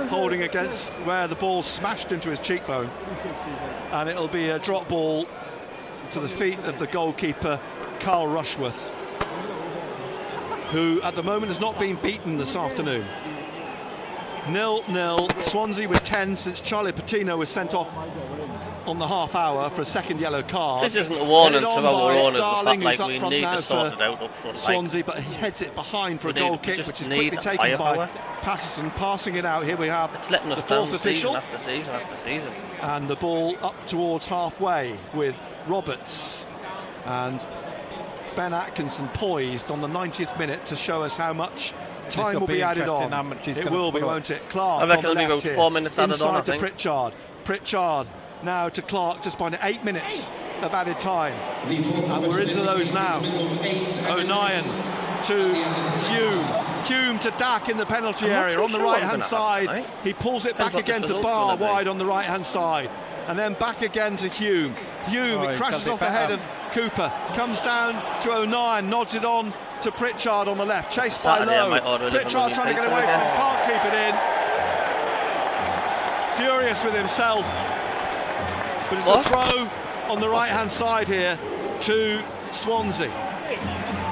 holding against where the ball smashed into his cheekbone, and it'll be a drop ball to the feet of the goalkeeper Carl Rushworth, who at the moment has not been beaten this afternoon. 0-0, Swansea with 10 since Charlie Patino was sent off on the half hour for a second yellow card. This isn't a warning to our owners, the fact like we need to sort it out up front. Swansea, but he heads it behind for a goal kick, which is quickly taken by Patterson, passing it out. Here we have it's letting us down season after season after season. And the ball up towards halfway with Roberts and Ben Atkinson poised on the 90th minute to show us how much time will be added on. It will be, won't it? Clark. I reckon it'll be about 4 minutes added on, I think. Pritchard now to Clark, just by 8 minutes of added time. And we're into those now. O'Nien to Hume to Dak in the penalty area on the right-hand side. He pulls it back again to Barr wide on the right-hand side. And then back again to Hume. It crashes off the head of Cooper. Comes down to O'Nien, nods it on to Pritchard on the left. Chased by Lowe. Pritchard trying to get away from it, can't keep it in. furious with himself. But it's a throw on the right-hand side here to Swansea.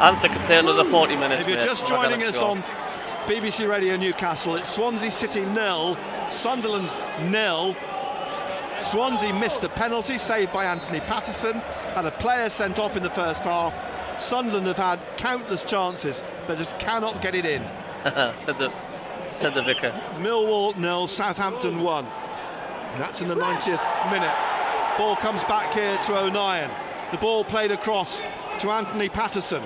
Anther could play another 40 minutes. If you're just joining us on BBC Radio Newcastle, it's Swansea City 0, Sunderland 0. Swansea missed a penalty saved by Anthony Patterson, had a player sent off in the first half. Sunderland have had countless chances, but just cannot get it in. said the vicar. Millwall 0, Southampton 1. That's in the 90th minute. Ball comes back here to O'Nien. The ball played across to Anthony Patterson.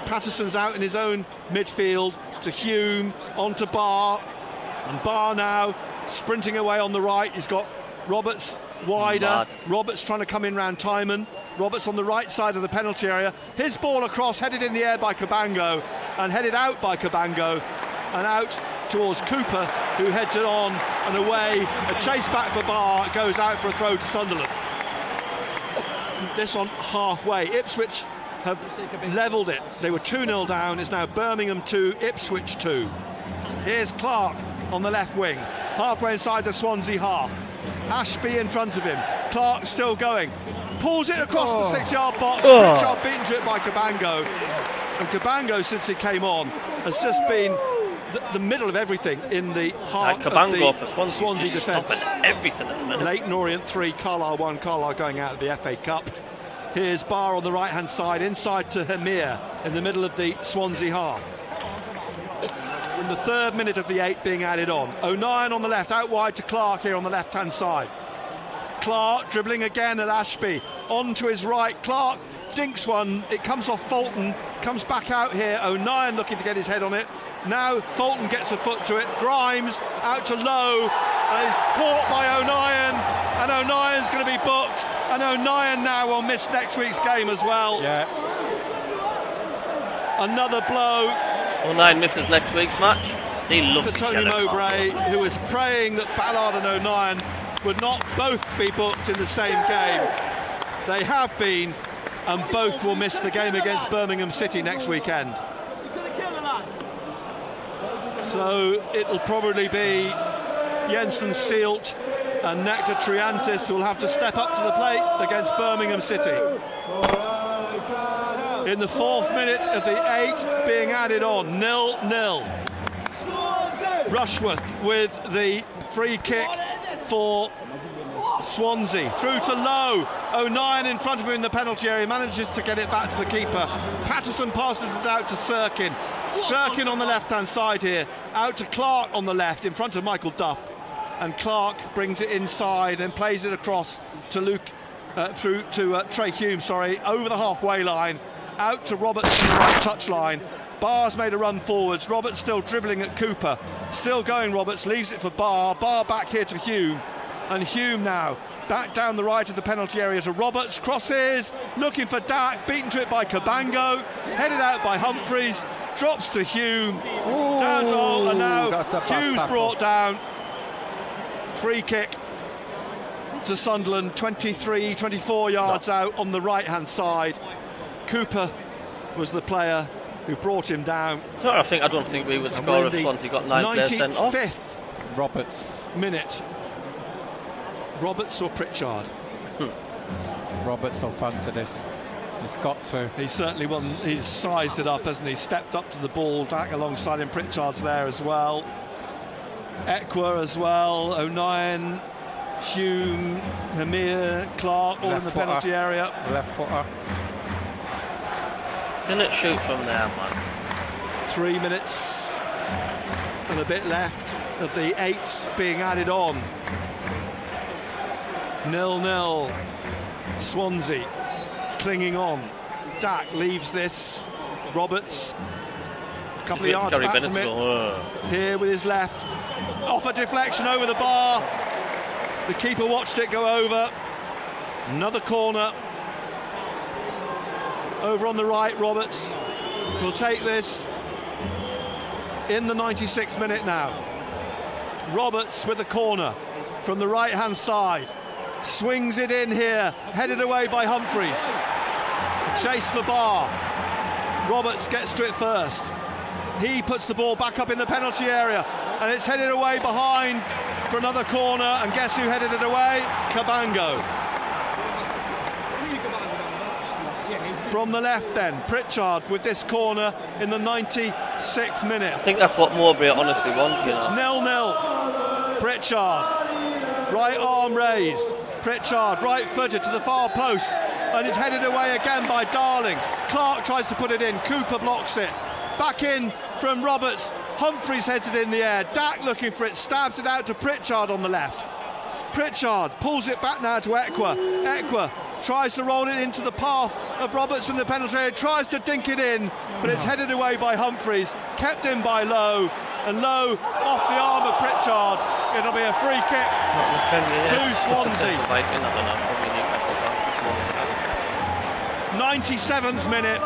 Patterson's out in his own midfield to Hume, on to Barr. And Barr now sprinting away on the right. He's got Roberts wider. Mad. Roberts trying to come in round Timon. Roberts on the right side of the penalty area. His ball across, headed in the air by Cabango, and headed out by Cabango, and out towards Cooper, who heads it on and away. A chase back for Barr, goes out for a throw to Sunderland. This on halfway. Ipswich have levelled it. They were 2-0 down. It's now Birmingham 2, Ipswich 2. Here's Clark on the left wing, halfway inside the Swansea half. Ashby in front of him. Clark still going. Pulls it across the 6-yard box. Pritchard beaten to it by Cabango. And Cabango, since he came on, has just been the middle of everything in the heart Cabango of the for Swansea defence. Everything at the minute. Leighton Orient 3, Carlisle 1. Carlisle going out of the FA Cup. Here's Barr on the right-hand side, inside to Hamir in the middle of the Swansea half. In the 3rd minute of the 8 being added on. O'Nien on the left, out wide to Clark here on the left-hand side. Clark dribbling again at Ashby, on to his right. Clark dinks one, it comes off Fulton, comes back out here. O'Nien looking to get his head on it. Now Fulton gets a foot to it. Grimes out to Lowe, and is caught by O'Nien, and O'Nien's going to be booked, and O'Nien now will miss next week's game as well. Yeah. Another blow. O'Nien misses next week's match. He loves to Tony Mowbray, who was praying that Ballard and O'Nien would not both be booked in the same game. They have been, and both will miss the game against Birmingham City next weekend. So it'll probably be Jensen Seelt and Nectar Triantis who will have to step up to the plate against Birmingham City. In the 4th minute of the 8 being added on, 0-0. Rushworth with the free kick for Swansea, through to Lowe. O'Nien in front of him in the penalty area, manages to get it back to the keeper. Patterson passes it out to Sirkin. Sirkin on the left-hand side here, out to Clark on the left in front of Michael Duff, and Clark brings it inside and plays it across to through to Trey Hume, over the halfway line, out to Roberts on the right touchline. Barr's made a run forwards. Roberts still dribbling at Cooper, still going. Roberts leaves it for Barr. Barr back here to Hume, and Hume now back down the right of the penalty area to Roberts. Crosses, looking for Dak, beaten to it by Cabango, headed out by Humphreys, drops to Hume. Ooh, down to Hull, and now Hume's brought down. Free kick to Sunderland, 24 yards out on the right-hand side. Cooper was the player who brought him down. So I don't think we would score if Swansea got 9 players sent off. 95th Roberts minute. Roberts or Pritchard? Roberts will fancy this. He's got to. He certainly won. He's sized it up, hasn't he? Stepped up to the ball, back alongside him. Pritchard's there as well. Ekwa as well. O'Nien, Hume, Hamir, Clark, all in the penalty area. Left footer. Didn't shoot from there, man. 3 minutes and a bit left of the 8 being added on. 0-0. Swansea clinging on. Dak leaves this. Roberts a couple of yards back from it. Here with his left. Off a deflection over the bar. The keeper watched it go over. Another corner. Over on the right, Roberts will take this in the 96th minute now. Roberts with the corner from the right-hand side. Swings it in here, headed away by Humphreys. Chase for Barr. Roberts gets to it first. He puts the ball back up in the penalty area. and it's headed away behind for another corner, and guess who headed it away? Cabango. From the left then, Pritchard with this corner in the 96th minute. I think that's what Mowbray honestly wants, you know. It's 0-0. Pritchard, right arm raised. Pritchard, right footed to the far post, and it's headed away again by Darling. Clark tries to put it in, Cooper blocks it. Back in from Roberts, Humphreys heads it in the air. Dack looking for it, stabs it out to Pritchard on the left. Pritchard pulls it back now to Ekwa. Ekwa tries to roll it into the path of Roberts in the penalty area, tries to dink it in, but it's headed away by Humphreys, kept in by Lowe, and Lowe off the arm of Pritchard. It'll be a free kick to Swansea. 97th minute.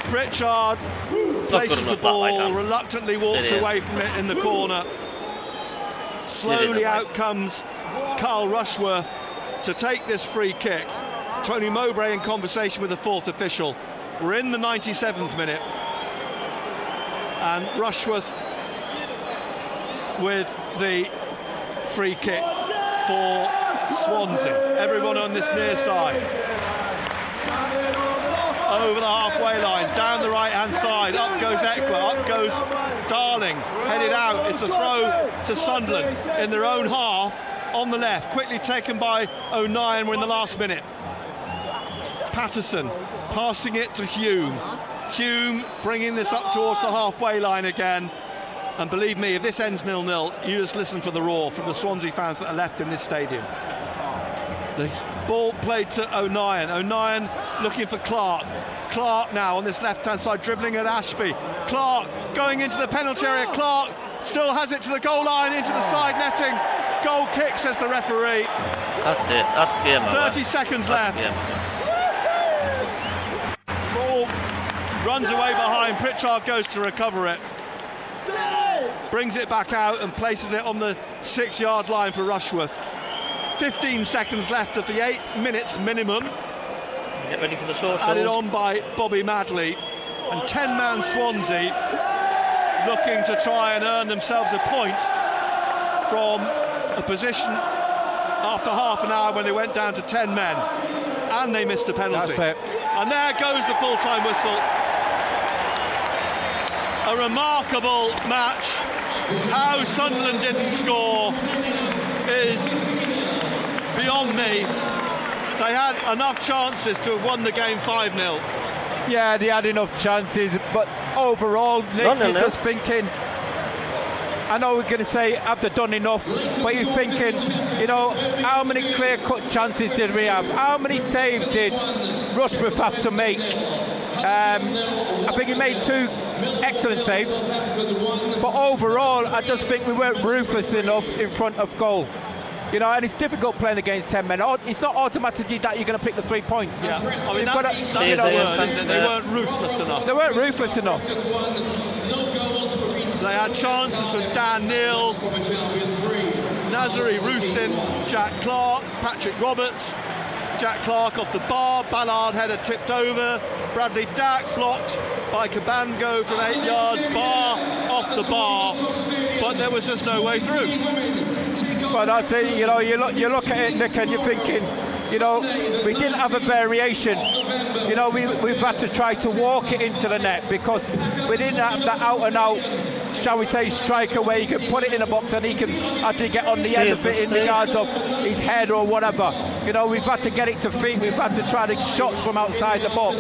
Pritchard places the ball, reluctantly walks away from it in the corner. Slowly out comes Carl Rushworth to take this free kick. Tony Mowbray in conversation with the fourth official. We're in the 97th minute, and Rushworth with the free kick for Swansea. Everyone on this near side. Over the halfway line, down the right hand side, up goes Ekwa, up goes Darling, headed out. It's a throw to Sunderland in their own half on the left, quickly taken by O'Nien. We're in the last minute. Patterson passing it to Hume. Hume bringing this up towards the halfway line again. And believe me, if this ends 0-0, you just listen for the roar from the Swansea fans that are left in this stadium. The ball played to O'Nien. O'Nien looking for Clark. Clark now on this left-hand side, dribbling at Ashby. Clark going into the penalty area. Clark still has it to the goal line, into the side netting. Goal kick, says the referee. That's it. That's game over. 30 seconds left. Ball runs away behind. Pritchard goes to recover it. Brings it back out and places it on the 6-yard line for Rushworth. 15 seconds left of the 8 minutes minimum. Get ready for the socials. Added on by Bobby Madley, and 10-man Swansea looking to try and earn themselves a point from a position after half an hour when they went down to 10 men, and they missed a penalty. That's it. And there goes the full-time whistle. A remarkable match. How Sunderland didn't score is beyond me. They had enough chances to have won the game 5-0. Yeah, they had enough chances, but overall, Nick, you're just thinking, I know we're going to say, have they done enough? But you're thinking, you know, how many clear-cut chances did we have? How many saves did Rushworth have to make? I think he made 2 excellent saves, but overall, I just think we weren't ruthless enough in front of goal. You know, and it's difficult playing against 10 men. It's not automatically that you're going to pick the 3 points. Yeah, I mean, that's the word, isn't it? They weren't ruthless enough. They weren't ruthless enough. They had chances from Dan Neal, Nazari Roustin, Jack Clark, Patrick Roberts. Jack Clark off the bar, Ballard header tipped over, Bradley Dack blocked by Cabango from 8 yards, Barr off the bar, but there was just no way through. Well, that's it. You know, you look at it, Nick, and you're thinking, you know, we didn't have a variation. You know, we've had to try to walk it into the net because we didn't have that out-and-out, shall we say, striker where you can put it in a box and he can actually get on the end of it in regards of his head or whatever. You know, we've had to get it to feet. We've had to try the shots from outside the box.